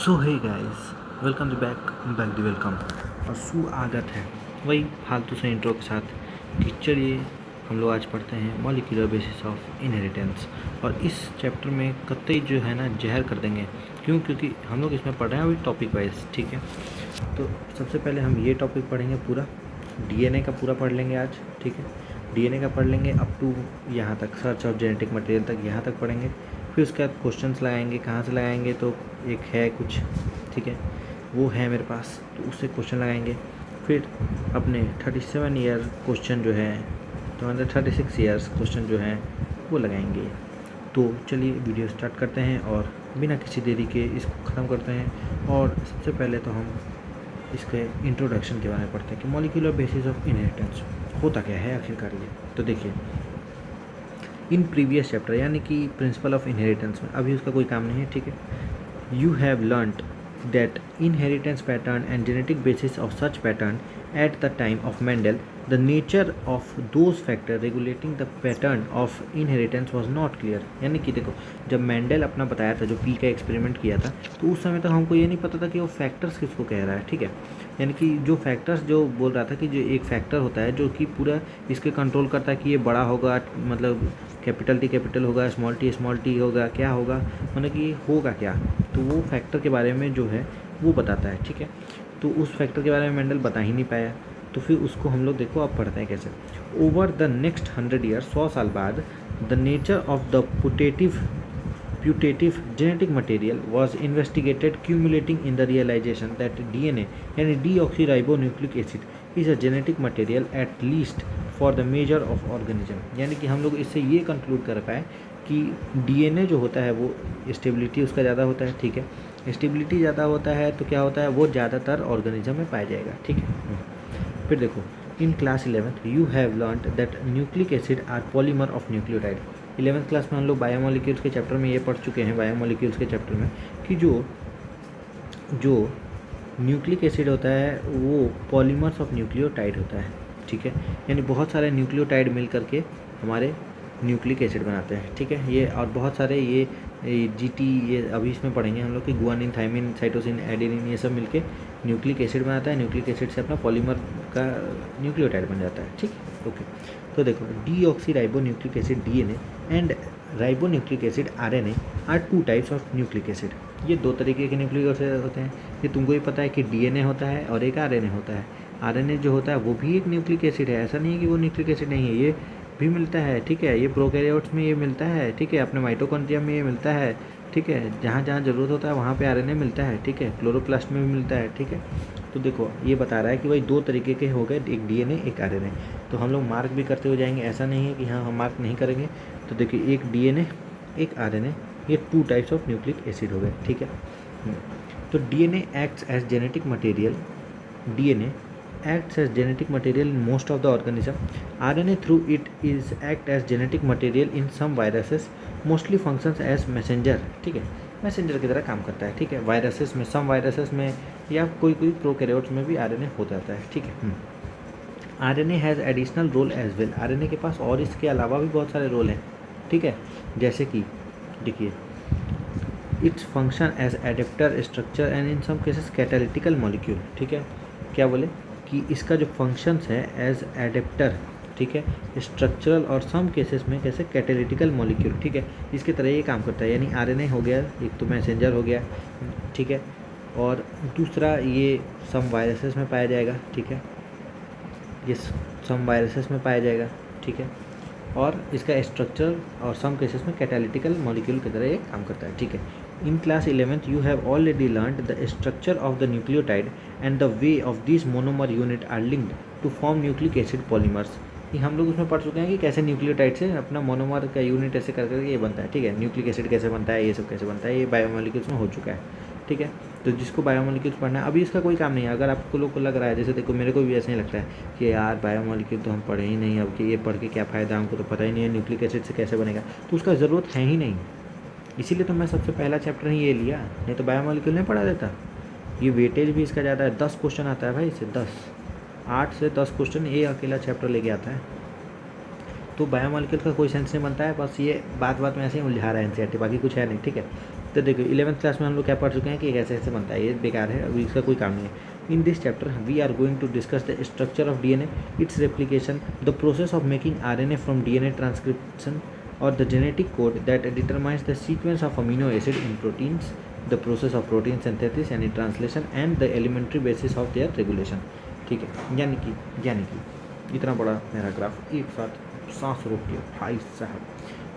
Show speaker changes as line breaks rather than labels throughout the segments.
So hey guys, welcome back the welcome. और सुआगत है वही फालतू से इंट्रो के साथ कि चलिए हम लोग आज पढ़ते हैं मॉलिक्यूलर बेसिस ऑफ इनहेरिटेंस। और इस चैप्टर में कतई जो है ना जहर कर देंगे। क्योंकि हम लोग इसमें पढ़ रहे हैं अभी टॉपिक वाइज, ठीक है। तो सबसे पहले हम ये टॉपिक पढ़ेंगे, पूरा डीएनए का पूरा पढ़ लेंगे आज, ठीक है। डीएनए का पढ़ लेंगे अप टू यहाँ तक, सर्च ऑफ जेनेटिक मटेरियल तक, यहाँ तक पढ़ेंगे। फिर उसके बाद क्वेश्चंस लगाएंगे, कहाँ से लगाएंगे तो एक है कुछ, ठीक है, वो है मेरे पास, तो उससे क्वेश्चन लगाएंगे। फिर अपने 37 ईयर क्वेश्चन जो है, तो मतलब 36 ईयर्स क्वेश्चन जो हैं वो लगाएंगे। तो चलिए वीडियो स्टार्ट करते हैं और बिना किसी देरी के इसको ख़त्म करते हैं। और सबसे पहले तो हम इसके इंट्रोडक्शन के बारे में पढ़ते हैं कि मॉलिक्यूलर बेसिस ऑफ इनहेरिटेंस होता क्या है आखिरकार ये। तो देखिए, इन प्रीवियस चैप्टर यानी कि प्रिंसिपल ऑफ इनहेरिटेंस में, अभी उसका कोई काम नहीं है, ठीक है। You have learnt that inheritance pattern and genetic basis of such pattern at the time of Mendel, the nature of those factors regulating the pattern of inheritance was not clear। यानी कि देखो, जब मेंडल अपना बताया था, जो P का experiment किया था, तो उस समय तक हमको ये नहीं पता था कि वो फैक्टर्स किसको कह रहा है, ठीक है। यानी कि जो फैक्टर्स जो बोल रहा था कि जो एक फैक्टर होता है जो कि पूरा इसके कंट्रोल करता है कि ये बड़ा होगा, मतलब कैपिटल होगा, स्मॉल टी होगा, क्या होगा, मतलब कि ये होगा क्या, तो वो फैक्टर के बारे में जो है वो बताता है, ठीक है। तो उस फैक्टर के बारे में मेंडल बता ही नहीं पाया, तो फिर उसको हम लोग देखो अब पढ़ते हैं कैसे। ओवर द नेक्स्ट 100 ईयर, 100 साल बाद, the nature of the putative genetic material was investigated, culminating in the realization that DNA यानी deoxyribonucleic acid is a genetic material at least for the measure of organism। यानी कि हम लोग इससे ये conclude कर पाए कि डीएनए जो होता है वो स्टेबिलिटी उसका ज़्यादा होता है, ठीक है। स्टेबिलिटी ज़्यादा होता है तो क्या होता है, वो ज़्यादातर ऑर्गेनिज्म में पाया जाएगा, ठीक है। फिर देखो, in class 11th you have learned that nucleic acid are polymer of nucleotide. 11th class में हम लोग बायोमोलिक्यूल्स के चैप्टर में ये पढ़ चुके हैं, बायोमोलिक्यूल्स के चैप्टर में, कि जो न्यूक्लिक एसिड होता है वो पॉलीमर्स ऑफ न्यूक्लियोटाइड होता है, ठीक है। यानी बहुत सारे न्यूक्लियोटाइड मिल करके हमारे न्यूक्लिक एसिड बनाते हैं, ठीक है। ये और बहुत सारे ये जीटी, ये अभी इसमें पढ़ेंगे हम लोग कि गुआनिन, थाइमिन, साइटोसिन, एडेनिन, ये सब मिलके न्यूक्लिक एसिड बनाता है। न्यूक्लिक एसिड से अपना पॉलीमर का न्यूक्लियोटाइड बन जाता है, ठीक है, ओके। तो देखो, deoxyribonucleic acid DNA and ribonucleic acid RNA are 2 types of nucleic acid. ये 2 तरीके के न्यूक्लिक एसिड होते हैं। ये तुमको ही पता है कि डीएनए होता है और एक आरएनए होता है। आरएनए जो होता है वो भी एक न्यूक्लिक एसिड है, ऐसा नहीं है कि वो न्यूक्लिक एसिड नहीं है, ये भी मिलता है, ठीक है। ये प्रोकैरियोट्स में ये मिलता है, ठीक है। अपने माइटोकॉन्ड्रिया में ये मिलता है, ठीक है। जहाँ जहाँ ज़रूरत होता है वहाँ पे आरएनए मिलता है, ठीक है। क्लोरोप्लास्ट में भी मिलता है, ठीक है। तो देखो, ये बता रहा है कि भाई 2 तरीके के हो गए, एक डीएनए एक आरएनए। तो हम लोग मार्क भी करते हुए जाएंगे, ऐसा नहीं है कि हाँ हम मार्क नहीं करेंगे। तो देखिए, एक डीएनए एक आरएनए, ये 2 टाइप्स ऑफ न्यूक्लिक एसिड हो गए, ठीक है। तो DNA acts as genetic material, DNA acts as genetic material in most of the organism. RNA through it is act as genetic material in some viruses, mostly functions as messenger, ठीक है। Messenger की तरह काम करता है, ठीक है। Viruses में, सम वायरसेस में या कोई प्रोकैरियोट्स में भी आरएनए हो जाता है, ठीक है। RNA has additional role as well. RNA के पास और इसके अलावा भी बहुत सारे रोल हैं, ठीक है। जैसे कि देखिए, it's function as adapter, structure and in some cases catalytical molecule, ठीक है। क्या बोले कि इसका जो फंक्शंस है एज एडेप्टर, ठीक है, स्ट्रक्चरल और सम केसेस में कैसे कैटालिटिकल मॉलिक्यूल, ठीक है, इसकी तरह ये काम करता है। यानी आरएनए हो गया, एक तो मैसेंजर हो गया, ठीक है, और दूसरा ये सम वायरसेस में पाया जाएगा, ठीक है, ये सम वायरसेस में पाया जाएगा, ठीक है। और इसका स्ट्रक्चर और सम केसेस में कैटालिटिकल मॉलिक्यूल की तरह ये काम करता है, ठीक है। In class 11th you have already learned the structure of the nucleotide and the way of these monomer unit are linked to form nucleic acid polymers। ये हम लोग उसमें पढ़ चुके हैं कि कैसे न्यूक्लियोटाइड से अपना मोनोमर का यूनिट ऐसे कर करके ये बनता है, ठीक है। न्यूक्लिक एसिड कैसे बनता है, ये सब कैसे बनता है, ये बायोमोलिक्यूल्स में हो चुका है, ठीक है। तो जिसको बायोमोलिक्यूल्स पढ़ना है, अभी इसका कोई काम नहीं है। अगर आपको लोग को लग रहा है, जैसे देखो मेरे को भी ऐसा ही लगता है कि यार बायोमोलिक्यूल तो हम पढ़े ही नहीं, अब कि ये पढ़ के क्या फ़ायदा, हमको तो पता ही नहीं है न्यूक्लिक एसिड से कैसे बनेगा, तो उसका ज़रूरत है ही नहीं। इसीलिए तो मैं सबसे पहला चैप्टर ही ये लिया, नहीं तो बायोमोलिक्यूल नहीं पढ़ा देता। ये वेटेज भी इसका ज़्यादा है, 10 क्वेश्चन आता है भाई इससे, 8 से 10 क्वेश्चन ये अकेला चैप्टर लेके आता है। तो बायोमोलिक्यूल का कोई सेंस नहीं बनता है, बस ये बात में ऐसे ही उलझा रहा है एनसीईआरटी, बाकी कुछ है नहीं, ठीक है। तो देखो 11th क्लास में हम लोग क्या पढ़ चुके हैं कि कैसे ऐसे बनता है, ये बेकार है, अभी इसका कोई काम नहीं है। In this chapter we are going to discuss the structure of DNA, its replication, the process of making RNA from DNA transcription और the genetic code that determines the sequence of amino acid in proteins, the process of protein synthesis यानी translation and the elementary basis of their regulation. ठीक है, यानी कि इतना बड़ा paragraph एक साथ सांस रोक के भाई साहब।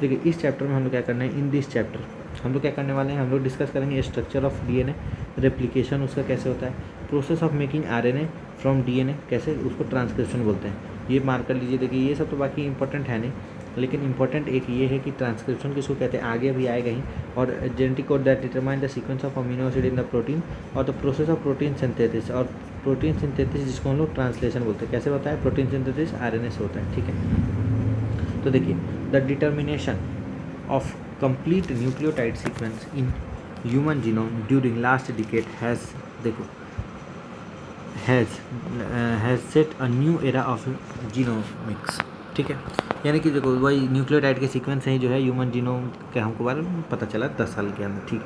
देखिए इस चैप्टर में हम लोग क्या करना है, इन दिस चैप्टर हम लोग क्या करने वाले हैं, हम लोग डिस्कस करेंगे स्ट्रक्चर ऑफ डीएनए, रेप्लिकेशन उसका कैसे होता है, process of making RNA from DNA, कैसे उसको ट्रांसक्रिप्शन बोलते हैं, ये मार्क कर लीजिए। देखिए ये सब तो बाकी इंपॉर्टेंट है नहीं, लेकिन इंपॉर्टेंट एक ये है कि ट्रांसक्रिप्शन किसको कहते हैं, आगे भी आएगा ही, और genetic code that determine the sequence of amino acid in the protein और the process of protein synthesis, और प्रोटीन सिंथेसिस जिसको हम लोग ट्रांसलेशन बोलते हैं, कैसे होता है, प्रोटीन सिंथेसिस आरएनए से होता है। ठीक है, तो देखिए the determination of complete nucleotide sequence in human genome during last decade has set a new era of genomics। ठीक है, यानी कि देखो वही न्यूक्लियोटाइड के सीक्वेंस हैं जो है ह्यूमन जीनोम के हमको बारे में पता चला 10 साल के अंदर। ठीक,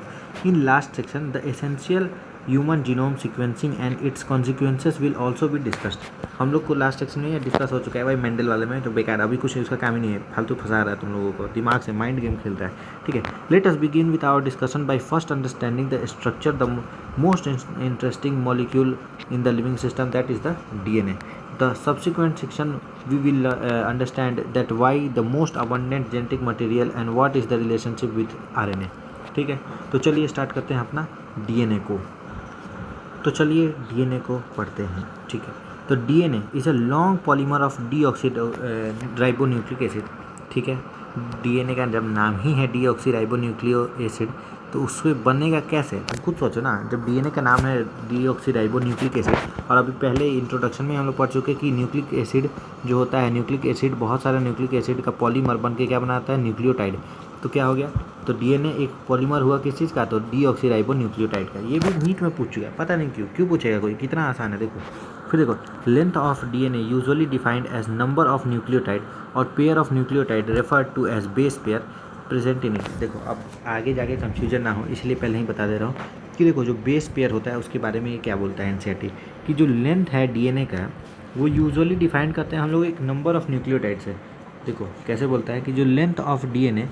in last section the essential human genome sequencing and it's consequences will also be discussed. हम लोग को लास्ट सेक्शन में ये डिस्कस हो चुका है भाई मेंडल वाले में, तो बेकार अभी कुछ उसका काम ही नहीं है, फालतू फंसा रहा है तुम लोगों को, दिमाग से माइंड गेम खेल रहा है। ठीक है, let us begin with our discussion by first understanding the structure the most interesting molecule in the living system, that is the DNA. The subsequent section we will understand that why the most abundant genetic material and what is the relationship with RNA। ठीक है, तो चलिए start करते हैं अपना DNA को। तो चलिए डीएनए को पढ़ते हैं। ठीक है, तो DNA is a long polymer of deoxyribonucleic acid. ठीक है, डीएनए का जब नाम ही है डीऑक्सीराइबोन्यूक्लिक एसिड, तो उससे बनेगा कैसे, तुम खुद सोचो ना। जब डीएनए का नाम है डीऑक्सीराइबोन्यूक्लिक एसिड, और अभी पहले इंट्रोडक्शन में हम लोग पढ़ चुके हैं कि न्यूक्लिक एसिड जो होता है, न्यूक्लिक एसिड बहुत सारे न्यूक्लिक एसिड का पॉलीमर बन के क्या बनाता है, न्यूक्लियोटाइड। तो क्या हो गया, तो डीएनए एक पॉलीमर हुआ किस चीज़ का, तो डीऑक्सीराइबोन्यूक्लियोटाइड का। ये भी नीट में पूछ चुका है, पता नहीं क्यों पूछेगा कोई, कितना आसान है। देखो फिर देखो, length of DNA usually defined as number of nucleotide और pair of nucleotide referred to as base pair present in it. देखो अब आगे जाके कंफ्यूजन ना हो इसलिए पहले ही बता दे रहा हूँ कि देखो जो बेस पेयर होता है उसके बारे में ये क्या बोलता है एनसीईआरटी, कि जो लेंथ है डीएनए का वो यूजुअली डिफाइन करते हैं हम लोग एक नंबर ऑफ न्यूक्लियोटाइड से। देखो कैसे बोलता है कि जो length of DNA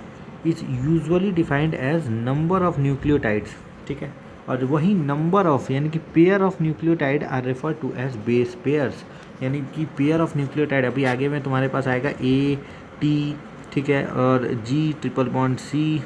is usually defined as number of nucleotides. ठीक है, और वही नंबर ऑफ यानी कि pair of nucleotide are refer to as base pairs, यानी कि पेयर ऑफ न्यूक्लियोटाइड अभी आगे में तुम्हारे पास आएगा ए टी, ठीक है, और G triple bond C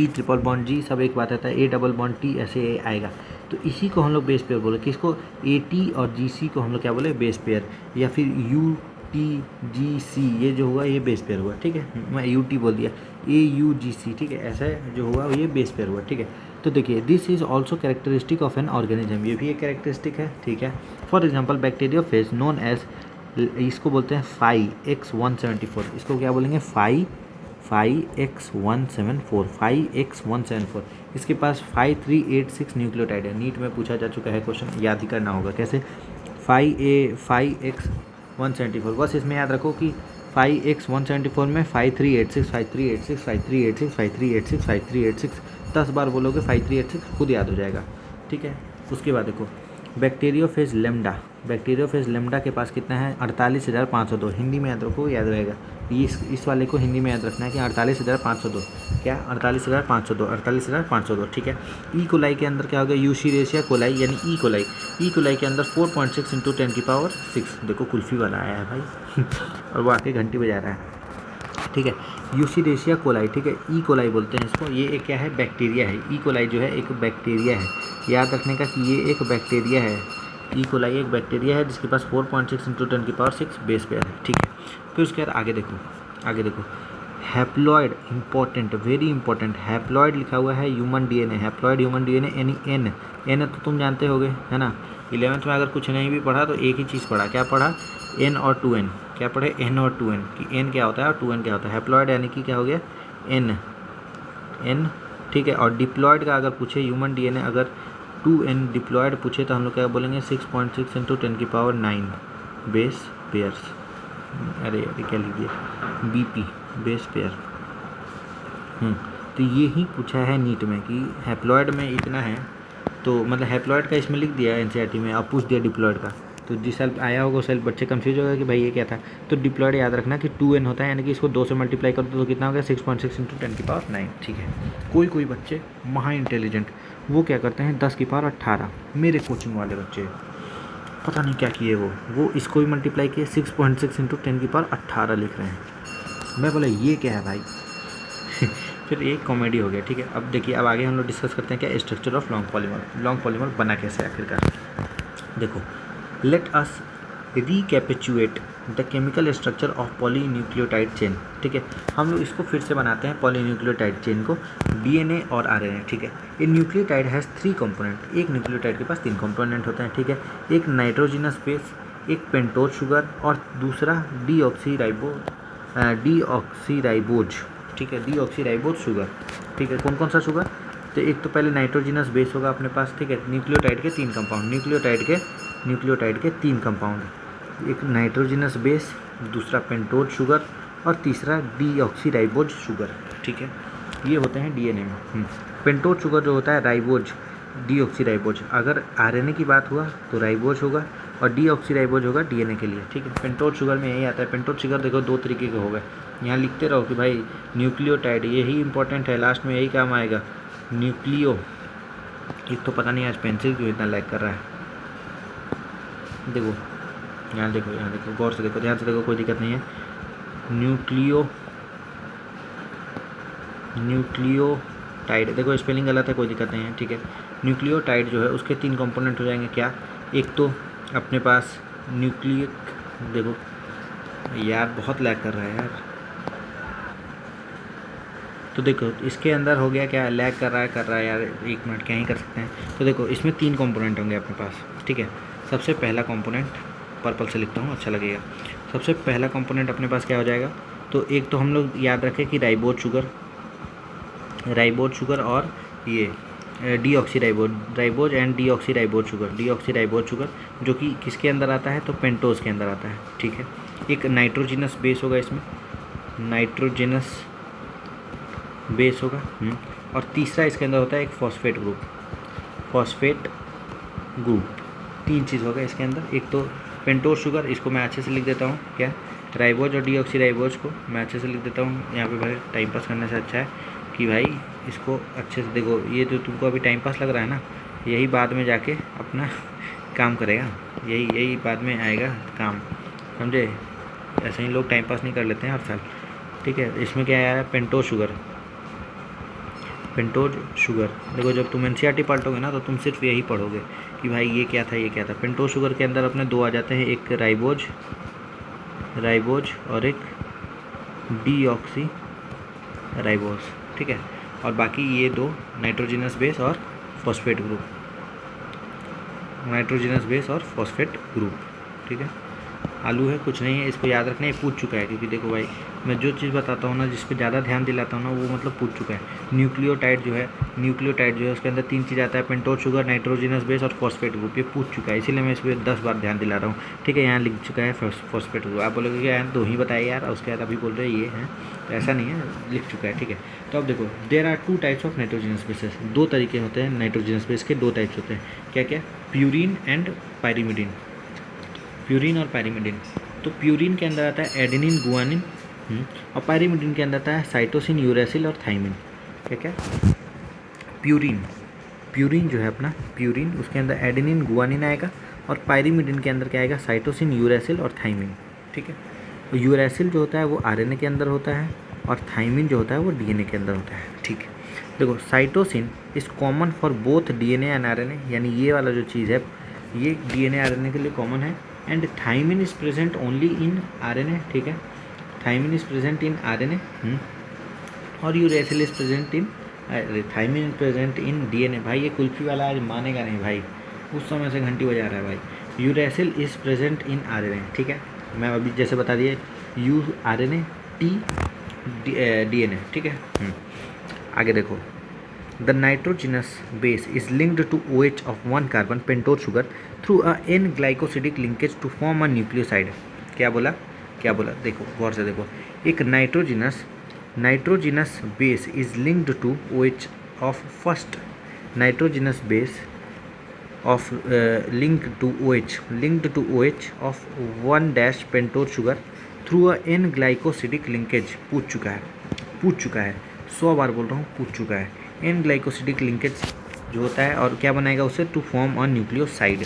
triple bond G, सब एक बात आता है, ए डबल बॉन्ड टी, ऐसे आएगा। तो इसी को हम लोग बेस पेयर बोले, किसको, ए टी और जी सी को हम लोग क्या बोले, बेस पेयर, या फिर यू टी जी सी, ये जो हुआ ये बेस पेयर हुआ। ठीक है, मैं यू टी बोल दिया, ए यू जी सी, ठीक है, ऐसा जो हुआ ये बेस पेयर हुआ। ठीक है, तो देखिए this is also characteristic of an organism, ये भी एक कैरेक्टरिस्टिक है। ठीक है, for example bacteriophage known as, इसको बोलते हैं 5x174, इसको क्या बोलेंगे 5x174, इसके पास 5386 न्यूक्लियोटाइड है। नीट में पूछा जा चुका है क्वेश्चन, याद ही करना होगा कैसे, 5x174, बस इसमें याद रखो कि 5x174 में 5386 10 बार बोलोगे 5386 खुद याद हो जाएगा। ठीक है, उसके बाद देखो बैक्टीरियोफेज लेम्डा के पास कितना है, 48,502, हिंदी में याद रखो, याद रहेगा। इस वाले को हिंदी में याद रखना है कि 48,502, क्या 48,502। ठीक है, ई कोलाई के अंदर क्या हो गया, यूशीरेशिया कोलाई यानी ई कोलाई के अंदर 4.6 × 10⁶। देखो कुल्फी वाला आया है भाई और वो आके घंटी बजा रहा है। ठीक है, यूशीरेशिया कोलाई, ठीक है, ई कोलाई बोलते हैं इसको। ये एक क्या है, बैक्टीरिया है। ई कोलाई जो है एक बैक्टीरिया है, याद रखने का कि ये एक बैक्टीरिया है। ई कोलाई एक बैक्टीरिया है जिसके पास 4.6 × 10⁶ बेस पेयर है। ठीक है, फिर उसके बाद आगे देखो haploid, important, very important, haploid लिखा हुआ है human DNA, haploid human DNA यानी एन तो तुम जानते होगे है ना, 11th में अगर कुछ नहीं भी पढ़ा तो एक ही चीज़ पढ़ा, क्या पढ़ा, एन और 2n, क्या पढ़े, एन और 2n, कि एन क्या होता है और 2n क्या होता है। हैप्लॉइड यानी कि क्या हो गया, एन। ठीक है, और डिप्लॉयड का अगर पूछे ह्यूमन डीएनए, अगर 2n डिप्लॉयड पूछे तो हम लोग क्या बोलेंगे, 6.6 × 10⁹ बेस पेयर्स। अरे क्या लिख दिया, बीपी बेस पेयर। तो तो ये ही पूछा है नीट में कि हैप्लॉइड में इतना है, तो मतलब हैप्लॉइड का इसमें लिख दिया एनसीईआरटी में, अब पूछ दिया डिप्लॉइड का। तो जिस साल आया होगा उस साल बच्चे कंफ्यूज हो गए कि भाई ये क्या था। तो डिप्लॉइड याद रखना कि 2n होता है, यानी कि इसको 2 से मल्टीप्लाई कर दो तो कितना हो गया 6.6 इंटू 10⁹ ठीक है। कोई बच्चे महा इंटेलिजेंट वो क्या करते हैं 10⁸ मेरे कोचिंग वाले बच्चे पता नहीं क्या किए, वो इसको भी मल्टीप्लाई किए 6.6 इंटू 10⁸ लिख रहे हैं। मैं बोला ये क्या है भाई फिर एक कॉमेडी हो गया, ठीक है। अब देखिए, अब आगे हम लोग डिस्कस करते हैं क्या स्ट्रक्चर ऑफ लॉन्ग पॉलीमर बना कैसे आखिरकार। देखो, let us recapitulate the chemical structure of polynucleotide chain, ठीक है। हम लोग इसको फिर से बनाते हैं पॉलीन्यूक्लियोटाइड चेन को, डीएनए और आरएनए, ठीक है। ये न्यूक्लियोटाइड हैज़ 3 कंपोनेंट, एक न्यूक्लियोटाइड के पास 3 कंपोनेंट होते हैं, ठीक है। एक नाइट्रोजिनस बेस, एक पेंटोज शुगर और दूसरा डीऑक्सीराइबोज, ठीक है, डीऑक्सीराइबोज शुगर, ठीक है। कौन कौन सा शुगर, तो एक तो पहले नाइट्रोजिनस बेस होगा अपने पास, ठीक है। न्यूक्लियोटाइड के 3 कंपाउंड, न्यूक्लियोटाइड के 3 कंपाउंड, एक नाइट्रोजिनस बेस, दूसरा पेंटोज शुगर और तीसरा डीऑक्सीराइबोज शुगर, ठीक है। ये होते हैं डीएनए में। पेंटोज शुगर जो होता है राइबोज, डीऑक्सीराइबोज, अगर आरएनए की बात हुआ तो राइबोज होगा और डीऑक्सीराइबोज होगा डीएनए के लिए, ठीक है। पेंटोज शुगर में यही आता है। पेंटोज शुगर देखो 2 तरीके के हो गए, यहाँ लिखते रहो कि भाई न्यूक्लियोटाइड, यही इंपॉर्टेंट है, लास्ट में यही काम आएगा। न्यूक्लियो, एक तो पता नहीं आज पेंसिल क्यों इतना लैग कर रहा है, देखो यहाँ देखो, गौर से देखो, ध्यान से देखो, कोई दिक्कत नहीं है। न्यूक्लियोटाइड, देखो स्पेलिंग गलत है, कोई दिक्कत नहीं है, ठीक है। न्यूक्लियोटाइड जो है उसके 3 कंपोनेंट हो जाएंगे, क्या, एक तो अपने पास न्यूक्लियक, देखो यार बहुत लैग कर रहा है यार, तो देखो इसके अंदर हो गया क्या, लैग कर रहा है यार, 1 मिनट क्या ही कर सकते हैं। तो देखो इसमें 3 कंपोनेंट होंगे अपने पास, ठीक है। सबसे पहला कंपोनेंट, पर्पल से लिखता हूँ अच्छा लगेगा, सबसे पहला कंपोनेंट अपने पास क्या हो जाएगा, तो एक तो हम लोग याद रखें कि राइबोज शुगर और ये राइबोज एंड डीऑक्सीराइबोज शुगर, जो कि किसके अंदर आता है, तो पेंटोज के अंदर आता है, ठीक है। एक नाइट्रोजिनस बेस होगा इसमें, और तीसरा इसके अंदर होता है एक फॉस्फेट ग्रुप, 3 चीज़ होगा इसके अंदर। एक तो पेंटोज शुगर, इसको मैं अच्छे से लिख देता हूँ, क्या, राइबोज और डीऑक्सीराइबोज को मैं अच्छे से लिख देता हूँ यहाँ पे भाई, टाइम पास करने से अच्छा है कि भाई इसको अच्छे से देखो, ये जो तुमको अभी टाइम पास लग रहा है ना, यही बाद में जाके अपना काम करेगा, यही बाद में आएगा काम, समझे। ऐसे ही लोग टाइम पास नहीं कर लेते हैं हर साल, ठीक है। इसमें क्या आया है, पेंटोज शुगर, देखो जब तुम एनसीईआरटी पढ़ोगे ना तो तुम सिर्फ यही पढ़ोगे कि भाई ये क्या था। पेंटोज शुगर के अंदर अपने 2 आ जाते हैं, एक राइबोज और एक डीऑक्सीराइबोज, ठीक है। और बाकी ये 2 नाइट्रोजिनस बेस और फॉस्फेट ग्रुप, ठीक है। आलू है, कुछ नहीं है, इसको याद रखना, ये पूछ चुका है, क्योंकि देखो भाई मैं जो चीज़ बताता हूँ ना, जिस पे ज़्यादा ध्यान दिलाता हूँ ना, वो मतलब पूछ चुका है। न्यूक्लियोटाइड जो है उसके अंदर 3 चीज़ आता है, पेंटोज शुगर, नाइट्रोजिनस बेस और फॉस्फेट ग्रुप, ये पूछ चुका है, इसीलिए मैं इस पर 10 बार ध्यान दिला रहा हूँ, ठीक है। यहाँ लिख चुका है फॉस्फेट ग्रुप, आप बोलोगे कि यार 2 ही बताए यार, उसके बाद अभी बोल रहे ये हैं, तो ऐसा नहीं है, लिख चुका है, ठीक है। तो अब देखो, there are 2 types of nitrogenous bases, 2 तरीके होते हैं नाइट्रोजिनस बेस के, 2 टाइप्स होते हैं, क्या, प्यूरिन एंड पायरीमिडीन, प्यूरिन और पायरीमिडीन। तो प्यूरिन के अंदर आता है एडेनिन, गुआनिन, और पायरीमिडीन के अंदर आता है साइटोसिन, यूरेसिल और थाइमिन, क्या। प्यूरिन जो है अपना, उसके अंदर एडेनिन, गुआनिन आएगा, और पायरीमिडीन के अंदर क्या आएगा, साइटोसिन, यूरेसिल और थाइमिन, ठीक है। तो यूरेसिल जो होता है वो आरएनए के अंदर होता है, और थाइमिन जो होता है वो डीएनए के अंदर होता है, ठीक है। देखो, cytosine is common for both DNA and RNA, यानी ये वाला जो चीज़ है ये डीएनए आरएनए के लिए कॉमन है, and thymine is present only in RNA, ठीक है। Thymine is present in RNA, और uracil is present in, thymine is present in DNA. भाई ये कुल्फी वाला आज मानेगा नहीं भाई, उस समय से घंटी बजा रहा है भाई। Uracil is present in RNA, ठीक है, मैं अभी जैसे बता दिए, यू आरएनए, टी डीएनए, ठीक है। आगे देखो, the nitrogenous base is linked to OH of 1 carbon pentose sugar through a N glycosidic linkage to form a nucleoside. क्या बोला, देखो गौर से देखो, एक nitrogenous nitrogenous base is linked to OH of first nitrogenous base of linked to OH of 1 pentose sugar through a N glycosidic linkage. पूछ चुका है 100 बार बोल रहा हूँ, पूछ चुका है। N ग्लाइकोसिडिक लिंकेज जो होता है और क्या बनाएगा उसे, टू फॉर्म अ न्यूक्लियोसाइड।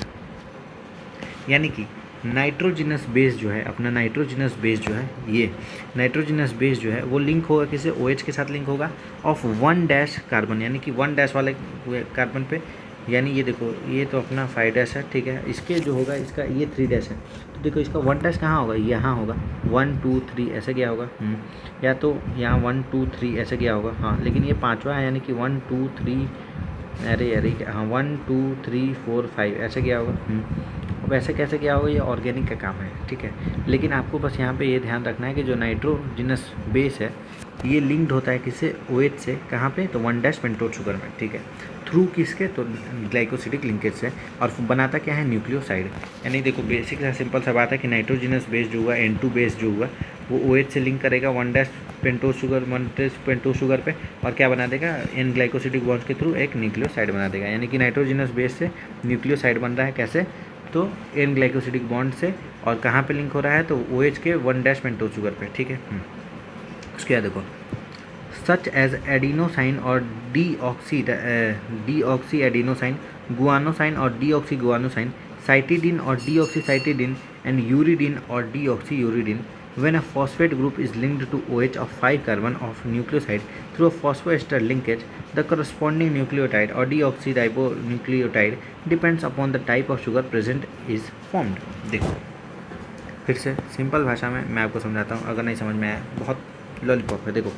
यानी कि नाइट्रोजिनस बेस जो है अपना, नाइट्रोजिनस बेस जो है, ये नाइट्रोजिनस बेस जो है वो लिंक होगा किसे, OH के साथ लिंक होगा ऑफ 1 कार्बन, यानी कि 1 वाले कार्बन पे। यानी ये देखो, ये तो अपना 5 है, ठीक है। इसके जो होगा, इसका ये 3 है, तो देखो इसका 1 कहाँ होगा, यहाँ होगा 1 2 3 ऐसे क्या होगा, या तो यहाँ 1 2 3 ऐसे क्या होगा, हाँ। लेकिन ये 5वां है, यानी कि 1 2 3, अरे हाँ 1 2 3 4 5 ऐसे क्या होगा। अब ऐसे कैसे क्या होगा, ये ऑर्गेनिक का काम है, ठीक है। लेकिन आपको बस यहाँ पे ये ध्यान रखना है कि जो नाइट्रोजिनस बेस है ये लिंक्ड होता है किससे, OH से, कहाँ पे, तो 1 पेंटोर शुगर में, ठीक है। थ्रू किसके, तो ग्लाइकोसिडिक लिंकेज से, और बनाता क्या है, न्यूक्लियोसाइड। यानी देखो बेसिक सा सिंपल सा बात है कि नाइट्रोजिनस बेस जो हुआ, N2 बेस जो हुआ, वो OH से लिंक करेगा 1 पेंटोर शुगर पे, और क्या बना देगा, N ग्लाइकोसिडिक बॉन्ड्स के थ्रू एक न्यूक्लियोसाइड बना देगा। यानी कि नाइट्रोजिनस बेस से न्यूक्लियोसाइड बन रहा है कैसे, तो N ग्लाइकोसिडिक बॉन्ड से, और कहाँ पे लिंक हो रहा है, तो OH के 1 पेंटोर शुगर पे, ठीक है। उसके बाद देखो, सच एज एडिनोसाइन और डीऑक्सी एडिनोसाइन, गुआनोसाइन और डीऑक्सी गुआनोसाइन, साइटिडिन और डीऑक्सीसाइटिडिन, एंड यूरिडिन और deoxy uridine. When a phosphate group is linked to OH of 5 carbon of nucleoside through a phosphoester linkage, the corresponding nucleotide or deoxyribonucleotide depends upon the type of sugar present is formed। देखो फिर से simple भाषा में मैं आपको समझाता हूँ, अगर नहीं समझ में आया बहुत लॉलीपॉप है। देखो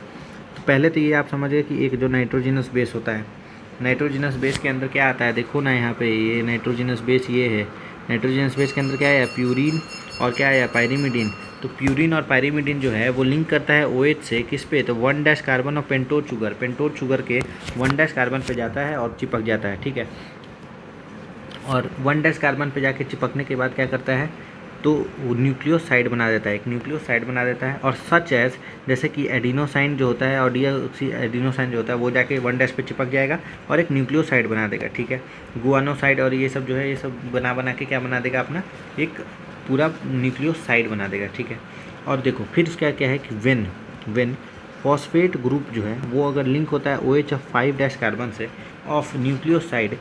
तो पहले तो ये आप समझिए कि एक जो नाइट्रोजिनस बेस होता है, नाइट्रोजिनस बेस के अंदर क्या आता है, देखो ना यहाँ पे ये नाइट्रोजिनस बेस ये है, नाइट्रोजिनस बेस के अंदर क्या है, प्यूरिन और क्या है, पायरीमिडीन। तो प्यूरिन और पायरीमिडीन जो है वो लिंक करता है OH से किस पे, तो 1 कार्बन और पेंटोर शुगर के 1 कार्बन पे जाता है और चिपक जाता है, ठीक है। और 1 कार्बन पे जाके चिपकने के बाद क्या करता है, तो वो न्यूक्लियोसाइड बना देता है, एक न्यूक्लियोसाइड बना देता है। और सच एज, जैसे कि एडिनोसाइन जो होता है और डीऑक्सी एडिनोसाइन जो होता है वो जाके 1 पे चिपक जाएगा और एक न्यूक्लियोसाइड बना देगा, ठीक है। गुआनोसाइड और ये सब जो है, ये सब बना के क्या बना देगा, अपना एक पूरा न्यूक्लियोसाइड बना देगा, ठीक है। और देखो फिर क्या क्या है कि वेन फॉस्फेट ग्रुप जो है वो अगर लिंक होता है OH ऑफ 5 कार्बन से of nucleoside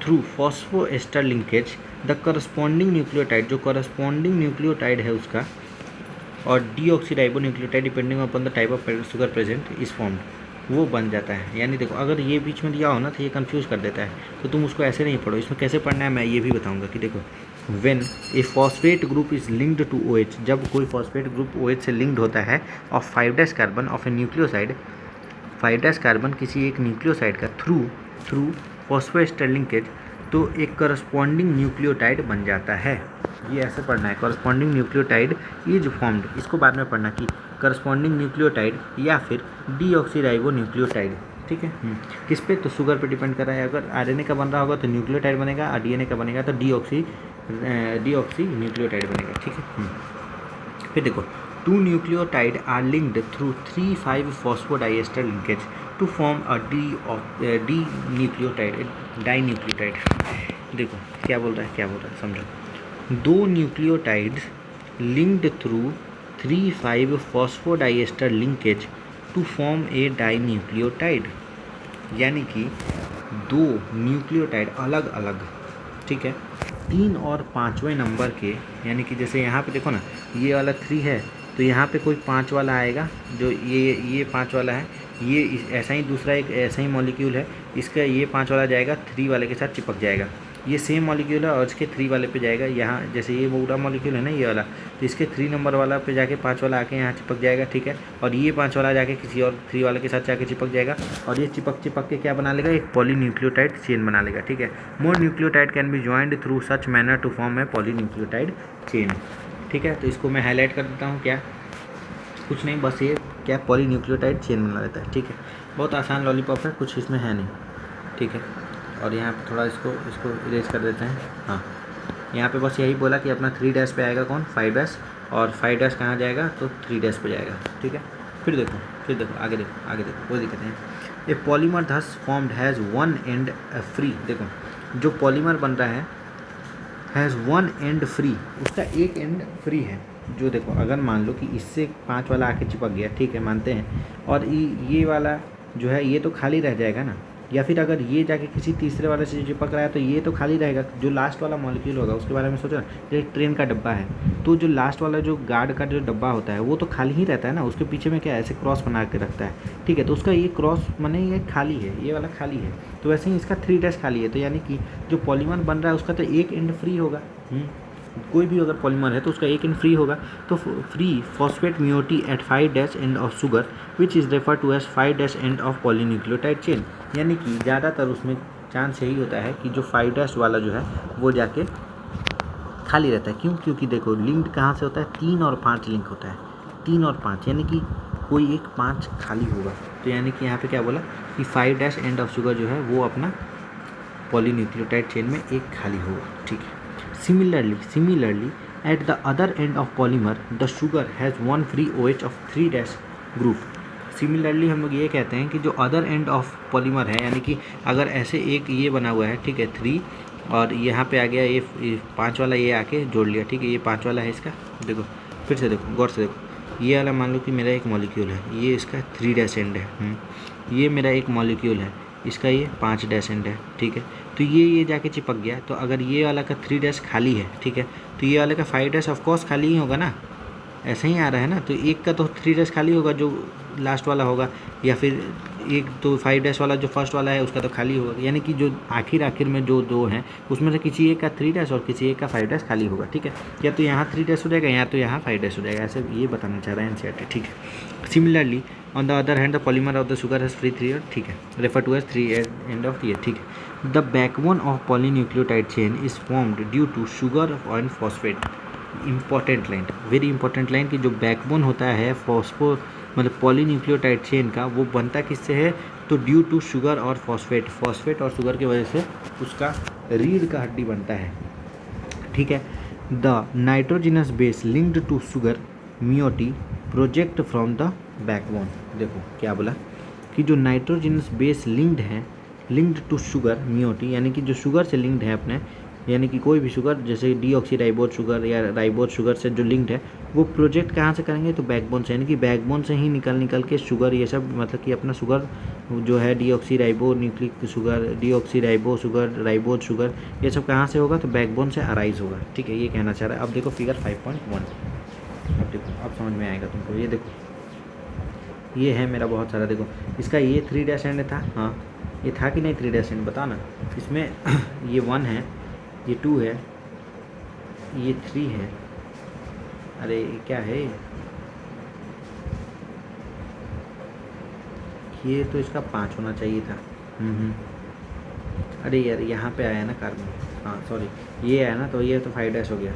through phosphoester linkage, the corresponding nucleotide, जो करस्पॉन्डिंग न्यूक्लियोटाइड है उसका, और deoxyribonucleotide depending upon the type of sugar present is formed, वो बन जाता है। यानी देखो अगर ये बीच में दिया हो ना तो ये कंफ्यूज कर देता है, तो तुम उसको ऐसे नहीं पढ़ो, इसमें कैसे पढ़ना है मैं ये भी बताऊंगा। कि देखो when a phosphate group is linked to OH, जब कोई फॉस्फेट ग्रुप OH से लिंक्ड होता है of 5 carbon of a nucleoside, 5 carbon किसी एक न्यूक्लियोसाइड का थ्रू फॉस्फोएस्टर लिंकेज, तो एक करस्पॉन्डिंग न्यूक्लियोटाइड बन जाता है। ये ऐसे पढ़ना है, करस्पॉन्डिंग न्यूक्लियोटाइड इज फॉर्म्ड, इसको बाद में पढ़ना कि करस्पॉन्डिंग न्यूक्लियोटाइड या फिर डीऑक्सीराइबोन्यूक्लियोटाइड, ठीक है। किस पे, तो शुगर पे डिपेंड कर रहा है। अगर RNA का बन रहा होगा तो न्यूक्लियोटाइड बनेगा, और DNA का बनेगा तो डीऑक्सी न्यूक्लियोटाइड बनेगा, ठीक है। फिर देखो 2 nucleotide are linked through 3,5 phosphodiester linkage to form a dinucleotide. देखो क्या बोल रहा है समझो। 2 nucleotides linked through 3,5 phosphodiester linkage to form a dinucleotide, यानी कि 2 न्यूक्लियोटाइड अलग अलग, ठीक है, 3 और 5वें नंबर के, यानी कि जैसे यहाँ पे देखो ना ये वाला 3 है तो यहाँ पे कोई 5 वाला आएगा, जो ये 5 वाला है, ये ऐसा ही दूसरा एक ऐसा ही मॉलिक्यूल है, इसका ये 5 वाला जाएगा 3 वाले के साथ चिपक जाएगा, ये सेम मॉलिक्यूल है और इसके 3 वाले पे जाएगा, यहाँ जैसे ये पूरा मॉलिक्यूल है ना ये वाला, तो इसके 3 नंबर वाला पे जाके 5 वाला आके यहाँ चिपक जाएगा, ठीक है। और ये 5 वाला जाके किसी और 3 वाले के साथ जाके चिपक जाएगा, और ये चिपक के क्या बना लेगा, एक पॉलीन्यूक्लियोटाइड चेन बना लेगा, ठीक है। More nucleotide can be joined through such manner to form a polynucleotide chain, ठीक है। तो इसको मैं हाईलाइट कर देता हूँ, क्या कुछ नहीं, बस ये क्या पॉलीन्यूक्लियोटाइड चेन बना लेता है, ठीक है। बहुत आसान लॉलीपॉप है, कुछ इसमें है नहीं, ठीक है। और यहाँ पे थोड़ा इसको इरेज कर देते हैं। हाँ, यहाँ पे बस यही बोला कि अपना 3 पे आएगा कौन, 5 और 5 कहाँ जाएगा, तो 3 पे जाएगा, ठीक है। फिर देखो फिर देखो आगे देखो कोई दिक्कत नहीं। ए polymer thus formed has one and free, देखो जो पॉलीमर बन रहा है हैज़ वन एंड फ्री, उसका एक एंड फ्री है। जो देखो अगर मान लो कि इससे 5 वाला आके चिपक गया, ठीक है मानते हैं, और ये वाला जो है ये तो खाली रह जाएगा ना, या फिर अगर ये जाके किसी तीसरे वाले से चिपक रहा है तो ये तो खाली रहेगा। जो लास्ट वाला मॉलिक्यूल होगा उसके बारे में सोचो ना, जैसे ट्रेन का डब्बा है तो जो लास्ट वाला जो गार्ड का जो डब्बा होता है वो तो खाली ही रहता है ना, उसके पीछे में क्या ऐसे क्रॉस बना के रखता है, ठीक है, तो उसका ये क्रॉस माने ये खाली है, ये वाला खाली है, तो वैसे ही इसका 3 डैश खाली है। तो यानी कि जो पॉलीमर बन रहा है उसका तो एक एंड फ्री होगा। कोई भी अगर पॉलीमर है तो उसका एक एंड फ्री होगा। तो free phosphate moiety at 5 dash end of sugar which is refer to as 5 dash end of polynucleotide chain, यानी कि ज़्यादातर उसमें चांस यही होता है कि जो 5 डैश वाला जो है वो जाके खाली रहता है। क्यों? क्योंकि देखो लिंक्ड कहाँ से होता है, 3 और 5 लिंक होता है, 3 और 5, यानी कि कोई एक 5 खाली होगा। तो यानी कि यहाँ पे क्या बोला कि 5 डैश एंड ऑफ शुगर जो है वो अपना पॉलीन्यूक्लियोटाइड चेन में एक खाली होगा, ठीक है। Similarly, at the other end of polymer, the sugar has one free OH of 3 dash group. Similarly हम लोग ये कहते हैं कि जो अदर एंड ऑफ पॉलीमर है, यानी कि अगर ऐसे एक ये बना हुआ है, ठीक है 3, और यहाँ पे आ गया ये 5 वाला, ये आके जोड़ लिया, ठीक है, ये 5 वाला है इसका, देखो फिर से देखो गौर से देखो, ये वाला मान लो कि मेरा एक मॉलिक्यूल है, ये इसका 3 डैश एंड है, ये मेरा एक मॉलिक्यूल है, इसका ये 5 डैश एंड है, ठीक है, तो ये जाके चिपक गया। तो अगर ये वाला का 3 डैश खाली है, ठीक है, तो ये वाले का 5 डैश ऑफकोर्स खाली ही होगा ना, ऐसे ही आ रहा है ना, तो एक का तो 3 डैश खाली होगा जो लास्ट वाला होगा, या फिर एक तो 5 डैश वाला जो फर्स्ट वाला है उसका तो खाली होगा, यानी कि जो आखिर में जो दो हैं उसमें से किसी एक का 3 डैश और किसी एक का 5 डैश खाली होगा, ठीक है, या तो यहाँ 3 डैश हो जाएगा या तो यहाँ 5 डैश हो जाएगा, ऐसे ये बताना चाह रहा है एनसीईआरटी, ठीक है। Similarly on the other hand the polymer of the sugar has free 3, ठीक है, refer to as 3 end of year, ठीक है। The backbone of polynucleotide chain is formed due to sugar and phosphate. Important line, very important line, कि जो backbone होता है phospho मतलब polynucleotide chain का, वो बनता किससे है, तो ड्यू टू शुगर और फॉस्फेट और शुगर की वजह से उसका रीढ़ का हड्डी बनता है, ठीक है। The nitrogenous base linked to sugar moiety project from the backbone. देखो क्या बोला कि जो nitrogenous base linked to sugar moiety, यानी कि जो शुगर से लिंक्ड है अपने, यानी कि कोई भी शुगर जैसे डीऑक्सीराइबोज शुगर या राइबोज शुगर से जो लिंक्ड है वो प्रोजेक्ट कहाँ से करेंगे, तो बैकबोन से, यानी कि बैकबोन से ही निकल के शुगर ये सब, मतलब कि अपना शुगर जो है deoxyribo nucleic sugar, deoxyribo sugar, ribose sugar, ये सब कहाँ से होगा, तो बैकबोन से अराइज होगा, ठीक है, ये कहना चाह रहा है। अब देखो फिगर 5.1, अब देखो अब समझ में आएगा तुमको। ये देखो ये है मेरा बहुत सारा, देखो इसका ये 3 डैश एंड था, हाँ ये था कि नहीं 3 डैश एंड, बता ना। इसमें ये 1 है, ये 2 है, ये 3 है, अरे ये क्या है, ये तो इसका 5 होना चाहिए था। अरे यार यहाँ पे आया ना कार्बन, हाँ सॉरी ये आया ना, तो ये तो 5 डैश हो गया।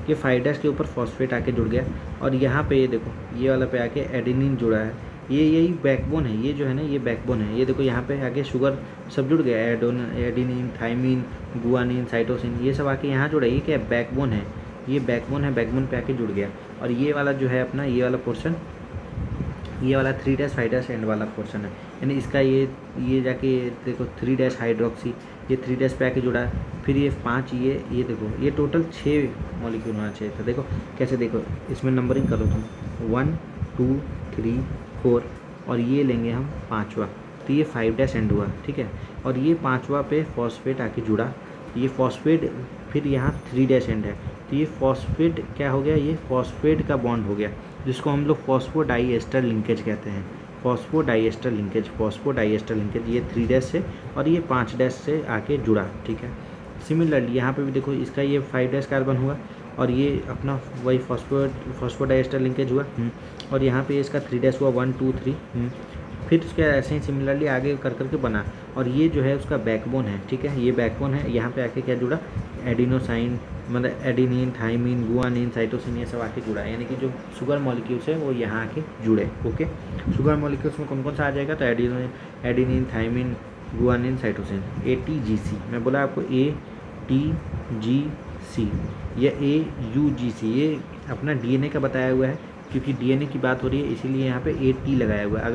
ये 5 डैश के ऊपर फॉस्फेट आके जुड़ गया, और यहाँ पे ये देखो ये वाला पे आके एडेनिन जुड़ा है, ये यही बैकबोन है, ये जो है ना ये बैकबोन है। ये देखो यहाँ पे आके शुगर सब जुड़ गया, एडेनिन, थाइमिन, गुआनिन, साइटोसिन, ये सब आके यहाँ जुड़ा, ये क्या बैकबोन है, ये बैकबोन है, बैकबोन पे आके जुड़ गया। और ये वाला जो है अपना ये वाला पोर्शन, ये वाला 3 डैश 5 डैश एंड वाला पोर्शन है, यानी इसका ये जाके देखो 3 डैश हाइड्रोक्सी, ये 3 डैश पे आके जुड़ा है, फिर ये 5, ये देखो ये टोटल 6 मॉलिक्यूल होना चाहिए था। देखो कैसे, देखो इसमें नंबरिंग करो तुम, 1 2 3 4, और ये लेंगे हम 5वां, तो ये 5 डैश एंड हुआ, ठीक है, और ये 5वां पे फॉस्फेट आके जुड़ा, ये फॉस्फेट फिर यहाँ 3 डैश एंड है, तो ये फॉस्फेट क्या हो गया, ये फॉस्फेट का बॉन्ड हो गया, जिसको हम लोग फॉस्फोडाइएस्टर लिंकेज कहते हैं, फॉस्फोडाइएस्टर लिंकेज, ये 3 डैश से और ये 5 डैश से आके जुड़ा, ठीक है। सिमिलरली यहाँ पे भी देखो इसका ये 5 डैश कार्बन हुआ, और ये अपना वही फॉस्फोडाइएस्टर लिंकेज हुआ, और यहाँ पे इसका 3 डैश हुआ, 1 2 3, फिर उसके ऐसे ही सिमिलरली आगे कर करके बना, और ये जो है उसका बैकबोन है, ठीक है, ये बैकबोन है, यहाँ पे आके क्या जुड़ा, एडिनोसाइन, मतलब एडिनिन, थाइमिन, गुआनिन, साइटोसिन, ये सब आके जुड़ा, यानी कि जो शुगर मॉलिक्यूल्स है वो यहाँ आके जुड़े। ओके, शुगर मॉलिक्यूल्स में कौन कौन सा आ जाएगा, तो adenine, thymine, guanine, cytosine, ATGC, मैं बोला आपको ATGC या AUGC, ये अपना DNA का बताया हुआ है क्योंकि डीएनए की बात हो रही है इसीलिए यहाँ पे AT लगाया हुआ है।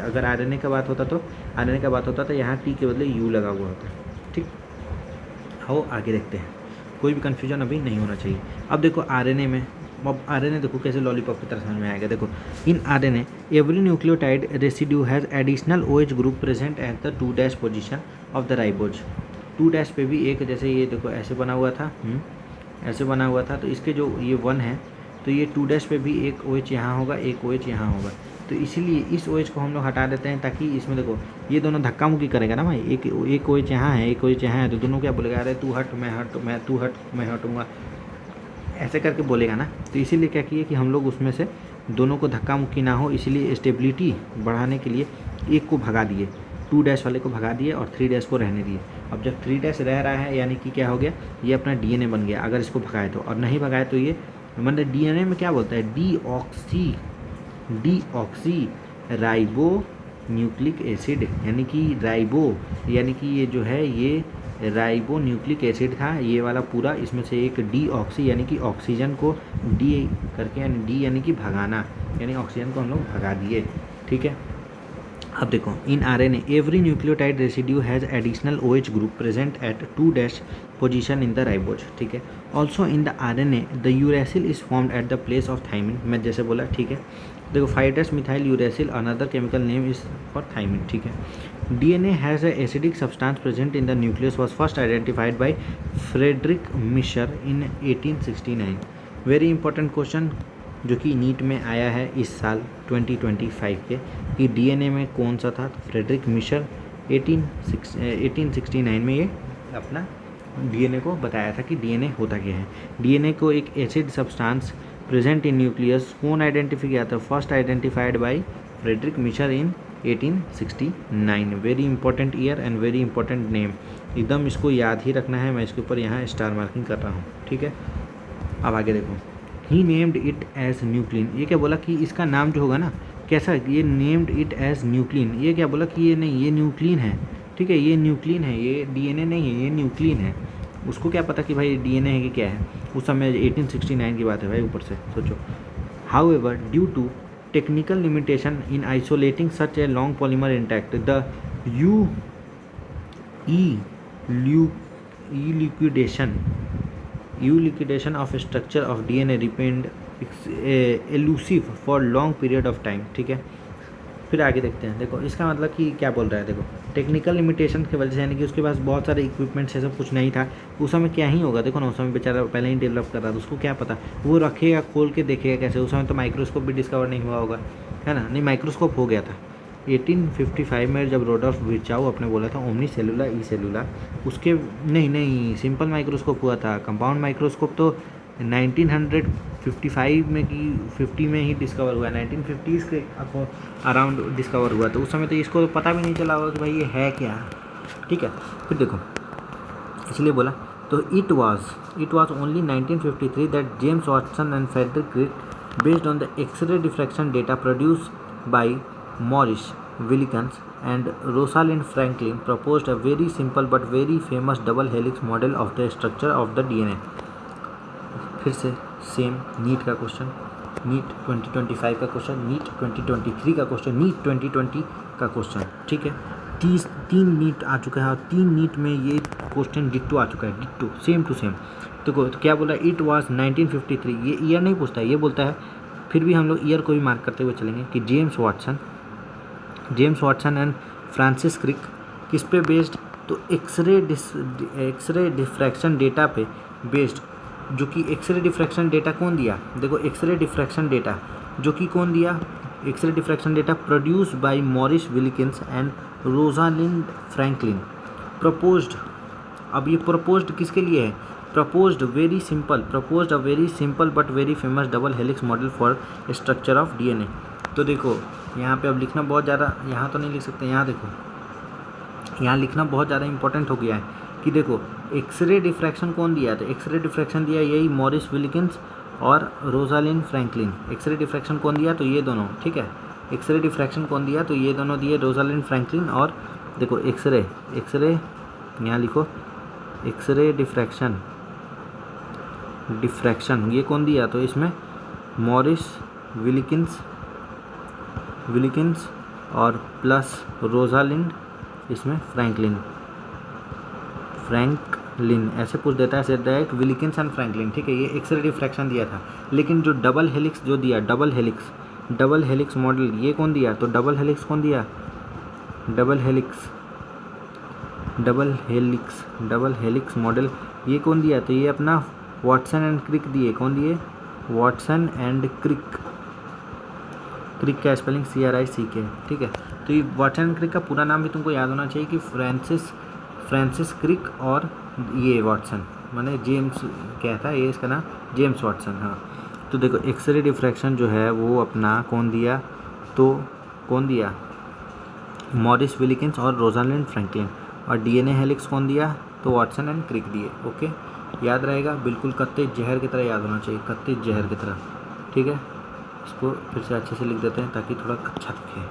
अगर आरएनए का बात होता तो यहाँ T के बदले U लगा हुआ होता। ठीक, आओ आगे देखते हैं, कोई भी कन्फ्यूजन अभी नहीं होना चाहिए। अब देखो आरएनए में, अब आरएनए देखो कैसे लॉलीपॉप की तरह समझ में आएगा। देखो in RNA every nucleotide residue has additional OH group present at the 2' position of the ribose. 2' पे भी एक, जैसे ये देखो ऐसे बना हुआ था, ऐसे बना हुआ था, तो इसके जो ये 1 है तो ये 2' पे भी एक OH यहाँ होगा, एक OH यहाँ होगा, तो इसीलिए इस OH को हम लोग हटा देते हैं ताकि इसमें देखो ये दोनों धक्का मुक्की करेगा ना भाई, एक OH यहाँ है, एक OH यहाँ है, तो दोनों क्या बोलेगा, अरे तू हट मैं तू हट मैं हटूँगा, ऐसे करके बोलेगा ना। तो इसीलिए क्या किए कि हम लोग उसमें से दोनों को धक्का मुक्की ना हो, इसीलिए स्टेबिलिटी बढ़ाने के लिए एक को भगा दिए, 2' वाले को भगा दिए और 3' को रहने दिए। अब जब 3' रह रहा है यानी कि क्या हो गया, ये अपना डीएनए बन गया अगर इसको भगाए तो, और नहीं भगाए तो ये मतलब डीएनए में क्या बोलता है, डीऑक्सी राइबो न्यूक्लिक एसिड, यानी कि राइबो, यानी कि ये जो है ये राइबो न्यूक्लिक एसिड था ये वाला पूरा, इसमें से एक डीऑक्सी यानी कि ऑक्सीजन को डी करके, यानी डी यानी कि भगाना, यानी ऑक्सीजन को हम लोग भगा दिए। ठीक है, अब देखो in RNA every nucleotide residue has additional OH group present at 2' position in the ribose. ठीक है, also in the RNA the uracil is formed at the place of thymine, मैं जैसे बोला। ठीक है, देखो 5' methyl uracil another chemical name is for thymine. ठीक है, DNA has a acidic substance present in the nucleus was first identified by Friedrich Mischer in 1869। Very important question जो कि नीट में आया है इस साल 2025 के, कि डीएनए में कौन सा था, तो फ्रेडरिक मिशर 1869 में ये अपना डीएनए को बताया था कि डीएनए होता क्या है। डीएनए को एक acid substance present in nucleus कौन आइडेंटिफाई किया था, first identified by Friedrich Miescher in 1869। Very important year and very important name, एकदम इसको याद ही रखना है, मैं इसके ऊपर यहाँ स्टार मार्किंग कर रहा हूँ। ठीक है, अब आगे देखो, ही नेम्ड इट एज न्यूक्लिन, ये क्या बोला कि इसका नाम जो होगा ना कैसा, ये नेम्ड इट एज न्यूक्लिन, ये क्या बोला कि ये नहीं, ये न्यूक्लिन है। ठीक है, ये न्यूक्लिन है, ये डीएनए नहीं है, ये न्यूक्लिन है। उसको क्या पता कि भाई डीएनए है कि क्या है, उस समय 1869 की बात है भाई, ऊपर से सोचो। However due to technical limitation in isolating such a long polymer intact the liquidation of structure of DNA remained elusive for long period of time। ठीक है, फिर आगे देखते हैं। देखो इसका मतलब कि क्या बोल रहा है, देखो टेक्निकल लिमिटेशन की वजह से, यानी कि उसके पास बहुत सारे इक्विपमेंट्स ऐसा कुछ नहीं था उस समय, क्या ही होगा, देखो ना उस समय बेचारा पहले ही डेवलप कर रहा था, उसको क्या पता, वो रखेगा खोल के देखेगा कैसे, उस समय तो माइक्रोस्कोप भी डिस्कवर नहीं हुआ होगा, है ना, नहीं माइक्रोस्कोप हो गया था 1855 में जब रुडोल्फ विर्चाउ अपने बोला था ओमनी सेलुला ई सेलुला, उसके नहीं सिंपल माइक्रोस्कोप हुआ था, कंपाउंड माइक्रोस्कोप तो 1955 में कि 50 में ही डिस्कवर हुआ, 1950s के अराउंड डिस्कवर हुआ, तो उस समय तो इसको पता भी नहीं चला होगा कि भाई ये है क्या। ठीक है, फिर देखो इसलिए बोला, तो it was only 1953 that James Watson and Frederick Crick based on the X-ray diffraction data produced by Morris, Wilkins and Rosalind Franklin proposed a very simple but very famous double helix model of the structure of the DNA। फिर से same NEET का question, NEET 2025 का question, NEET 2023 का question, NEET 2020 का question. ठीक है, 3 NEET आ चुका है और 3 नीट में ये क्वेश्चन डिट्टो आ चुका है, डिट्टो सेम टू सेम। तो क्या बोला, इट वाज 1953, ये ईयर नहीं पूछता है, ये बोलता है, फिर भी हम लोग ईयर को भी मार्क करते हुए चलेंगे कि James Watson and Francis Crick किस पे बेस्ड, तो एक्सरे डिफ्रैक्शन डेटा पे बेस्ड, जो कि एक्सरे डिफ्रैक्शन डेटा कौन दिया, देखो एक्सरे डिफ्रैक्शन डेटा जो कि कौन दिया, X-ray diffraction data produced by Morris Wilkins and Rosalind Franklin, proposed. अब ये प्रपोज्ड किसके लिए है, proposed a very simple but very famous double helix model for structure of DNA. तो देखो यहाँ पे अब लिखना बहुत ज़्यादा, यहाँ तो नहीं लिख सकते, यहाँ देखो यहाँ लिखना बहुत ज़्यादा इंपॉर्टेंट हो गया है कि देखो एक्सरे डिफ्रैक्शन कौन दिया, तो एक्सरे डिफ्रैक्शन दिया यही मॉरिस विल्किंस और रोजालिंड फ्रैंकलिन। एक्सरे डिफ्रैक्शन कौन दिया, तो ये दोनों। ठीक है, एक्सरे डिफ्रैक्शन कौन दिया, तो ये दोनों दिए, रोजालिंड फ्रैंकलिन। और देखो एक्सरे यहाँ लिखो, एक्सरे डिफ्रैक्शन ये कौन दिया, तो इसमें मॉरिस विलिकिंस और प्लस रोजालिंड, इसमें फ्रैंकलिन ऐसे पूछ देता है डायरेक्ट, विलिकिंस एंड फ्रैंकलिन, ठीक है। ये एक्स-रे डिफ्रैक्शन दिया था, लेकिन जो डबल हेलिक्स जो दिया, डबल हेलिक्स मॉडल, ये कौन दिया? तो डबल हेलिक्स कौन दिया? डबल हेलिक्स मॉडल ये कौन दिया? तो ये अपना वाटसन एंड क्रिक दिए। कौन दिए? वाटसन एंड क्रिक का स्पेलिंग CRICK, ठीक है। तो ये वाटसन एंड क्रिक का पूरा नाम भी तुमको याद होना चाहिए कि फ्रांसिस क्रिक और ये वाटसन, माने जेम्स क्या था ये इसका नाम? जेम्स वाटसन, हाँ। तो देखो एक्सरे डिफ्रैक्शन जो है वो अपना कौन दिया? तो कौन दिया? मॉरिस विलिकिंस और रोजालिंड फ्रैंकलिन। और DNA हेलिक्स कौन दिया? तो वाटसन एंड क्रिक दिए। ओके, याद रहेगा, बिल्कुल कत्ते जहर की तरह याद होना चाहिए, कत्ते जहर की तरह, ठीक है। इसको फिर से अच्छे से लिख देते हैं ताकि थोड़ा अच्छा दिखे,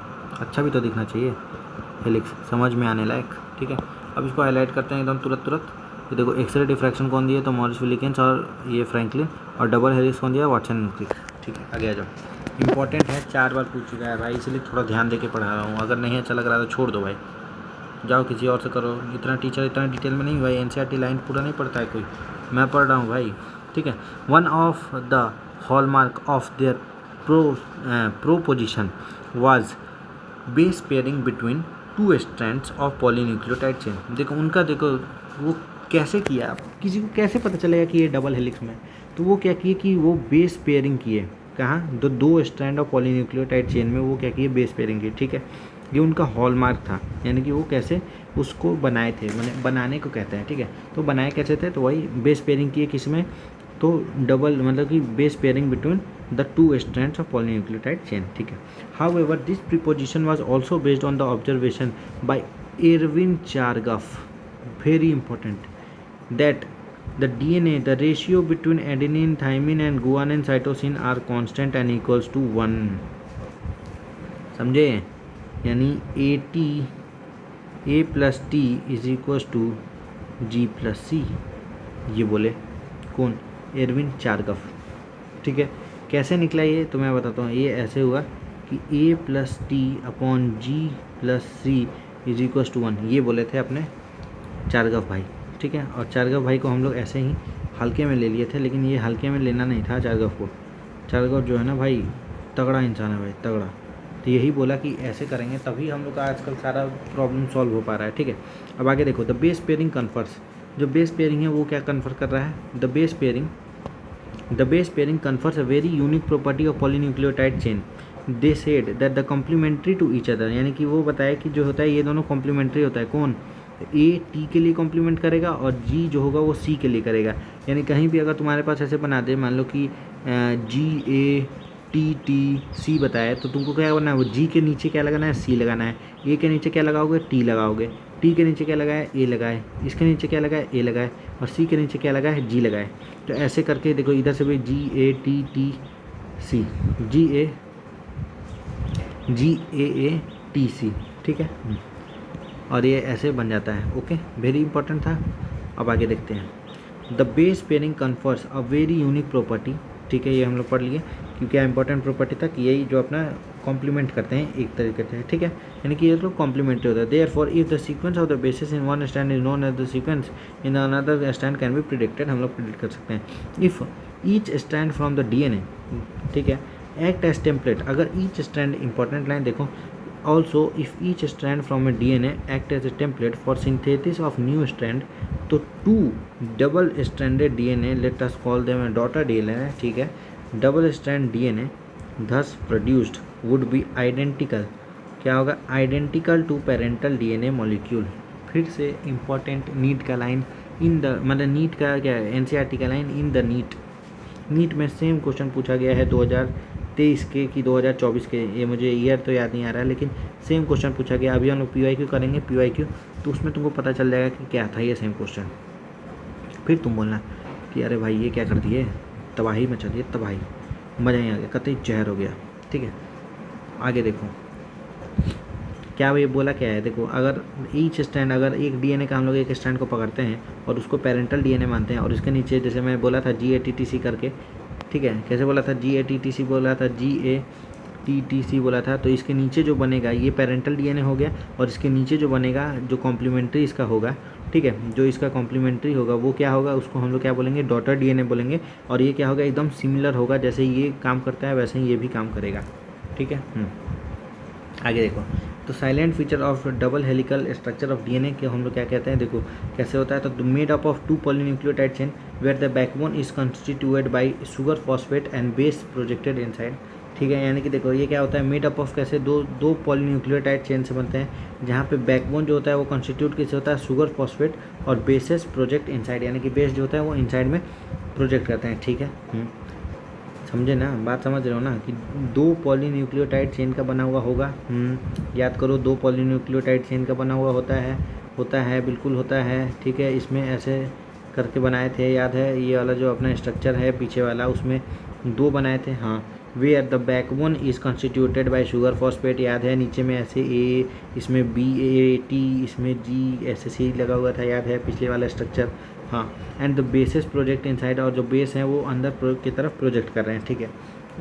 अच्छा भी तो दिखना चाहिए, हेलिक्स समझ में आने लायक, ठीक है। अब इसको हाईलाइट करते हैं एकदम तुरंत। ये देखो एक्सरे डिफ्रैक्शन कौन दिया? तो मॉरिस विलिकिंस और ये फ्रैंकलिन। और डबल हेलिक्स कौन दिया? वाटसन एंड क्रिक, ठीक है। आगे आ जाओ, इंपॉर्टेंट है, 4 बार पूछ चुका है भाई, इसलिए थोड़ा ध्यान दे के पढ़ा रहा हूँ। अगर नहीं अच्छा लग रहा तो छोड़ दो भाई, जाओ किसी और से करो। इतना टीचर इतना डिटेल में नहीं भाई, NCERT लाइन पूरा नहीं पढ़ता है कोई, मैं पढ़ रहा हूँ भाई, ठीक है। One of the hallmark of their proposition was base pairing between 2 strands of polynucleotide chain. देखो उनका, देखो वो कैसे किया, किसी को कैसे पता चलेगा कि ये डबल हेलिक्स में? तो वो क्या किए कि वो बेस पेयरिंग किए, कहाँ? 2 स्ट्रैंड ऑफ पॉलीन्यूक्लियोटाइड चेन में वो क्या किए? बेस पेयरिंग की, ठीक है। ये उनका हॉलमार्क था, यानी कि वो कैसे उसको बनाए थे, मैंने बनाने को कहते हैं, ठीक है। तो बनाए कैसे थे? तो वही बेस पेयरिंग किए, किस में? तो डबल, मतलब कि base pairing between the 2 strands of polynucleotide chain, ठीक है। However this proposition was also based on the observation by Erwin Chargaff, very important, that the DNA, the ratio between adenine, thymine and guanine cytosine are constant and equals to 1। समझे? यानी A+T is equals to G+C, ये बोले कौन? Irwin चारगफ, ठीक है। कैसे निकला ये तो मैं बताता हूँ। ये ऐसे हुआ कि A+T/G+C इज इक्वल्स टू 1, ये बोले थे अपने चारगफ भाई, ठीक है। और चारगफ भाई को हम लोग ऐसे ही हल्के में ले लिए थे, लेकिन ये हल्के में लेना नहीं था चारगफ को। चारगफ जो है ना भाई, तगड़ा इंसान है भाई, तगड़ा। तो यही बोला कि ऐसे करेंगे तभी हम लोग का आजकल सारा प्रॉब्लम सॉल्व हो पा रहा है, ठीक है। अब आगे देखो, द बेस पेयरिंग कन्फर्स, जो बेस पेयरिंग है वो क्या कन्फर कर रहा है? The base pairing confers a very unique property of polynucleotide chain. They said that the complementary to each other, यानी कि वो बताया कि जो होता है ये दोनों कॉम्प्लीमेंट्री होता है। कौन? A-T के लिए कॉम्प्लीमेंट करेगा और G जो होगा वो C के लिए करेगा। यानी कहीं भी अगर तुम्हारे पास ऐसे बना दे, मान लो कि G-A-T-T-C बताया, तो तुमको क्या करना है? वो G के नीचे क्या लगाना है? C लगाना है। A के नीचे क्या लगाओगे? T लगाओगे। T के नीचे क्या लगाए? A लगाए। इसके नीचे क्या लगाए? A लगाए। और C के नीचे क्या लगाए? G लगाए। तो ऐसे करके देखो, इधर से भी G-A-T-T-C, G-A-A-T-C, ठीक है। और ये ऐसे बन जाता है। ओके, वेरी इंपॉर्टेंट था। अब आगे देखते हैं। The base pairing confers a very unique property, ठीक है। ये हम लोग पढ़ लिए क्योंकि क्या इंपॉर्टेंट प्रॉपर्टी था कि यही जो अपना कॉम्प्लीमेंट करते हैं एक तरीके से, ठीक है। यानी कि ये लोग कॉम्प्लीमेंट्री होता है। Therefore if the sequence of the basis in one stand is known as the sequence in another stand can be predicted, हम लोग प्रिडिक्ट कर सकते हैं। If each stand from the DNA, ठीक है, एक्ट एज टेम्पलेट, अगर each stand, important line देखो, also if each strand from a DNA act as a template for synthesis of new strand, तो 2 double stranded DNA, let us call them a daughter DNA, ठीक है, double strand DNA thus produced would be identical, क्या होगा? identical to parental DNA molecule। फिर से important NEET का line in the, मतलब NEET का क्या है? NCERT का लाइन इन द नीट में सेम क्वेश्चन पूछा गया है 2023 के कि 2024 के, ये मुझे ईयर तो याद नहीं आ रहा है, लेकिन सेम क्वेश्चन पूछा गया। अभी हम लोग PYQ करेंगे, PYQ, तो उसमें तुमको पता चल जाएगा कि क्या था ये सेम क्वेश्चन। फिर तुम बोलना कि अरे भाई ये क्या कर दिए, तबाही मचा दिए, तबाही, मज़ा ही आ गया, कतई जहर हो गया, ठीक है। आगे देखो क्या ये बोला, क्या है देखो, अगर ईच स्टैंड, अगर एक DNA का हम लोग एक स्टैंड को पकड़ते हैं और उसको पेरेंटल DNA मानते हैं, और इसके नीचे जैसे मैं बोला था GATTC करके, ठीक है। कैसे बोला था, GATTC बोला था, GATTC बोला था। तो इसके नीचे जो बनेगा ये पेरेंटल DNA हो गया, और इसके नीचे जो बनेगा जो कॉम्प्लीमेंट्री इसका होगा, ठीक है, जो इसका कॉम्प्लीमेंट्री होगा वो क्या होगा, उसको हम लोग क्या बोलेंगे, डॉटर DNA बोलेंगे। और ये क्या होगा, एकदम सिमिलर होगा, जैसे ये काम करता है वैसे ही ये भी काम करेगा, ठीक है। आगे देखो, तो silent feature of double helical structure of DNA के हम लोग क्या कहते हैं, देखो कैसे होता है। तो made up of 2 polynucleotide chain where the backbone is constituted by sugar phosphate and base projected inside, ठीक है। यानी कि देखो ये क्या होता है, मेड अप ऑफ कैसे, दो पॉलीन्यूक्लियोटाइड चेन से बनते हैं, जहाँ पे बैकबोन जो होता है वो कंस्टिट्यूट किससे होता है, शुगर फॉस्फेट, और बेसेस प्रोजेक्ट इनसाइड, यानी कि बेस जो होता है वो इनसाइड में प्रोजेक्ट करते हैं, ठीक है। समझे ना, बात समझ रहे हो ना, कि 2 पॉलीन्यूक्लियोटाइड चेन का बना हुआ होगा। याद करो, 2 पॉलीन्यूक्लियोटाइड चेन का बना हुआ होता है, बिल्कुल होता है, ठीक है। इसमें ऐसे करके बनाए थे, याद है, ये वाला जो अपना स्ट्रक्चर है पीछे वाला, उसमें 2 बनाए थे, हाँ। Where the backbone is constituted by sugar phosphate, याद है, नीचे में ऐसे A, इसमें BAT, इसमें G, ऐसे C लगा हुआ था, याद है, पिछले वाला स्ट्रक्चर, हाँ। And the basis project inside, और जो बेस है वो अंदर की तरफ प्रोजेक्ट कर रहे हैं, ठीक है।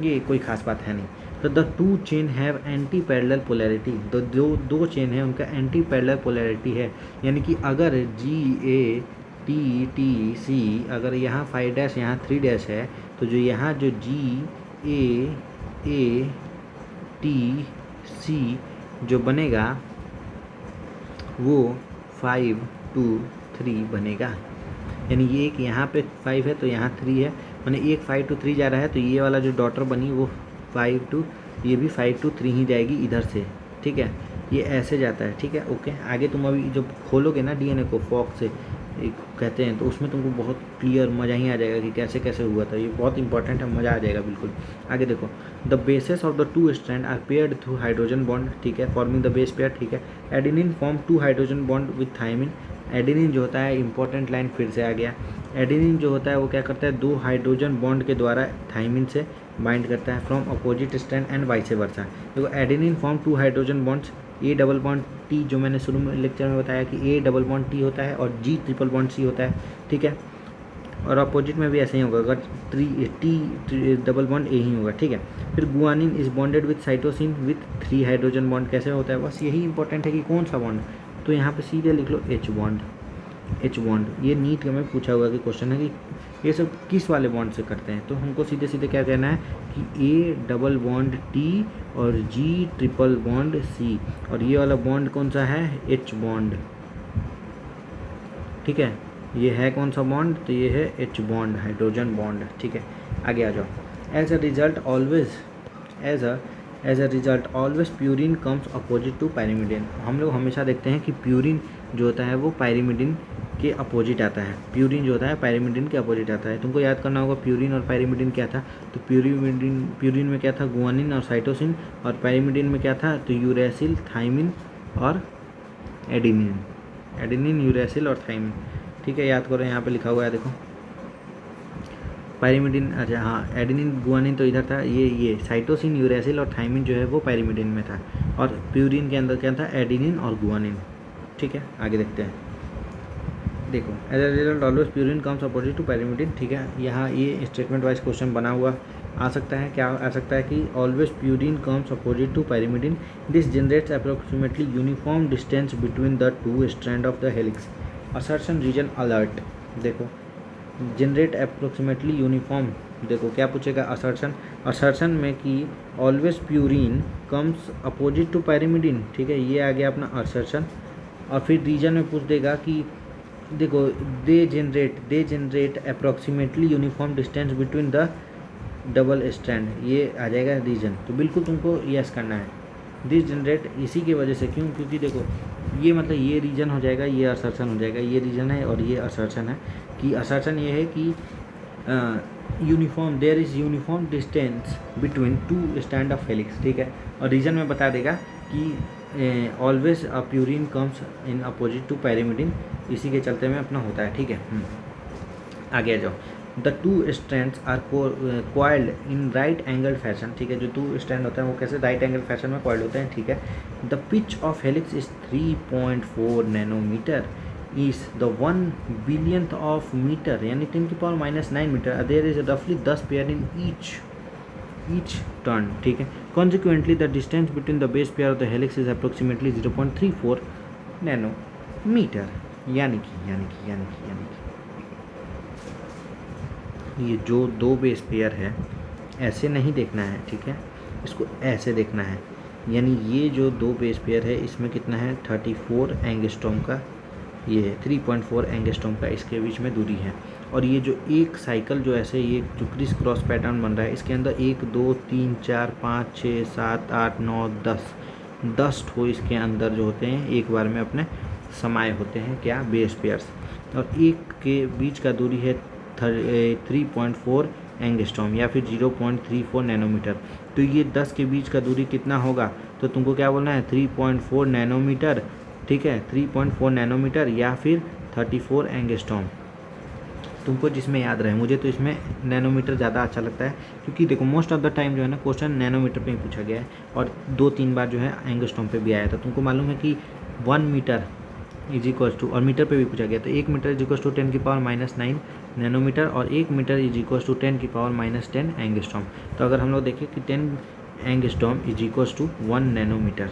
ये कोई खास बात है नहीं। तो the 2 chain have anti parallel polarity, तो दो चेन है उनका एंटी पैरेलल पोलैरिटी है, यानी कि अगर GATTC, अगर यहाँ 5 डैश यहाँ 3 डैश है, तो जो यहाँ जो GATTC जो बनेगा वो 5 2 3 बनेगा, यानी ये एक यहाँ पे 5 है तो यहाँ 3 है, मैंने एक 5 2 3 जा रहा है, तो ये वाला जो डॉटर बनी वो 5 2, ये भी 5 2 3 ही जाएगी इधर से, ठीक है। ये ऐसे जाता है, ठीक है, ओके। आगे तुम अभी जब खोलोगे ना DNA को फॉक से एक कहते हैं, तो उसमें तुमको बहुत क्लियर मज़ा ही आ जाएगा कि कैसे कैसे हुआ था, ये बहुत इंपॉर्टेंट है, मज़ा आ जाएगा बिल्कुल। आगे देखो, the bases of the 2 strand are paired through hydrogen bond, ठीक है, फॉर्मिंग द बेस पेयर, ठीक है। Adenine form 2 hydrogen bond with thymine, adenine जो होता है, इंपॉर्टेंट लाइन फिर से आ गया, एडेनिन जो होता है वो क्या करता है, 2 हाइड्रोजन बॉन्ड के द्वारा थायमिन से बाइंड करता है from opposite strand and vice versa. देखो adenine form 2 hydrogen bonds, A double bond T, जो मैंने शुरू में लेक्चर में बताया कि A डबल बॉन्ड T होता है और G ट्रिपल बॉन्ड C होता है, ठीक है। और अपोजिट में भी ऐसे ही होगा, अगर T डबल बॉन्ड A ही होगा, ठीक है। फिर guanine is bonded with cytosine with 3 hydrogen bond, कैसे होता है, बस यही इंपॉर्टेंट है कि कौन सा बॉन्ड, तो यहाँ पे सीधे लिख लो H बॉन्ड। ये नीट में पूछा हुआ कि क्वेश्चन है कि ये सब किस वाले बॉन्ड से करते हैं, तो हमको सीधे सीधे क्या कहना है कि A डबल बॉन्ड T और G ट्रिपल बॉन्ड C, और ये वाला बॉन्ड कौन सा है, H बॉन्ड, ठीक है। ये है कौन सा बॉन्ड, तो ये है H बॉन्ड, हाइड्रोजन बॉन्ड, ठीक है। आगे आ जाओ, as a result always purine comes opposite to pyrimidine. हम लोग हमेशा देखते हैं कि प्यूरिन जो होता है वो पायरिमिडिन के अपोजिट आता है, प्यूरिन जो होता है पायरिमिडिन के अपोजिट आता है। तुमको याद करना होगा प्यूरिन और पायरिमिडिन क्या था, तो प्यूरिन में क्या था, गुआनिन और साइटोसिन, और पायरिमिडिन में क्या था, तो यूरेसिल, थाइमिन और एडेनिन, यूरेसिल और थाइमिन, ठीक है। याद करो, यहाँ पे लिखा हुआ है, देखो पायरिमिडिन, अच्छा हाँ, एडेनिन गुआनिन तो इधर था, ये साइटोसिन, यूरेसिल और थाइमिन जो है वो पायरिमिडिन में था, और प्यूरिन के अंदर क्या था, एडेनिन और गुआनिन, ठीक है। आगे देखते हैं, देखो as a result always purine comes opposite to pyrimidine, ठीक है। यहाँ ये स्टेटमेंट वाइज क्वेश्चन बना हुआ आ सकता है, क्या आ सकता है कि always purine comes opposite to pyrimidine, this generates approximately uniform distance between the 2 strand of the helix, assertion reason alert, देखो जनरेट अप्रोक्सीमेटली यूनिफॉर्म, देखो क्या पूछेगा, असर्शन में कि always purine comes opposite to pyrimidine, ठीक है, ये आ गया अपना असर्शन। और फिर रीजन में पूछ देगा कि देखो they generate approximately uniform distance between the double strand, ये आ जाएगा रीजन। तो बिल्कुल तुमको यस करना है, दिस जनरेट इसी की वजह से, क्यों, क्योंकि देखो ये मतलब ये रीजन हो जाएगा, ये असर्शन हो जाएगा, ये रीजन है और ये असर्शन है, कि असर्शन ये है कि uniform, there is uniform distance between 2 strand of helix, ठीक है। और रीजन में बता देगा कि always a purine comes in opposite to pyrimidine, इसी के चलते में अपना होता है, ठीक है। आगे आ जाओ, the 2 strands are coiled in right angle fashion, ठीक है। जो 2 स्ट्रैंड होते हैं वो कैसे राइट एंगल फैशन में कॉइल्ड होते हैं, ठीक है। The pitch of helix is 3.4 nanometre, is the 1 billionth of meter यानी 10⁻⁹ metre. There is roughly 10 pair in each turn. ठीक है. Consequently, the distance between the base pair of the helix is approximately 0.34 nanometre. यानी कि ये जो दो base pair है ऐसे नहीं देखना है, ठीक है, इसको ऐसे देखना है. यानी ये जो दो बेस पेयर है इसमें कितना है 34 एंगस्ट्रॉम का, ये है 3.4 एंगस्ट्रॉम का इसके बीच में दूरी है. और ये जो एक साइकिल जो ऐसे ये जो क्रिस क्रॉस पैटर्न बन रहा है इसके अंदर 1 2 3 4 5 6 7 8 9 10 ठो इसके अंदर जो होते हैं एक बार में अपने समाये होते हैं क्या, बेस पेयर्स. और एक के बीच का दूरी है 3.4 एंगस्ट्रॉम या फिर 0.34 नैनोमीटर. तो ये 10 के बीच का दूरी कितना होगा, तो तुमको क्या बोलना है 3.4 नैनोमीटर. ठीक है, 3.4 नैनोमीटर या फिर 34 एंगस्ट्रॉम, तुमको जिसमें याद रहे. मुझे तो इसमें नैनोमीटर ज़्यादा अच्छा लगता है क्योंकि देखो मोस्ट ऑफ द टाइम जो है ना क्वेश्चन नैनोमीटर पे ही पूछा गया है और 2-3 बार जो है एंगस्ट्रॉम पे भी आया था. तुमको मालूम है कि 1 मीटर इज इक्वल टू, और मीटर पे भी पूछा गया था, 1 metre is equal to 10⁻⁹ nanometre और 1 metre is equal to 10⁻⁻10 angstrom. तो अगर हम लोग देखें कि 10 angstrom is equal to 1 nanometre.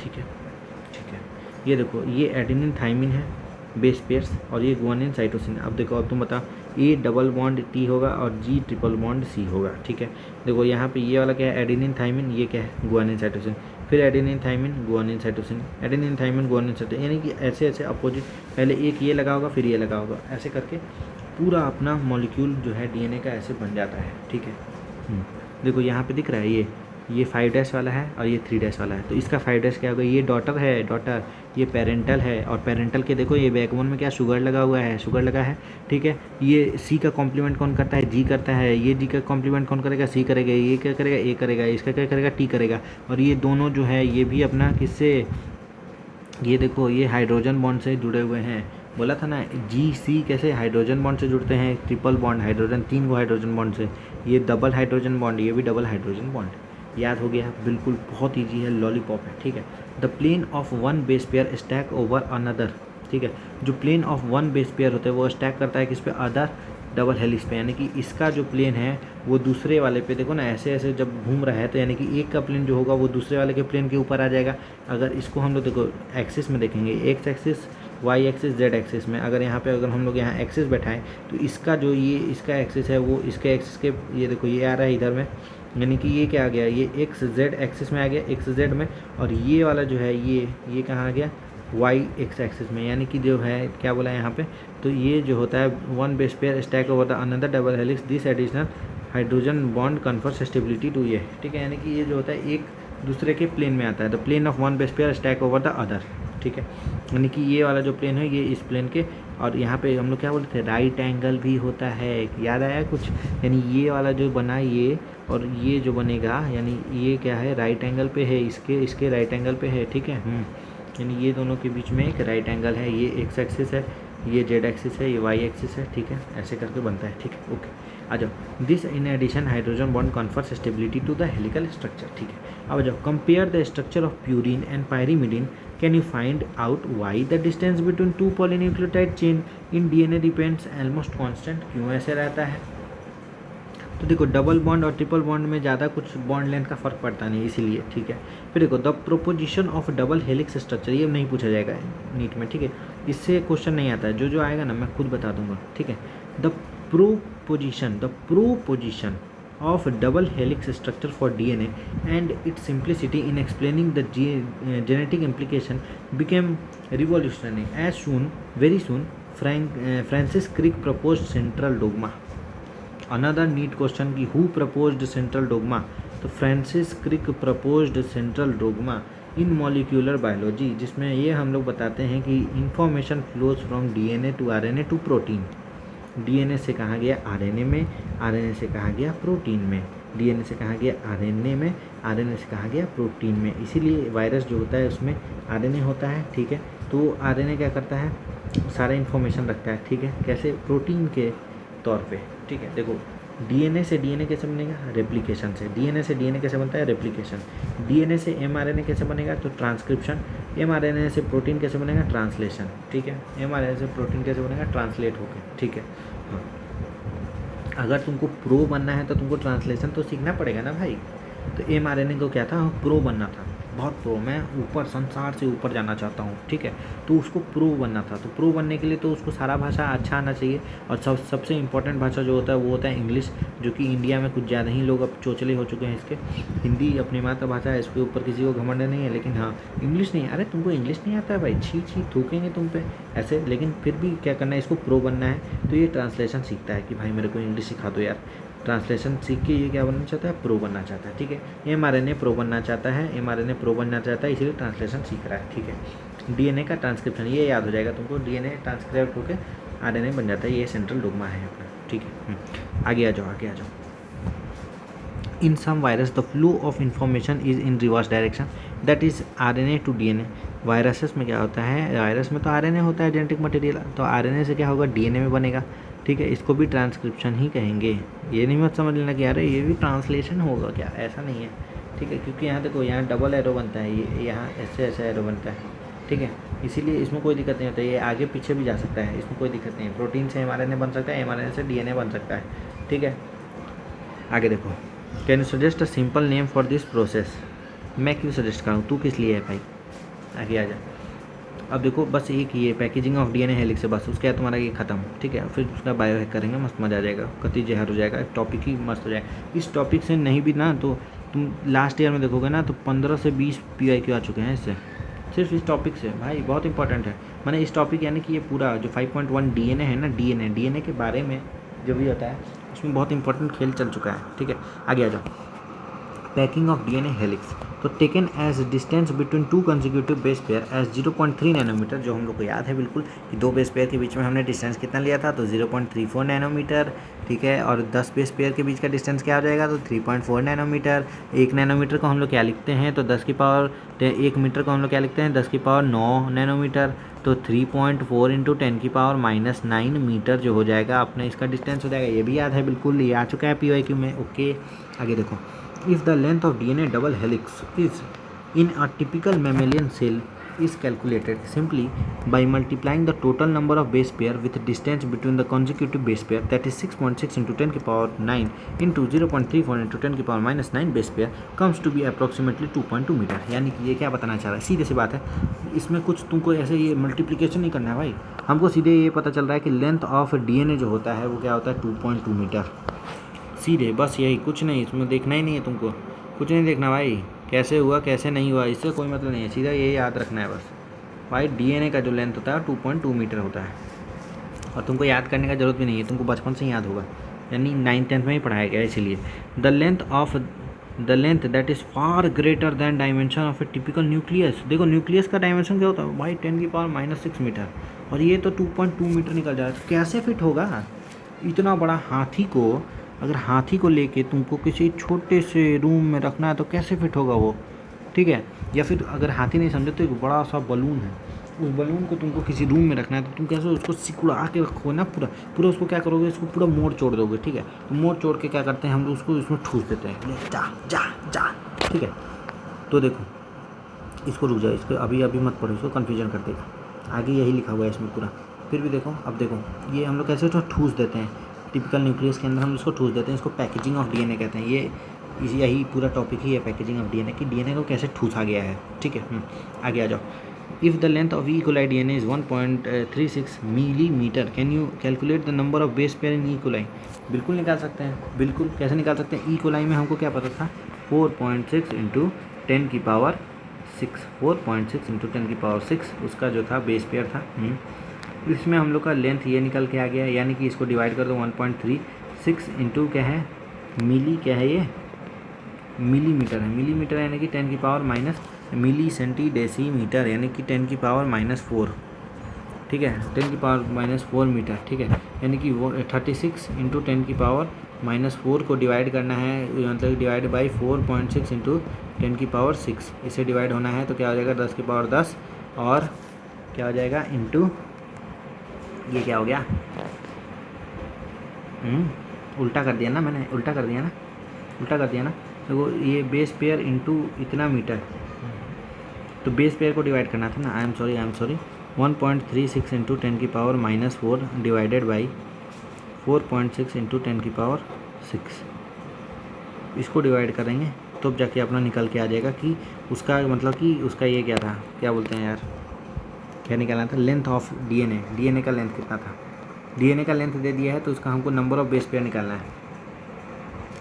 ठीक है, ये देखो ये एडेनिन थाइमिन है बेस पेयर्स और ये गुआनिन साइटोसिन. अब देखो, अब तुम बताओ ए डबल बॉन्ड टी होगा और जी ट्रिपल बॉन्ड सी होगा. ठीक है, देखो यहाँ पे ये वाला क्या है एडेनिन थाइमिन, ये क्या है गुआनिन साइटोसिन, फिर adenine thymine guanine cytosine, adenine thymine guanine cytosine. यानी कि ऐसे ऐसे अपोजिट, पहले एक ये लगा होगा फिर ये लगा होगा, ऐसे करके पूरा अपना मॉलिक्यूल जो है डीएनए का ऐसे बन जाता है. ठीक है, देखो यहाँ पे दिख रहा है ये 5' वाला है और ये 3' वाला है. तो इसका 5' क्या होगा, ये डॉटर है, डॉटर, ये पेरेंटल है और पेरेंटल के देखो ये बैकबोन में क्या शुगर लगा हुआ है, शुगर लगा है. ठीक है, ये सी का कॉम्प्लीमेंट कौन करता है, जी करता है. ये जी का कॉम्प्लीमेंट कौन करेगा, सी करेगा. ये क्या करेगा, ए करेगा. इसका क्या करेगा, टी करेगा. और ये दोनों जो है ये भी अपना किससे, ये देखो ये हाइड्रोजन बॉन्ड से जुड़े हुए हैं. बोला था ना जी सी कैसे हाइड्रोजन बॉन्ड से जुड़ते हैं, ट्रिपल बॉन्ड हाइड्रोजन, 3 गो हाइड्रोजन बॉन्ड से. ये डबल हाइड्रोजन बॉन्ड, ये भी डबल हाइड्रोजन बॉन्ड. याद हो गया, बिल्कुल बहुत ईजी है, लॉलीपॉप है. ठीक है, the plane of 1 base pair stack over another. ठीक है, जो प्लेन ऑफ 1 बेस पेयर होता है वो स्टैक करता है किस पे, अदर डबल हेलिक्स पे. यानी कि इसका जो प्लेन है वो दूसरे वाले पे, देखो ना ऐसे ऐसे जब घूम रहा है तो यानी कि एक का प्लेन जो होगा वो दूसरे वाले के प्लेन के ऊपर आ जाएगा. अगर इसको हम लोग देखो एक्सिस में देखेंगे, X axis, Y axis, Z axis में, अगर यहाँ पे अगर हम लोग यहाँ एक्सिस बैठाएं तो इसका जो ये इसका एक्सिस है वो इसके एक्सिस के, ये देखो ये आ रहा है इधर में, यानी कि ये क्या आ गया, ये एक्स जेड एक्सिस में आ गया, एक्स जेड में. और ये वाला जो है ये कहाँ आ गया, वाई एक्स एक्सिस में. यानी कि जो है क्या बोला है यहाँ पे, तो ये जो होता है 1 base pair stack over the another double helix, this additional hydrogen bond confers stability to ये. ठीक है, यानी कि ये जो होता है एक दूसरे के प्लेन में आता है, the plane of 1 base pair stack over the other. ठीक है, यानी कि ये वाला जो प्लेन है ये इस प्लेन के, और यहाँ पे हम लोग क्या बोलते थे राइट एंगल भी होता है, याद आया कुछ. यानी ये वाला जो बना ये और ये जो बनेगा यानी ये क्या है राइट एंगल पे है, इसके राइट एंगल पे है. ठीक है, यानी ये दोनों के बीच में एक राइट एंगल है, ये एक्स एक्सिस है, ये जेड एक्सिस है, ये वाई एक्सिस है. ठीक है, ऐसे करके बनता है. ठीक है, ओके, आ जाओ. This in addition hydrogen bond confers stability to the helical structure. ठीक है, अब आ जाओ. Compare the structure of purine and pyrimidine. Can you find out why the distance between 2 polynucleotide chain in DNA depends almost constant. क्यों ऐसे रहता है, तो देखो डबल बॉन्ड और ट्रिपल बॉन्ड में ज़्यादा कुछ बॉन्ड लेंथ का फर्क पड़ता नहीं, इसीलिए. ठीक है, फिर देखो the proposition of double helix structure, ये नहीं पूछा जाएगा नीट में. ठीक है, इससे क्वेश्चन नहीं आता है, जो आएगा ना मैं खुद बता दूंगा. ठीक है, the proposition of double helix structure for DNA and its simplicity in explaining the genetic implication became revolutionary. Very soon, Francis Crick proposed central dogma. Another neat question कि who proposed central dogma? तो Francis Crick proposed central dogma in molecular biology, जिसमें ये हम लोग बताते हैं कि information flows from DNA to RNA to protein. DNA से कहा गया आरएनए में, आरएनए से कहा गया प्रोटीन में, डीएनए से कहा गया आरएनए में, आरएनए से कहा गया प्रोटीन में. इसीलिए वायरस जो होता है उसमें आरएनए होता है. ठीक है, तो आरएनए क्या करता है, सारा इन्फॉर्मेशन रखता है. ठीक है, कैसे, प्रोटीन के तौर पे. ठीक है, देखो डीएनए से डीएनए कैसे बनेगा? रेप्लिकेशन से। डीएनए से डीएनए कैसे बनता है? रेप्लिकेशन। डीएनए से एमआरएनए कैसे बनेगा? तो ट्रांसक्रिप्शन। एमआरएनए से प्रोटीन कैसे बनेगा? ट्रांसलेशन। ठीक है, एमआरएनए से प्रोटीन कैसे बनेगा? ट्रांसलेट होकर। ठीक है, हाँ। अगर तुमको प्रो बनना है तो तुमको ट्रांसलेशन तो सीखना पड़ेगा ना भाई। तो एमआरएनए को क्या था? प्रो बनना था, बहुत प्रो, मैं ऊपर संसार से ऊपर जाना चाहता हूँ। ठीक है, तो उसको प्रो बनना था। तो प्रो बनने के लिए तो उसको सारा भाषा अच्छा आना चाहिए। और सबसे इम्पोर्टेंट भाषा जो होता है वो होता है इंग्लिश, जो कि इंडिया में कुछ ज़्यादा ही लोग अब चोचले हो चुके हैं इसके। हिंदी अपनी मातृभाषा है, इसके ऊपर किसी को घमंड नहीं है, लेकिन हाँ इंग्लिश नहीं। अरे तुमको इंग्लिश नहीं आता है भाई, छी छी थूकेंगे तुम पे ऐसे। लेकिन फिर भी क्या करना है, इसको प्रो बनना है। तो ये ट्रांसलेशन सीखता है कि भाई मेरे को इंग्लिश सिखा दो यार। ट्रांसलेशन सीख के ये क्या बनना चाहता है? प्रो बनना चाहता है। ठीक है, एमआरएनए प्रो बनना चाहता है, एमआरएनए प्रो बनना चाहता है, इसीलिए ट्रांसलेशन सीख रहा है। ठीक है, डीएनए का ट्रांसक्रिप्शन, ये याद हो जाएगा तुमको। डीएनए ट्रांसक्राइब होकर आरएनए बन जाता है, ये सेंट्रल डोग्मा है अपना। ठीक है, आगे आ जाओ, आगे आ जाओ। In some virus, the flow of information is in reverse direction, that is RNA to DNA। Viruses में क्या होता है? वायरस में तो आरएनए होता है, जेनेटिक मटेरियल, तो आरएनए से क्या होगा? डीएनए में बनेगा। ठीक है, इसको भी ट्रांसक्रिप्शन ही कहेंगे। ये नहीं मत समझ लेना कि अरे ये भी ट्रांसलेशन होगा क्या, ऐसा नहीं है। ठीक है, क्योंकि यहाँ देखो, यहाँ डबल एरो बनता है, ये यहाँ ऐसे ऐसे एरो बनता है। ठीक है, इसीलिए इसमें कोई दिक्कत नहीं होता, ये आगे पीछे भी जा सकता है, इसमें कोई दिक्कत नहीं है। प्रोटीन से एमआरएनए बन सकता है, एमआरएनए से डीएनए बन सकता है। ठीक है, आगे देखो। Can you suggest a simple name for this process? मैं क्यों सजेस्ट करूँ, तू किस लिए है भाई? आगे आ जा। अब देखो, बस एक ये पैकेजिंग ऑफ डीएनए हेलिक्स है, बस उसके बाद तुम्हारा ये खत्म। ठीक है, फिर उसका बायो हैक करेंगे, मस्त मज़ा आ जाएगा, कति जहर हो जाएगा, टॉपिक ही मस्त हो जाएगा। इस टॉपिक से नहीं भी ना तो तुम लास्ट ईयर में देखोगे ना तो 15 से 20 PIQ आ चुके हैं इससे, सिर्फ इस टॉपिक से। भाई बहुत इंपॉर्टेंट है। मैंने इस टॉपिक यानी कि ये पूरा जो 5.1 डीएनए है ना, डीएनए के बारे में जो भी होता है उसमें बहुत इंपॉर्टेंट खेल चल चुका है। ठीक है, आगे आ जाओ। पैकिंग ऑफ डीएनए हेलिक्स, तो taken as distance between two consecutive base pair as 0.3 nanometre, जो हम लोग को याद है बिल्कुल कि 2 बेस पेयर के बीच में हमने डिस्टेंस कितना लिया था, तो 0.34 नैनोमीटर। ठीक है, और 10 बेस पेयर के बीच का डिस्टेंस क्या हो जाएगा, तो 3.4 नैनोमीटर। 1 नैनोमीटर को हम लोग क्या लिखते हैं, तो 10 की पावर 1 मीटर को हम लोग क्या लिखते हैं, 10 की पावर 9 नैनोमीटर। तो 3.4 इंटू 10 की पावर -9 मीटर जो हो जाएगा अपने इसका डिस्टेंस हो जाएगा। ये भी याद है बिल्कुल, ये आ चुका है PYQ में। ओके, आगे देखो। If the length of DNA double helix is in a typical mammalian cell is calculated simply by multiplying the total number of base pair with distance between the consecutive base pair, that is 6.6 into 10 की power 9 into 0.34 into 10 की power -9 base pair comes to be approximately 2.2 metre. यानी कि ये क्या बताना चाह रहा है, सीधे सी बात है, इसमें कुछ तुमको ऐसे ये मल्टीप्लिकेशन नहीं करना है भाई, हमको सीधे ये पता चल रहा है कि लेंथ ऑफ डीएनए जो होता है वो क्या होता है, 2.2 मीटर। सीधे बस यही, कुछ नहीं, इसमें देखना ही नहीं है तुमको, कुछ नहीं देखना भाई, कैसे हुआ कैसे नहीं हुआ इससे कोई मतलब नहीं है, सीधा ये याद रखना है बस भाई। डीएनए का जो लेंथ होता है 2.2 मीटर होता है, और तुमको याद करने का ज़रूरत भी नहीं है, तुमको बचपन से ही याद होगा, यानी 9th-10th में ही पढ़ाया गया है। इसीलिए the length that is far greater than dimension of A typical nucleus. देखो न्यूक्लियस का डायमेंशन क्या होता है भाई, 10 की पावर -6 मीटर, और ये तो 2.2 मीटर निकल जा रहा है। तो कैसे फिट होगा इतना बड़ा हाथी को? अगर हाथी को लेके तुमको किसी छोटे से रूम में रखना है तो कैसे फिट होगा वो? ठीक है, या फिर अगर हाथी नहीं समझे तो एक बड़ा सा बलून है, उस बलून को तुमको किसी रूम में रखना है तो तुम कैसे उसको सिकुड़ा के रखोगे ना, पूरा पूरा उसको क्या करोगे, इसको पूरा मोड़ छोड़ दोगे। ठीक है, तो मोड़ छोड़ के क्या करते हैं हम लोग, उसको इसमें ठूस देते हैं, ले जा जा जा। ठीक है, तो देखो इसको रुक जाओ, इसको अभी मत पढ़ो, इसको कन्फ्यूजन कर देगा, आगे यही लिखा हुआ है इसमें पूरा। फिर भी देखो, अब देखो ये हम लोग कैसे तो ठूस देते हैं, टिपिकल न्यूक्लियस के अंदर हम इसको ठूस देते हैं, इसको पैकेजिंग ऑफ डीएनए कहते हैं। ये यही पूरा टॉपिक ही है पैकेजिंग ऑफ डीएनए की, डीएनए को कैसे ठूसा गया है। ठीक है, आगे आ जाओ। If the length of E coli DNA is 1.36 millimetre, can you calculate the number of base pair in E coli? बिल्कुल निकाल सकते हैं, बिल्कुल। कैसे निकाल सकते हैं? ई कोलाई में हमको क्या पता था, 4.6 इंटू 10 की पावर 6, 4.6 इंटू 10 की पावर 6 उसका जो था बेस पेयर था। इसमें हम लोग का लेंथ ये निकल के आ गया, यानी कि इसको डिवाइड कर दो 1.36 इंटू क्या है, मिली, क्या है ये, मिलीमीटर है, मिलीमीटर यानी कि 10 की पावर माइनस, मिली सेंटी डेसीमीटर यानी कि 10 की पावर -4। ठीक है, 10 की पावर -4 मीटर। ठीक है, यानी कि वो 36 इंटू 10 की पावर -4 को डिवाइड करना है, मतलब डिवाइड बाई 4.6 इंटू 10 की पावर 6, इसे डिवाइड होना है तो क्या हो जाएगा, 10 की पावर 10, और क्या हो जाएगा इंटू, ये क्या हो गया, उल्टा कर दिया ना मैंने, उल्टा कर दिया ना। तो ये बेस पेयर इंटू इतना मीटर, तो बेस पेयर को डिवाइड करना था ना। I am sorry 1.36 into 10⁻⁻4 divided by 4.6 into 10⁻6। इसको डिवाइड करेंगे तो जाके अपना निकल के आ जाएगा कि उसका मतलब कि उसका ये क्या था, क्या बोलते हैं यार, क्या निकालना था, लेंथ ऑफ डीएनए का लेंथ कितना था। डीएनए का लेंथ दे दिया है तो उसका हमको नंबर ऑफ बेस पेयर निकालना है।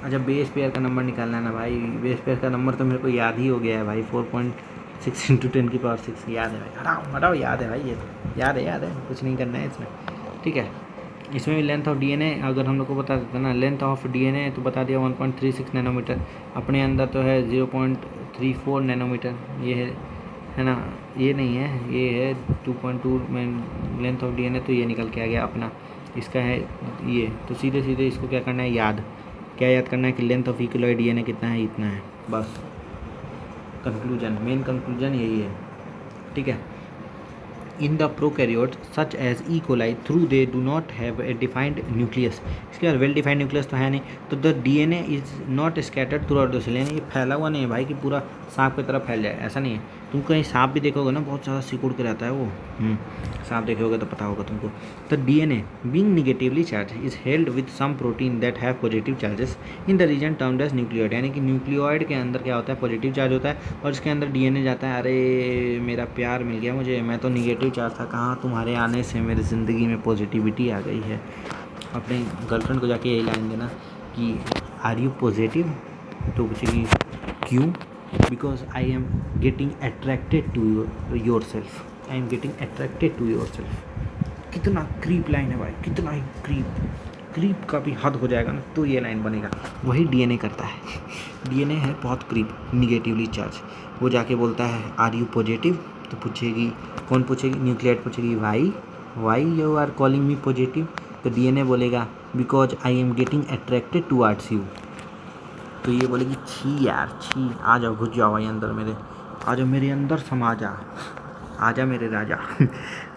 अच्छा बेस पेयर का नंबर निकालना है ना भाई, बेस पेयर का नंबर तो मेरे को याद ही हो गया है भाई, 4.6 इंटू 10⁻6 याद है भाई, हटाओ याद है भाई, ये तो याद है, कुछ नहीं करना है इसमें, ठीक है। इसमें भी लेंथ ऑफ डीएनए अगर हम लोग को बता देता ना, लेंथ ऑफ डीएनए तो बता दिया 1.36 नैनोमीटर, अपने अंदर तो है 0.34 नैनोमीटर, ये है ना, ये नहीं है, ये है 2.2 में लेंथ ऑफ डीएनए, तो ये निकल के आ गया अपना, इसका है ये। तो सीधे सीधे इसको क्या करना है, क्या याद करना है कि लेंथ ऑफ इक्विलॉइड डीएनए कितना है, इतना है बस। कंक्लूजन, मेन कंक्लूजन यही है, ठीक है। In the prokaryotes such as E. coli, through they do not have a defined nucleus, इसके बाद वेल डिफाइंड न्यूक्लियस तो है नहीं, तो the DNA is not scattered throughout the cell, यानी ये फैला हुआ नहीं है भाई कि पूरा सांप की तरह फैल जाए, ऐसा नहीं है। तुम कहीं सांप भी देखोगे ना, बहुत ज़्यादा सिकुड़ के रहता है वो, सांप देखोगे तो पता होगा तुमको। The DNA being negatively charge is held with some protein that have positive charges in the region termed as nucleoid, यानी कि न्यूक्लियोइड के अंदर क्या होता है, पॉजिटिव चार्ज होता है, और इसके अंदर डीएनए जाता है। अरे मेरा प्यार मिल गया मुझे, मैं तो निगेटिव चार्ज था, कहाँ तुम्हारे आने से मेरी ज़िंदगी में पॉजिटिविटी आ गई है। अपने गर्लफ्रेंड को जाके यही लाइन देना कि आर यू पॉजिटिव, तो पूछेगी क्यों, because I am getting attracted to yourself, I am getting attracted to yourself. कितना क्रीप लाइन है भाई, कितना ही क्रीप का भी हद हो जाएगा ना तो ये लाइन बनेगा। वही डीएनए करता है, डीएनए है बहुत क्रीप, निगेटिवली चार्ज। वो जाके बोलता है आर यू पॉजिटिव, तो पूछेगी, कौन पूछेगी, न्यूक्लियोइड पूछेगी why you are calling me positive, तो डीएनए बोलेगा because I am getting attracted towards you. तो ये बोलेगी छी यार छी, आ जाओ घुस जाओ भाई अंदर मेरे, आ जाओ मेरे अंदर समा जा, आजा मेरे राजा।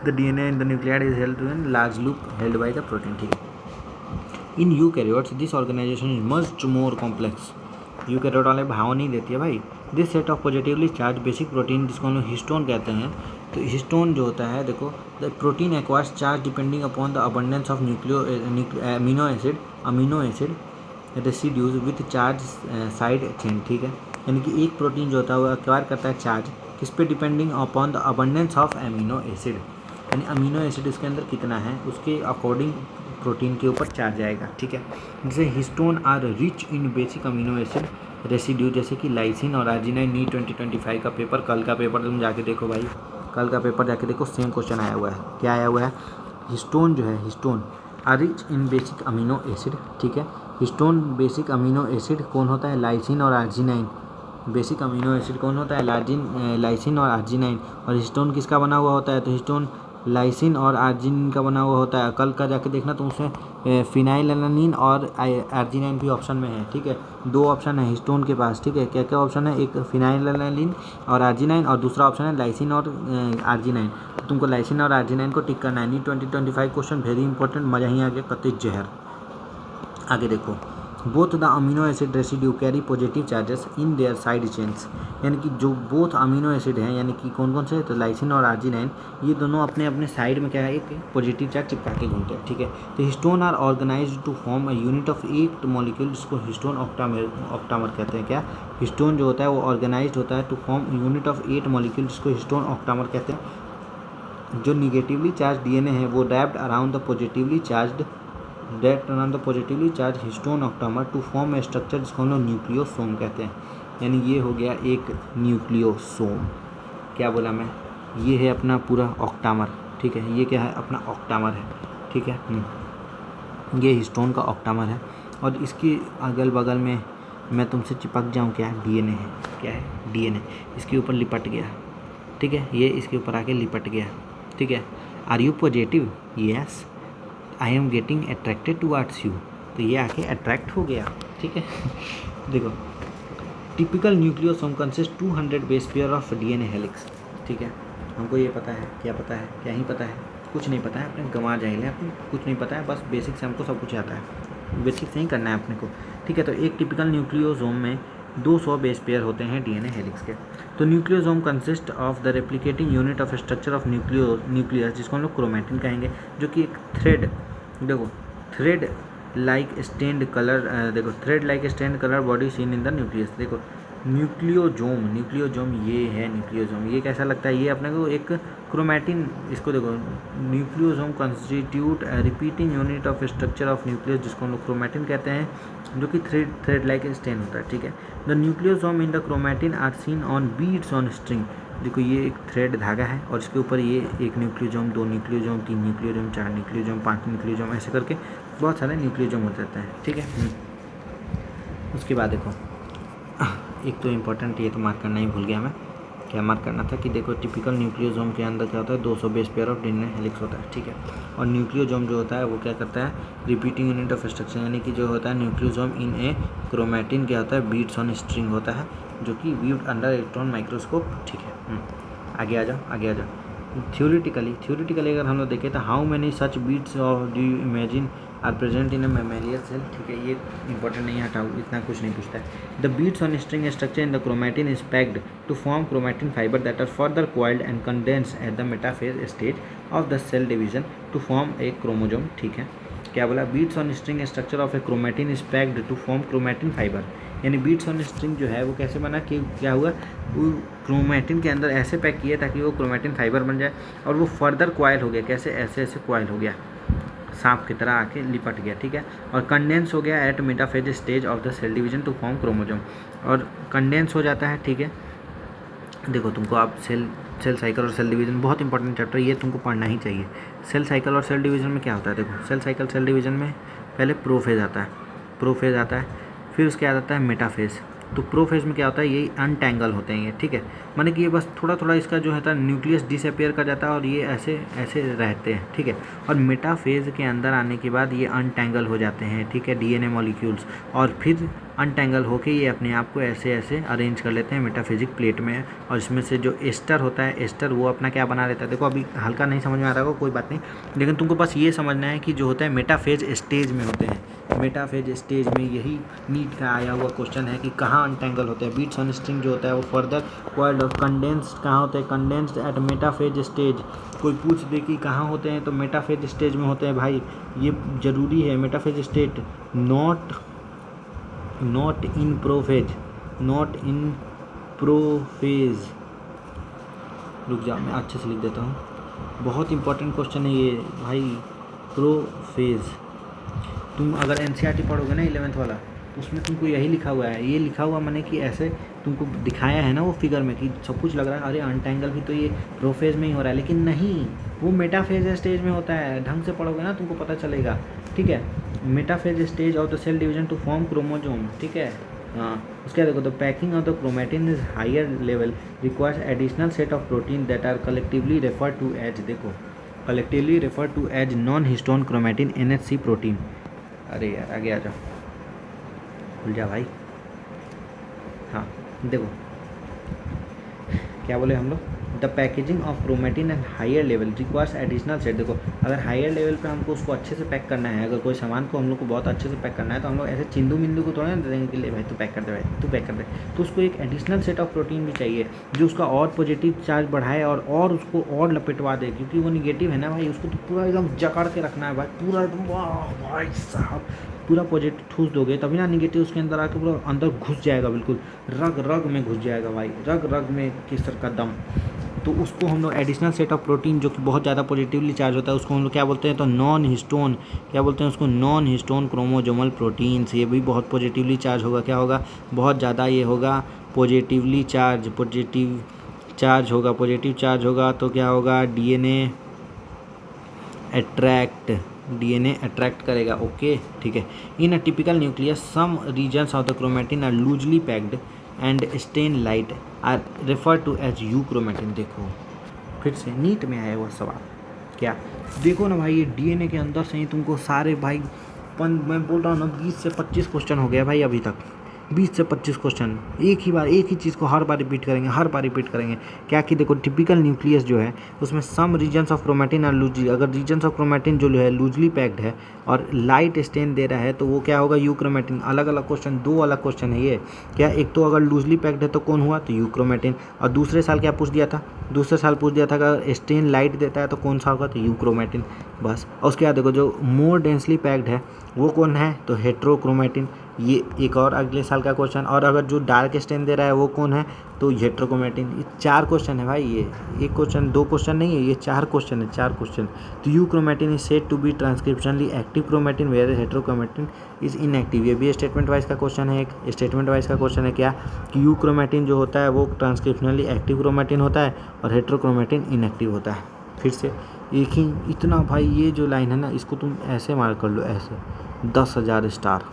The DNA in the nucleoid is held in large loop held by the protein, ठीक है। In eukaryotes this organization is much more complex, eukaryote वाले भाव नहीं देती है भाई। This set of positively charge basic protein, जिसको हम लोग हिस्टोन कहते हैं, तो हिस्टोन जो होता है, देखो the protein acquires charge depending upon the abundance of amino acid residues with charge side chain, ठीक है। यानी कि एक प्रोटीन जो होता है वो एक्वायर करता है चार्ज, किस पे, depending upon the abundance of amino acid, यानी अमीनो एसिड उसके अंदर कितना है उसके अकॉर्डिंग प्रोटीन के ऊपर चार्ज आएगा, ठीक है। जैसे histone are rich in basic amino acid residue, जैसे कि लाइसिन और आर्जिनाइन। नीट 2025 का पेपर, कल का पेपर तुम जाके देखो भाई, कल का पेपर जाके देखो, सेम क्वेश्चन आया हुआ है। क्या आया हुआ है, हिस्टोन जो है, histone are rich in basic amino acid, ठीक है। हिस्टोन बेसिक अमीनो एसिड कौन होता है, लाइसिन और आर्जिनाइन। बेसिक अमीनो एसिड कौन होता है, लाइसिन और आर्जिनाइन। और हिस्टोन किसका बना हुआ होता है, तो हिस्टोन लाइसिन और आर्जिनिन का बना हुआ होता है। कल का जाके देखना तो उसमें फिनाइलएलानिन और आर्जिनाइन भी ऑप्शन में है, ठीक है। दो ऑप्शन है हिस्टोन के पास, ठीक है। क्या क्या ऑप्शन है, एक फिनाइलएलानिन और आर्जिनाइन, और दूसरा ऑप्शन है लाइसिन और आर्जिनाइन। तो तुमको लाइसिन और आर्जिनाइन को टिक करना है। नीट 2025 क्वेश्चन वेरी इंपॉर्टेंट, मजा ही आ गया, कतई जहर। आगे देखो, both the amino acid residue carry positive charges in their side chains, यानी कि जो बोथ अमीनो एसिड हैं, यानी कि कौन कौन से, तो लाइसिन और आर्जिनाइन, ये दोनों अपने अपने साइड में क्या है, एक पॉजिटिव चार्ज चिपका के घूमते हैं, ठीक है। तो histone are organized to form a unit of 8 molecule, जिसको हिस्टोन ऑक्टामर कहते हैं। क्या, हिस्टोन जो होता है वो ऑर्गेनाइज्ड होता है to form unit of 8 molecule, जिसको हिस्टोन ऑक्टामर कहते हैं। जो निगेटिवली चार्ज डीएनए है वो wrapped around the positively charge histone octamer to form a structure, जिसको हम लोग न्यूक्लियोसोम कहते हैं। यानी ये हो गया एक न्यूक्लियोसोम। क्या बोला मैं, ये है अपना पूरा ऑक्टामर, ठीक है। ये क्या है, अपना ऑक्टामर है, ठीक है। ये हिस्टोन का ऑक्टामर है, और इसके अगल बगल में मैं तुमसे चिपक जाऊँ, क्या है, डीएनए है। क्या है, डीएनए इसके ऊपर लिपट गया, ठीक है। ये इसके ऊपर आके लिपट गया, ठीक है। Are you positive, yes, I am getting attracted towards you, तो ये आके अट्रैक्ट हो गया, ठीक है। देखो, typical nucleosome consist 200 base pair of DNA helix, ठीक है। हमको ये पता है, क्या पता है, क्या ही पता है, कुछ नहीं पता है, अपने गंवा जाएंगे, अपने कुछ नहीं पता है, बस बेसिक से हमको सब कुछ आता है। बेसिक से ही करना है अपने को, ठीक है। तो एक टिपिकल न्यूक्लियोसोम में 200 बेस पेयर होते हैं डीएनए हेलिक्स के। तो nucleosome consist of the replicating unit of structure of nucleus, जिसको हम लोग क्रोमैटिन कहेंगे, जो कि एक थ्रेड, देखो थ्रेड लाइक स्टेन्ड कलर, देखो thread like stained colour body seen in the nucleus. देखो न्यूक्लियोसोम ये है न्यूक्लियोसोम, ये कैसा लगता है, ये अपने को एक क्रोमैटिन, इसको देखो nucleosome constitute repeating unit of structure of nucleus, जिसको हम लोग क्रोमैटिन कहते हैं, जो कि थ्रेड लाइक स्टेन होता है, ठीक है। The nucleosome in the chromatin are seen on beads on string. देखो ये एक थ्रेड धागा है और इसके ऊपर ये एक nucleosome, 2 nucleosome, 3 nucleosome, 4 nucleosome, 5 nucleosome, ऐसे करके बहुत सारे न्यूक्लियोसोम हो जाते हैं, ठीक है। उसके बाद देखो एक तो इम्पोर्टेंट, ये तो मार्क करना ही भूल गया मैं, क्या मार्क करना था कि देखो टिपिकल न्यूक्लियोसोम के अंदर क्या होता है, 200 base pair of DNA helix होता है, ठीक है। और न्यूक्लियोसोम जो होता है वो क्या करता है, रिपीटिंग यूनिट ऑफ स्ट्रक्चर, यानी कि जो होता है न्यूक्लियोसोम इन ए क्रोमैटिन क्या होता है, बीट्स ऑन स्ट्रिंग होता है, जो कि व्यूड अंडर इलेक्ट्रॉन माइक्रोस्कोप, ठीक है। आगे आ जाओ। थ्योरेटिकली अगर हम लोग देखें तो how many such beads of do you imagine are present in a memorial cell, ठीक है। ये इंपॉर्टेंट नहीं है, हटाओ, इतना कुछ नहीं पूछता है। The beads on string structure in the chromatin is packed to form chromatin fibre that are further coiled and condensed at the metaphase stage of the cell division to form a chromosome, ठीक है। क्या बोला, beads on string structure of a chromatin is packed to form chromatin fibre, यानी beads on string जो है वो कैसे बना कि क्या हुआ, वो क्रोमैटिन के अंदर ऐसे पैक किया ताकि वो क्रोमैटिन फाइबर बन जाए, और वो फर्दर क्वाइल हो गया, कैसे, ऐसे क्वाइल हो गया, सांप की तरह आके लिपट गया, ठीक है। और कंडेंस हो गया at metaphase stage of the cell division to form chromosome, और कंडेंस हो जाता है, ठीक है। देखो तुमको आप सेल साइकिल और सेल डिवीजन बहुत इंपॉर्टेंट चैप्टर, ये तुमको पढ़ना ही चाहिए। सेल साइकिल और सेल डिवीजन में क्या होता है, देखो सेल साइकिल सेल डिवीजन में पहले प्रोफेज आता है, फिर उसके बाद आता है मेटाफेज। तो प्रोफेज में क्या होता है, ये अनटैंगल होते हैं ये, ठीक है। माने कि ये बस थोड़ा थोड़ा इसका जो है न्यूक्लियस डिसअपेयर कर जाता है और ये ऐसे रहते हैं, ठीक है। और मेटाफेज के अंदर आने के बाद ये अनटैंगल हो जाते हैं, ठीक है, डीएनए मॉलिक्यूल्स, और फिर अनटैंगल होके ये अपने आप को ऐसे अरेंज कर लेते हैं मेटाफिजिक प्लेट में, और इसमें से जो एस्टर होता है, एस्टर वो अपना क्या बना लेता है। देखो अभी हल्का नहीं समझ में आ रहा होगा, कोई बात नहीं, लेकिन तुमको बस ये समझना है कि जो होता है मेटाफेज स्टेज में होते हैं, मेटाफेज स्टेज में, यही नीट का आया हुआ क्वेश्चन है कि कहाँ अनटैंगल होते हैं। बीट्स ऑन स्ट्रिंग जो होता है वो फर्दर क्वाइल्ड और कंडेंस्ड कहाँ होते हैं, कंडेंस्ड एट मेटाफेज स्टेज। कोई पूछ दे कि कहाँ होते हैं तो मेटाफेज स्टेज में होते हैं भाई, ये जरूरी है। Metaphase state not in prophase, रुक जाओ मैं अच्छे से लिख देता हूँ, बहुत इंपॉर्टेंट क्वेश्चन है ये भाई। प्रोफेज, तुम अगर एनसीईआरटी पढ़ोगे ना 11th वाला, उसमें तुमको यही लिखा हुआ है, ये लिखा हुआ मैंने कि ऐसे तुमको दिखाया है ना वो फिगर में कि सब कुछ लग रहा है अरे अनटैंगल भी तो ये प्रोफेज में ही हो रहा है, लेकिन नहीं, वो मेटाफेज स्टेज में होता है। ढंग से पढ़ोगे ना तुमको पता चलेगा, ठीक है। Metaphase stage of the cell division to form chromosome, ठीक है। हाँ, उसके देखो the packing of the chromatin is higher level requires additional set of protein that are collectively refer to as, देखो collectively refer to as non histone chromatin NHC protein. अरे यार आगे आ जाओ, खुल जा भाई। हाँ देखो क्या बोले हम लोग, the packaging of chromatin at higher level requires additional set. देखो अगर हायर लेवल पे हमको उसको अच्छे से पैक करना है, अगर कोई सामान को हम लोग को बहुत अच्छे से पैक करना है, तो हम लोग ऐसे चिंदू मिंदू को थोड़ा ना दे देंगे कि ले भाई तू पैक कर दे, भाई तू पैक कर दे। तो उसको एक एडिशनल सेट ऑफ प्रोटीन भी चाहिए जो उसका और पॉजिटिव चार्ज बढ़ाए और उसको और लपेटवा दे, क्योंकि वो निगेटिव है ना भाई, उसको तो पूरा एकदम जकड़ के रखना है भाई, पूरा एकदम वाह भाई साहब, पूरा पॉजिटिव ठूस दोगे तभी ना निगेटिव उसके अंदर आकर पूरा अंदर घुस जाएगा, बिल्कुल रग रग में घुस जाएगा भाई, रग रग में केसर का दम। तो उसको हम लोग एडिशनल सेट ऑफ प्रोटीन जो कि बहुत ज़्यादा पॉजिटिवली चार्ज होता है उसको हम लोग क्या बोलते हैं, तो नॉन हिस्टोन, क्या बोलते हैं उसको, नॉन हिस्टोन क्रोमोजोमल प्रोटीन्स। ये भी बहुत पॉजिटिवली चार्ज होगा, क्या होगा, बहुत ज़्यादा ये होगा पॉजिटिवली चार्ज, पॉजिटिव चार्ज होगा तो क्या होगा, डीएनए अट्रैक्ट करेगा, ओके ठीक है। In a typical nucleus some regions of the chromatin are loosely packed and stain light are refer to as euchromatin. देखो फिर से नीट में आया हुआ सवाल, क्या देखो ना भाई, ये डीएनए के अंदर से ही तुमको सारे भाई मैं बोल रहा हूँ ना 20 से 25 क्वेश्चन हो गया भाई अभी तक, 20 से 25 क्वेश्चन एक ही चीज़ को हर बार रिपीट करेंगे क्या कि देखो टिपिकल न्यूक्लियस जो है उसमें some regions of chromatin are loosely, अगर रीजन्स ऑफ क्रोमेटिन जो है लूजली पैक्ड है और लाइट स्टेन दे रहा है तो वो क्या होगा, यूक्रोमेटिन। अलग अलग क्वेश्चन, 2 अलग क्वेश्चन है ये क्या, एक तो अगर लूजली पैक्ड है तो कौन हुआ, तो यूक्रोमेटिन। और दूसरे साल क्या पूछ दिया था, अगर स्टेन लाइट देता है तो कौन सा होगा, तो यूक्रोमेटिन। बस। और उसके बाद देखो जो मोर डेंसली पैक्ड है वो कौन है, तो हेट्रोक्रोमेटिन। ये एक और अगले साल का क्वेश्चन। और अगर जो डार्क स्टेन दे रहा है वो कौन है, तो हेट्रोक्रोमेटिन। ये 4 क्वेश्चन है भाई, ये एक क्वेश्चन 2 क्वेश्चन नहीं है, ये 4 क्वेश्चन है, 4 क्वेश्चन। तो euchromatin is said to be transcriptionally active chromatin where heterochromatin is inactive. ये भी स्टेटमेंट वाइज का क्वेश्चन है। एक स्टेटमेंट वाइज का क्वेश्चन है क्या, कि यूक्रोमेटिन जो होता है वो ट्रांसक्रिप्शनली एक्टिव क्रोमेटिन होता है और हेट्रोक्रोमेटिन इनएक्टिव होता है। फिर से एक ही इतना भाई, ये जो लाइन है ना इसको तुम ऐसे मार्क कर लो, ऐसे 10,000 स्टार।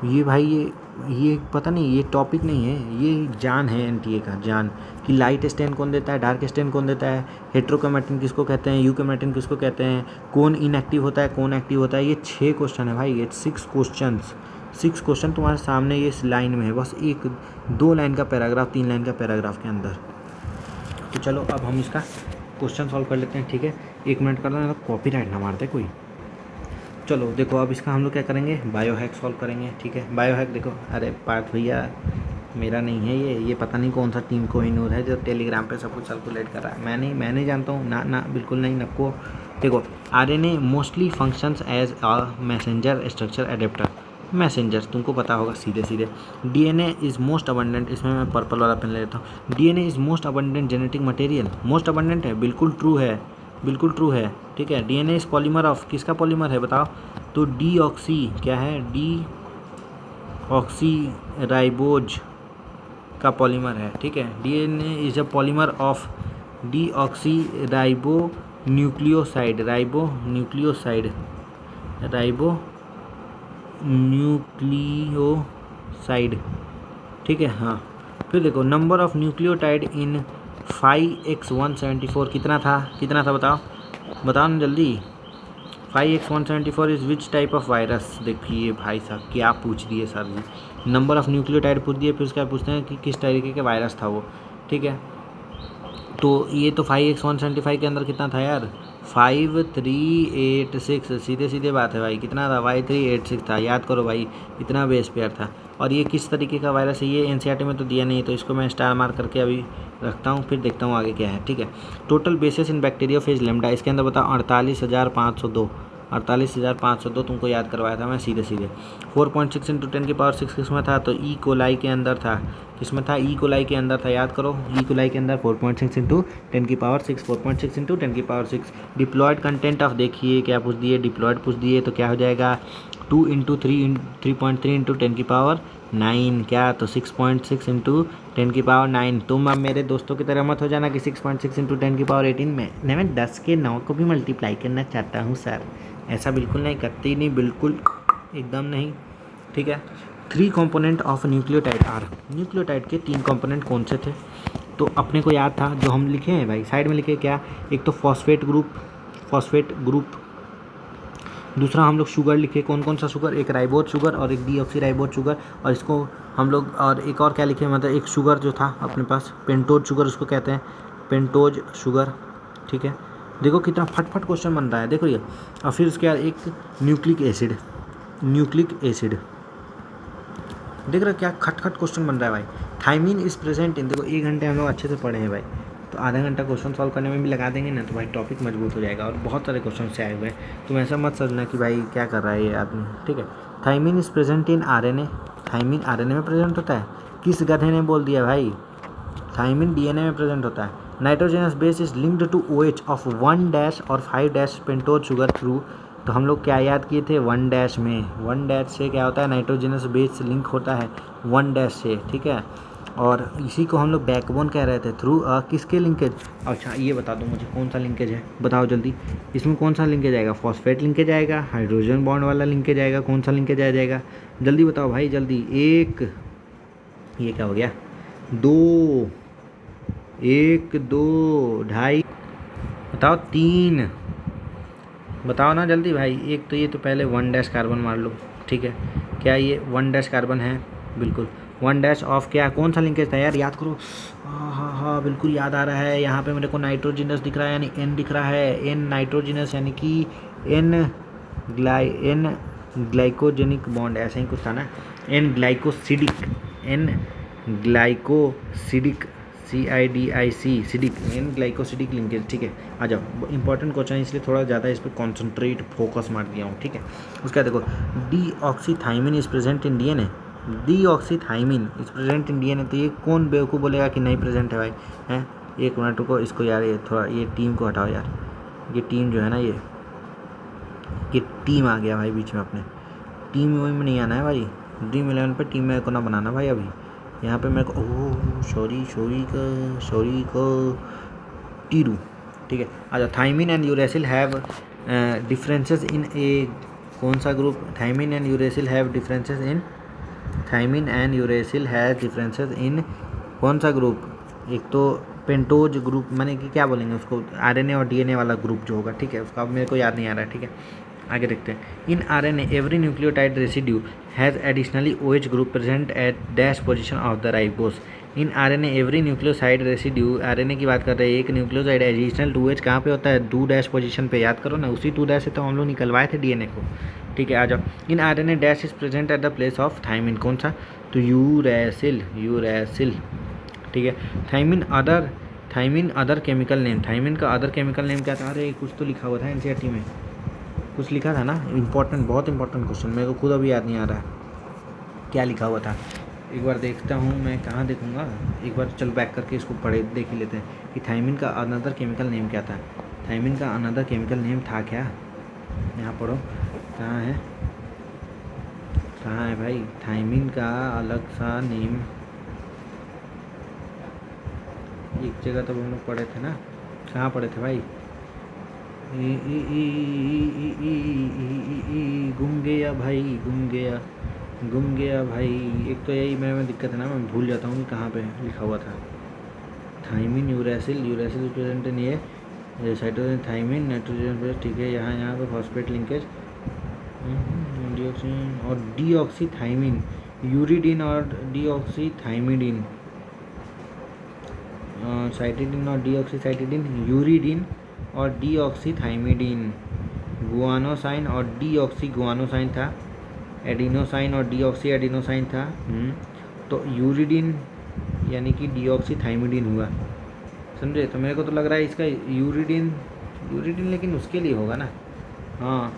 ये भाई ये पता नहीं, ये टॉपिक नहीं है, ये जान है एनटीए का, जान कि लाइट स्टेन कौन देता है, डार्क स्टेन कौन देता है, हेट्रोक्रोमेटिन किसको कहते हैं, यूक्रोमेटिन किसको कहते हैं, कौन इनएक्टिव होता है, कौन एक्टिव होता है। ये 6 क्वेश्चन है भाई, ये 6 क्वेश्चन तुम्हारे सामने ये इस लाइन में है, बस 2 लाइन का पैराग्राफ, 3 लाइन का पैराग्राफ के अंदर। तो चलो अब हम इसका क्वेश्चन सॉल्व कर लेते हैं, ठीक है। 1 मिनट कर लेना, कॉपीराइट ना मारते कोई। चलो देखो अब इसका हम लोग क्या करेंगे, बायोहैक सॉल्व करेंगे, ठीक है। बायोहैक देखो, अरे पार्थ भैया मेरा नहीं है ये पता नहीं कौन सा टीम कोहिनूर है जो टेलीग्राम पे सब कुछ सर्कुलेट कर रहा है। मैं नहीं जानता हूँ ना, बिल्कुल नहीं, नको। देखो RNA mostly functions as a messenger structure adapter. Messenger तुमको पता होगा सीधे। डीएनए इज़ मोस्ट अबंडेंट, इसमें मैं पर्पल वाला पेन ले लेता हूँ। DNA is most abundant genetic material, most abundant है, बिल्कुल ट्रू है, ठीक है। डीएनए इज पॉलीमर ऑफ, किसका पॉलीमर है बताओ, तो डीऑक्सी क्या है, डीऑक्सी राइबोज का पॉलीमर है, ठीक है। DNA is a polymer of deoxy ribo nucleoside, ठीक है। हाँ फिर देखो number of nucleotide in 5x174 कितना था बताओ ना जल्दी। 5x174 is which type of virus. देखिए भाई साहब क्या पूछ दिए sir ji, number of nucleotide पूछ दिए, फिर उसके बाद पूछते हैं कि किस तरीके का वायरस था वो, ठीक है। तो ये तो 5x175 के अंदर कितना था यार, 5386, सीधे बात है भाई, कितना था, 5386 था, याद करो भाई, इतना बेस पेयर था। और ये किस तरीके का वायरस है, ये एनसीईआरटी में तो दिया नहीं, तो इसको मैं स्टार मार्क करके अभी रखता हूँ, फिर देखता हूँ आगे क्या है, ठीक है। टोटल बेसिस इन बैक्टीरियोफेज लेम्डा, इसके अंदर बताओ 48,502 तुमको याद करवाया था मैं सीधे 4.6 इंटू 10 की पावर 6 किसमें था, तो ई कोलाई के अंदर था, किसमें था, ई कोलाई के अंदर था, याद करो, ई कोलाई के अंदर 4.6 इंटू 10 की पावर 6, 4.6 इंटू 10 की पावर 6। डिप्लॉयड कंटेंट ऑफ, देखिए क्या पूछ दिए, डिप्लॉयड पूछ दिए, तो क्या हो जाएगा 2 इंटू 3.3 इंटू 10 की पावर 9, क्या, तो 6.6 इंटू 10 की पावर 9। तुम अब मेरे दोस्तों की तरह मत हो जाना कि 6.6 इंटू 10 की पावर 18 में मैं 10 के 9 को भी मल्टीप्लाई करना चाहता हूँ सर, ऐसा बिल्कुल नहीं, करती नहीं, बिल्कुल एकदम नहीं, ठीक है। 3 component of nucleotide are, nucleotide के 3 कंपोनेंट कौन से थे, तो अपने को याद था, जो हम लिखे हैं भाई साइड में लिखे क्या, एक तो फॉस्फेट ग्रुप, दूसरा हम लोग शुगर लिखे, कौन सा शुगर, एक राइबोज शुगर और एक डीऑक्सी राइबोज शुगर, और इसको हम लोग, और एक और क्या लिखे, मतलब एक शुगर जो था अपने पास पेंटोज शुगर, उसको कहते हैं पेंटोज शुगर, ठीक है। देखो कितना फटफट क्वेश्चन बन रहा है, देखो ये। और फिर उसके बाद एक न्यूक्लिक एसिड, देख रहे हो क्या खट क्वेश्चन बन रहा है भाई। थाइमिन इज प्रेजेंट इन, देखो 1 घंटे हम लोग अच्छे से पढ़े हैं भाई, तो आधा घंटा क्वेश्चन सॉल्व करने में भी लगा देंगे ना, तो भाई टॉपिक मजबूत हो जाएगा। और बहुत सारे क्वेश्चन से आए हुए हैं, तुम ऐसा मत समझना कि भाई क्या कर रहा है ये आदमी, ठीक है। Thymine is present in RNA, thymine RNA में प्रेजेंट होता है, किस गधे ने बोल दिया भाई, थाइमिन डीएनए में प्रेजेंट होता है। Nitrogenous base is linked to OH of 1- और 5- पेंटोज शुगर थ्रू, तो हम लोग क्या याद किए थे, 1- में, 1- से क्या होता है, नाइट्रोजनस बेस लिंक होता है 1- से, ठीक है। और इसी को हम लोग बैकबोन कह रहे थे, थ्रू किसके लिंकेज। अच्छा ये बता दो मुझे कौन सा लिंकेज है, बताओ जल्दी, इसमें कौन सा लिंकेज आएगा, फॉस्फेट लिंकेज आएगा, हाइड्रोजन बॉन्ड वाला लिंकेज आएगा, कौन सा लिंकेज आ जाएगा, जल्दी बताओ भाई जल्दी। 1, ये क्या हो गया, 2, 1 2 2.5, बताओ 3, बताओ ना जल्दी भाई। एक तो ये तो पहले 1- कार्बन मार लो, ठीक है। क्या ये 1 डैश कार्बन है? बिल्कुल। 1 डैश ऑफ क्या, कौन सा लिंकेज था यार, याद करो। हाँ हाँ हाँ, बिल्कुल याद आ रहा है। यहाँ पे मेरे को नाइट्रोजिनस दिख रहा है, यानी N दिख रहा है। N नाइट्रोजिनस यानी कि N ग्लाइकोजेनिक बॉन्ड, ऐसा ही कुछ था ना। N glycosidic, N glycosidic, CIDIC सिडिक, N glycosidic linkage. ठीक है, आ जाओ। इंपॉर्टेंट क्वेश्चन है इसलिए थोड़ा ज़्यादा इस पर कॉन्सेंट्रेट फोकस मार दिया हूँ। ठीक है, उसका देखो, deoxythymine is present in DNA। Deoxythymine is present in DNA, तो ये कौन बेवकूफ़ बोलेगा कि नहीं प्रेजेंट है भाई, हैं। एक मिनट रुको, इसको यार ये थोड़ा, ये टीम को हटाओ यार। ये टीम जो है ना, ये टीम आ गया भाई बीच में अपने। टीम में नहीं आना है भाई, ड्रीम 11 पर टीम मेरे को ना बनाना भाई। अभी यहाँ पे मेरे को सॉरी को टीरू। ठीक है, अच्छा। Thymine and uracil have differences in a, कौन सा group? Thymine and uracil have differences in, thymine and uracil have differences in कौन सा ग्रुप? एक तो पेंटोज ग्रुप, माने कि क्या बोलेंगे उसको, RNA और DNA वाला ग्रुप जो होगा। ठीक है, उसका अब मेरे को याद नहीं आ रहा है। ठीक है, आगे देखते हैं। इन RNA every nucleotide residue has additionally OH group present at dash position of the ribose. In RNA every nucleoside residue, RNA की बात कर रहे हैं, एक न्यूक्लियोसाइड एडिशनल 2H कहाँ पे होता है? 2 डैश पोजीशन पे। याद करो ना, उसी 2 डैश से तो हम लोग निकलवाए थे DNA को। ठीक है, आ जाओ। इन RNA dash is present at the place of thymine, कौन सा? तो यूरेसिल। ठीक है, thymine other chemical name, thymine का अदर केमिकल नेम क्या था? अरे कुछ तो लिखा हुआ था NCERT में, कुछ लिखा था ना, इम्पोर्टेंट, बहुत इंपॉर्टेंट क्वेश्चन, मेरे को खुद अभी याद नहीं आ रहा है क्या लिखा हुआ था। एक बार देखता हूँ, मैं कहाँ देखूँगा, एक बार चल बैक करके इसको पढ़े देख ही लेते हैं कि थाइमिन का अनदर केमिकल नेम क्या था। थाइमिन का अनदर केमिकल नेम था क्या? यहाँ पढ़ो, कहाँ है भाई थाइमिन का अलग सा नेम? एक जगह तो हम लोग पढ़े थे ना, कहाँ पढ़े थे भाई? गुम गया भाई। एक तो यही मैं दिक्कत है ना, मैं भूल जाता हूँ कि कहाँ पे लिखा हुआ था। थाइमिन यूरेसिल प्रेजेंट इन ये साइटोसिन, थाइमिन नाइट्रोजन। ठीक है, यहाँ पे फॉस्फेट लिंकेज, डीऑक्सी और डीऑक्सीथाइमिन, यूरिडिन और डीऑक्सीथाइमिडिन, साइटिडिन और डीऑक्सीसाइटिडिन, यूरिडिन और डीऑक्सीथाइमिडिन, गुआनोसाइन और डीऑक्सीगुआनोसाइन था, एडिनोसाइन और डीऑक्सी एडिनोसाइन था। तो यूरिडिन यानी कि डीऑक्सीथाइमिडिन हुआ, समझे? तो मेरे को तो लग रहा है इसका यूरिडिन, लेकिन उसके लिए होगा ना। हाँ,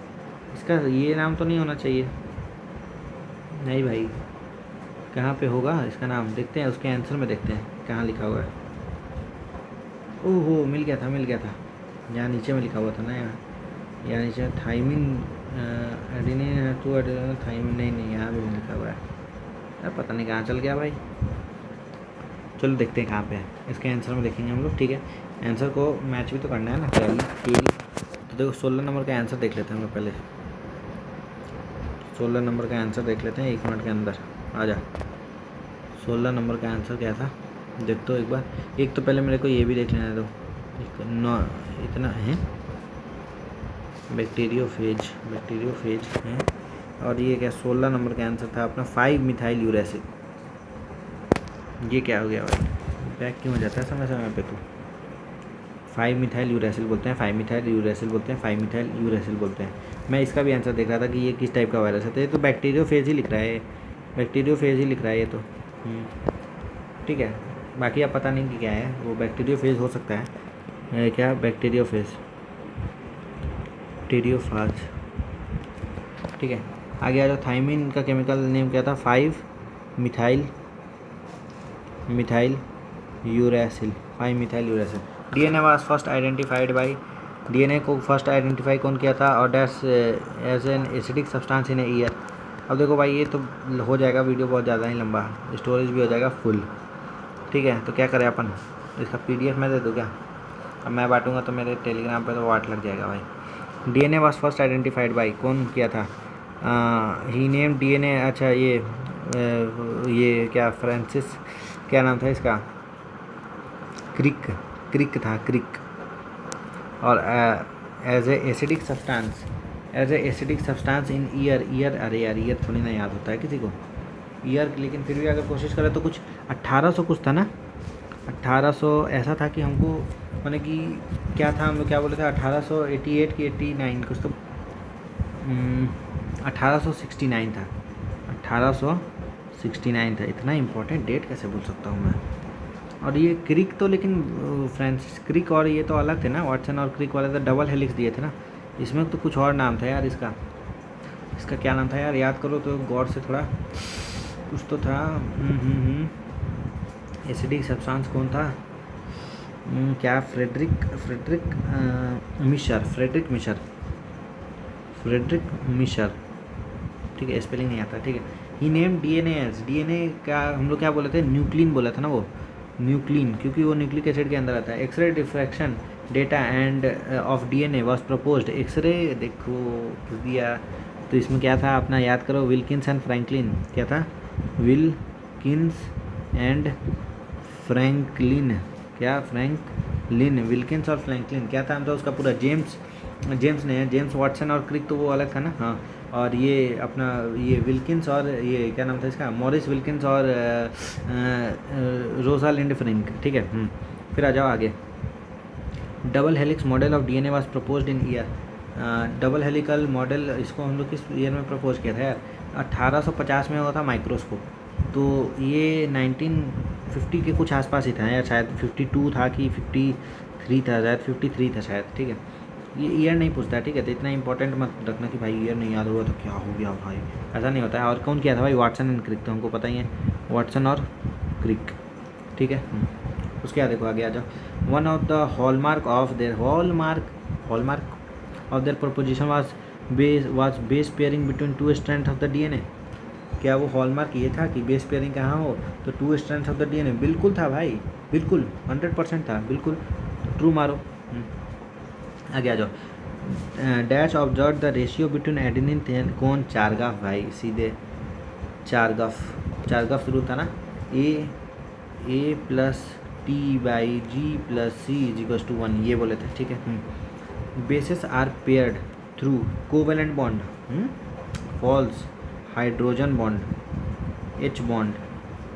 इसका ये नाम तो नहीं होना चाहिए। नहीं भाई, कहाँ पे होगा इसका नाम? देखते हैं उसके आंसर में, देखते हैं कहाँ लिखा हुआ है। ओहो, मिल गया था, यहाँ नीचे में लिखा हुआ था ना, यहाँ नीचे thymine adenine to adenine thymine, नहीं यहाँ भी लिखा हुआ है यार, पता नहीं कहाँ चल गया भाई। चलो देखते हैं कहाँ पे है, इसके आंसर में देखेंगे हम लोग। ठीक है, आंसर को मैच भी तो करना है ना पहले। तो देखो 16 नंबर का आंसर देख लेते हैं हम लोग पहले। 16 नंबर का आंसर देख लेते हैं 1 मिनट के अंदर। आ जा, 16 नंबर का आंसर क्या था देख तो एक बार। एक तो पहले मेरे को ये भी देख लेना दो, इतना है बैक्टीरियोफेज है। और ये क्या 16 नंबर का आंसर था अपना 5 मिथाइल यूरेसिल। ये क्या हो गया भाई, बैक क्यों हो जाता है समय पे तू? 5 मिथाइल यूरेसिल बोलते हैं, 5 मिथाइल यूरेसिल बोलते हैं, 5 मिथाइल यूरेसिल बोलते हैं। मैं इसका भी आंसर देख रहा था कि ये किस टाइप का वायरस है, तो ये तो बैक्टीरियोफेज ही लिख रहा है, ये तो। ठीक है, बाकी आप पता नहीं कि क्या है वो, बैक्टीरियोफेज हो सकता है। क्या बैक्टीरियोफेज, टेरियोफाज। ठीक है, आगे आ जाओ। थाइमिन का केमिकल नेम क्या था? 5 methyl uracil, 5 methyl uracil. DNA was first identified by, DNA को फर्स्ट आइडेंटिफाई कौन किया था? और dash as an acidic substance in year. अब देखो भाई, ये तो हो जाएगा वीडियो बहुत ज़्यादा ही लंबा, स्टोरेज भी हो जाएगा फुल। ठीक है, तो क्या करें अपन, इसका PDF मैं दे दूँ क्या? अब मैं बांटूंगा तो मेरे टेलीग्राम पे तो वाट लग जाएगा भाई। DNA was first identified by, कौन किया था? ही नेम DNA, अच्छा ये क्या फ्रांसिस, क्या नाम था इसका? क्रिक था। और as a acidic substance as a acidic substance in year अरे यार ईयर थोड़ी ना याद होता है किसी को ईयर, लेकिन फिर भी अगर कोशिश करें तो कुछ 1800 कुछ था ना, 1800 ऐसा था कि हमको मैंने कि क्या था, हम लोग क्या बोले थे 1888 की 89 कुछ तो 1869 था, 1869 था। इतना इम्पोर्टेंट डेट कैसे भूल सकता हूँ मैं। और ये क्रिक तो लेकिन फ्रांसिस क्रिक और ये तो अलग थे ना, वाटसन और क्रिक वाले तो डबल हेलिक्स दिए थे ना, इसमें तो कुछ और नाम था यार इसका क्या नाम था यार, याद करो तो गौर से थोड़ा, कुछ तो था। एसिडिक सब्सटेंस कौन था, क्या फ्रेडरिक मिशर, ठीक है, स्पेलिंग नहीं आता, ठीक है। ही नेम डीएनए एज, डीएनए का हम लोग क्या बोले थे, न्यूक्लिन बोला था ना वो, न्यूक्लिन, क्योंकि वो न्यूक्लिक एसिड के अंदर आता है। X-ray diffraction data and of DNA was proposed, X-ray देखो दिया, तो इसमें क्या था अपना याद करो, विल्किंस एंड फ्रैंकलिन, क्या था, विल्किंस एंड फ्रैंकलिन, क्या फ्रैंकलिन, विल्किंस और फ्रैंकलिन, क्या था मतलब उसका पूरा, जेम्स ने, जेम्स वाटसन और क्रिक तो वो अलग था ना, हाँ। और ये अपना ये विल्किंस और ये क्या नाम था इसका, मॉरिस विल्किंस और रोजालिंड फ्रैंक, ठीक है। फिर आ जाओ आगे। Double helix model of DNA was proposed in year, double helical model इसको हम लोग किस ईयर में प्रपोज किया था यार, 1850 में हुआ था माइक्रोस्कोप, तो ये 1950 के कुछ आसपास ही था यार, शायद 52 था कि 53 था, शायद 53 था शायद, ठीक है। ये ईयर नहीं पूछता है, ठीक है, तो इतना इंपॉर्टेंट मत रखना कि भाई ईयर नहीं याद होगा तो क्या हो गया भाई, ऐसा नहीं होता है। और कौन किया था भाई, वाटसन एंड क्रिक, तो हमको पता ही है, वाटसन और क्रिक, ठीक है। उसके बाद देखो आगे आ जाओ। One of the hallmark of their of their preposition was base pairing between two strands of the DNA, क्या वो हॉलमार्क ये था कि बेस पेयरिंग कहाँ हो, तो two strands of the DNA, बिल्कुल था भाई, बिल्कुल 100% था, बिल्कुल, तो ट्रू मारो। आगे आ जाओ। Dash observe the ratio between adenine कौन, चारगाफ भाई, सीधे चारगाफ शुरू था ना, A plus T by G plus C equals to 1, ये बोले थे, ठीक है। Bases are paired through covalent bond, false hydrogen bond, H bond,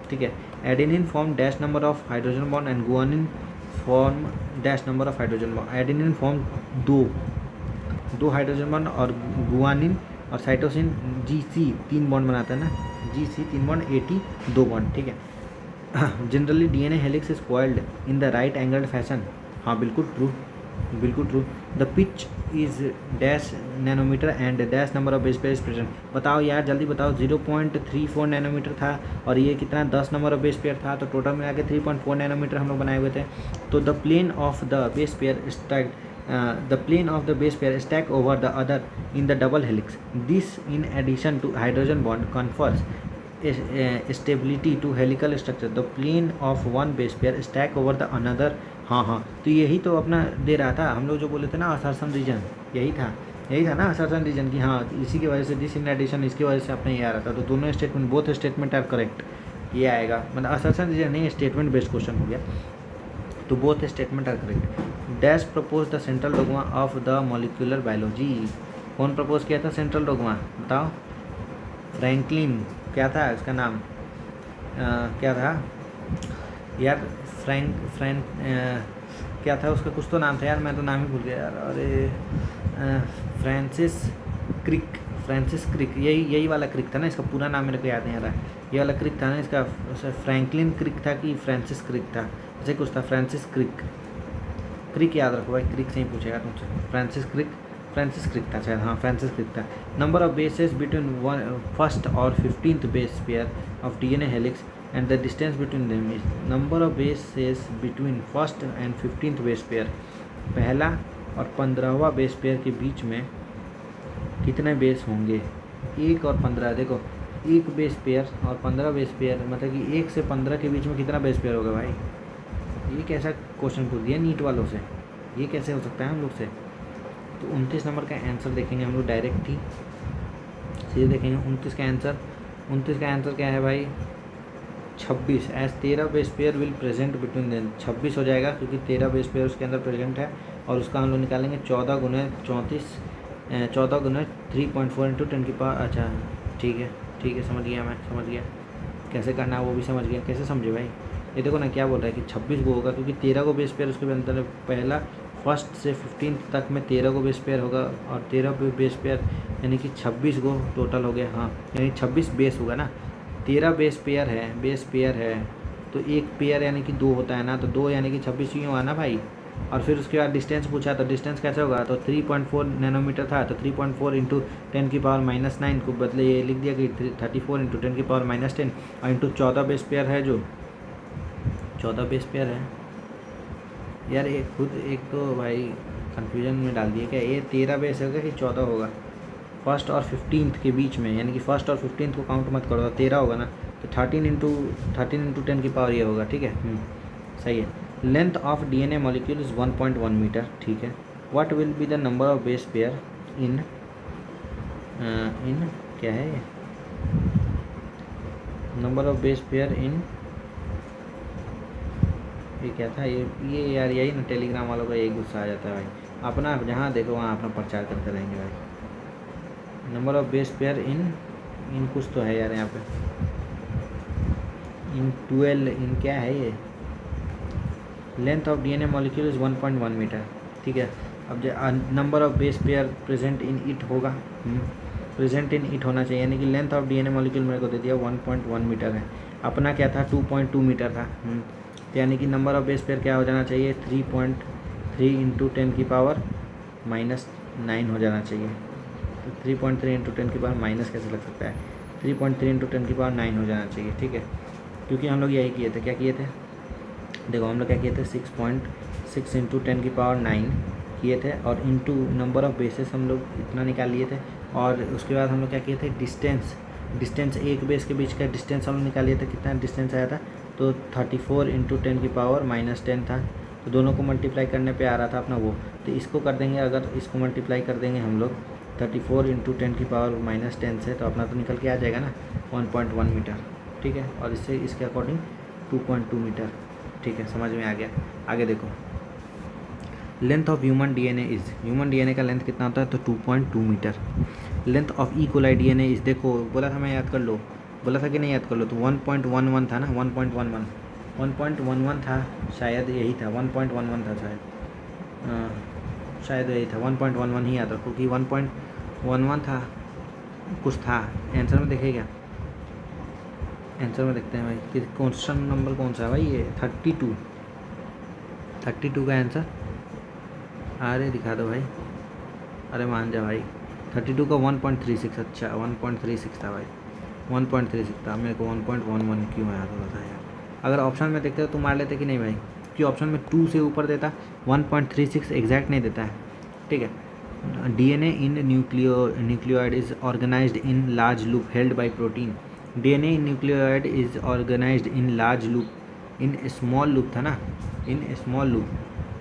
ठीक है। Adenine form dash number of hydrogen bond and guanine form dash number of hydrogen bond, adenine form दो hydrogen bond और guanine और cytosine GC 3 bond बनाता है ना, GC 3 bond, AT 2 bond, ठीक है। Generally DNA helix is coiled in the right angled fashion, हाँ बिल्कुल ट्रू, बिल्कुल true. The pitch is dash nanometre and dash number of base pair present, बताओ यार जल्दी बताओ, 0.34 नैनोमीटर था और ये कितना 10 नंबर ऑफ बेस पेयर था, तो टोटल मिला के 3.4 नैनोमीटर हम लोग बनाए हुए थे। तो the plane of the base pair stack over the other in the double helix. This, in addition to hydrogen bond, confers stability to helical structure. The plane of one base pair stack over the another. हाँ, तो यही तो अपना दे रहा था, हम लोग जो बोले थे ना असर्शन रीजन, यही था ना असर्शन रीजन की, हाँ इसी की वजह से, दिस इन एडिशन, इसकी वजह से अपने ये आ रहा था। तो दोनों statement, both statement are correct, ये आएगा, मतलब असर्शन रीजन नहीं, स्टेटमेंट बेस्ड क्वेश्चन हो गया, तो both statement are correct. Dash propose the central dogma of the molecular biology, कौन प्रपोज किया था सेंट्रल डोगमा, बताओ, फ्रैंकलिन, क्या था इसका नाम, क्या था यार, क्या था उसका, कुछ तो नाम था यार, मैं तो नाम ही भूल गया यार, अरे फ्रांसिस क्रिक, यही वाला क्रिक था ना, इसका पूरा नाम मेरे को याद नहीं आ रहा है, ये वाला क्रिक था ना इसका, फ्रैंकलिन क्रिक था कि फ्रांसिस क्रिक था, ऐसे कुछ था, फ्रांसिस क्रिक याद रखो भाई, क्रिक से ही पूछेगा तुमसे, फ्रांसिस क्रिक था शायद, हाँ फ्रांसिस क्रिक था। Number of bases between first और 15th base pair of DNA helix and the distance between them is, number of bases between first and 15th base pair, पहला और 15वां बेस पेयर के बीच में कितने बेस होंगे, 1 और 15, देखो 1 बेस पेयर और 15 बेस पेयर, मतलब कि 1 से 15 के बीच में कितना बेस पेयर होगा भाई, ये कैसा क्वेश्चन पूछ दिया नीट वालों से, ये कैसे हो सकता है हम लोग से। तो 29 नंबर का आंसर देखेंगे हम लोग डायरेक्ट ही, सीधे देखेंगे 29 का आंसर क्या है भाई, 26, as 13 base pair will present between them, 26 हो जाएगा क्योंकि 13 बेस पेयर उसके अंदर प्रेजेंट है, और उसका हम लोग निकालेंगे 14 गुने 34 14 गुना 3.4 इंटू 10 की पावर। अच्छा ठीक है समझ गया, मैं समझ गया कैसे करना है, वो भी समझ गया। कैसे समझे भाई? ये देखो ना क्या बोल रहा है कि 26 को होगा, क्योंकि 13 को बेस पेयर उसके अंदर पहला फर्स्ट से 15 तक में 13 को बेस पेयर होगा, और 13 पे बेस पेयर यानी कि 26 को टोटल हो गया। हाँ यानी 26 बेस होगा ना, 13 बेस पेयर है तो एक पेयर यानी कि 2 होता है ना, तो 2 यानी कि 26 ही हुआ ना भाई। और फिर उसके बाद डिस्टेंस पूछा, तो डिस्टेंस कैसे होगा, तो 3.4 नैनोमीटर था, तो 3.4 इंटू 10 की पावर -9 को बदले ये लिख दिया कि 34 इंटू 10 की पावर -10 और इंटू 14 बेस पेयर है, जो 14 बेस पेयर है। यार ये खुद एक तो भाई कन्फ्यूजन में डाल दिया क्या, ये 13 बेस होगा कि 14 होगा? फर्स्ट और 15 के बीच में, यानी कि फर्स्ट और 15 को काउंट मत करो, 13 होगा ना, तो 13 इंटू 10 की पावर ये होगा। ठीक है सही है। Length of DNA molecule is 1.1 metre. ठीक है। What will be the number of base pair in क्या है ये, number of base pair in, ये क्या था ये यार यही ना टेलीग्राम वालों का यही गुस्सा आ जाता है भाई, अपना जहाँ देखो वहाँ अपना प्रचार करते रहेंगे भाई। नंबर ऑफ बेस पेयर इन कुछ तो है यार यहाँ पे, इन 12 इन क्या है ये, length of DNA molecule is 1.1 metre. ठीक है। अब जो number of base pair present in it होगा, प्रेजेंट इन इट होना चाहिए, यानी कि लेंथ ऑफ DNA मॉलिक्यूल मेरे को दे दिया 1.1 मीटर है, अपना क्या था 2.2 मीटर था। तो यानी कि नंबर ऑफ बेस पेयर क्या हो जाना चाहिए, 3.3 इंटू 10 की पावर -9 हो जाना चाहिए। तो 3.3 इंटू 10 की पावर माइनस कैसे लग सकता है, 3.3 इंटू 10 की पावर 9 हो जाना चाहिए। ठीक है, क्योंकि हम लोग यही किए थे, क्या किए थे, देखो हम लोग क्या किए थे, 6.6 इंटू 10 की पावर 9 किए थे, और इंटू नंबर ऑफ बेसेस हम लोग इतना निकाल लिए थे, और उसके बाद हम लोग क्या किए थे, डिस्टेंस एक बेस के बीच का डिस्टेंस हम लोग निकाल लिए थे, कितना डिस्टेंस आया था, तो 34 इंटू 10 की पावर -10 था। तो दोनों को मल्टीप्लाई करने पे आ रहा था अपना वो, तो इसको कर देंगे, अगर इसको मल्टीप्लाई कर देंगे हम लोग 34 इंटू 10 की पावर -10 से, तो अपना तो निकल के आ जाएगा ना 1.1 मीटर। ठीक है, और इससे इसके अकॉर्डिंग 2.2 मीटर। ठीक है, समझ में आ गया। आगे देखो, length of human DNA is, human DNA का लेंथ कितना होता है, तो 2.2 metre. Length of E coli DNA is, देखो बोला था मैं याद कर लो, बोला था कि नहीं याद कर लो, तो 1.11 था ना, 1.11 था शायद, यही था 1.11 था शायद यही था 1.11 ही याद रखो कि 1.11 था, कुछ था। आंसर में देखेगा, आंसर में देखते हैं भाई कि क्वेश्चन नंबर कौन सा है भाई, ये 32 का आंसर, अरे दिखा दो भाई, अरे मान जा भाई, 32 का 1.36, अच्छा 1.36 था भाई, 1.36 था, मेरे को 1.11 क्यों याद हो रहा था यार। अगर ऑप्शन में देखते तो तुम मार लेते कि नहीं भाई, क्योंकि ऑप्शन में 2 से ऊपर देता, 1.36 एग्जैक्ट नहीं देता है। ठीक है। DNA in nucleoid is organized in large loop held by protein. DNA in nucleoid is organized in large loop, in small loop था ना, इन स्मॉल लूप।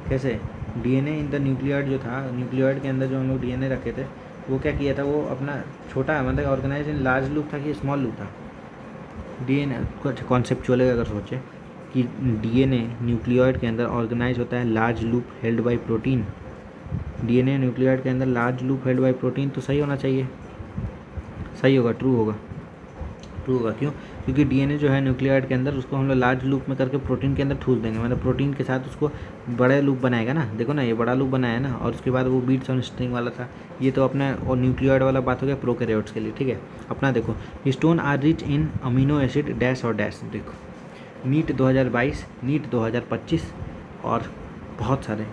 कैसे, DNA इन द न्यूक्लियोइड जो था, न्यूक्लियोइड के अंदर जो हम लोग DNA रखे थे, वो क्या किया था, वो अपना छोटा मतलब ऑर्गेनाइज इन लार्ज लूप था कि स्मॉल लूप था। DNA कुछ कॉन्सेप्चुअल अगर सोचे कि DNA न्यूक्लियोइड के अंदर ऑर्गेनाइज होता है large loop held by protein, DNA nucleoid के अंदर large loop held by protein, तो सही होना चाहिए, सही होगा, ट्रू होगा। क्यों, क्योंकि DNA जो है न्यूक्लियोइड के अंदर, उसको हम लोग लार्ज लूप में करके प्रोटीन के अंदर ठूस देंगे, मतलब प्रोटीन के साथ उसको बड़े लूप बनाएगा ना, देखो ना ये बड़ा लूप बनाया ना, और उसके बाद वो बीट्स ऑन स्ट्रिंग वाला था, ये तो अपना और न्यूक्लियोइड वाला बात हो गया प्रोकैरियोट्स के लिए। ठीक है, अपना देखो, histone are rich in amino acid dash और डैश, देखो नीट 2022, नीट 2025 और बहुत सारे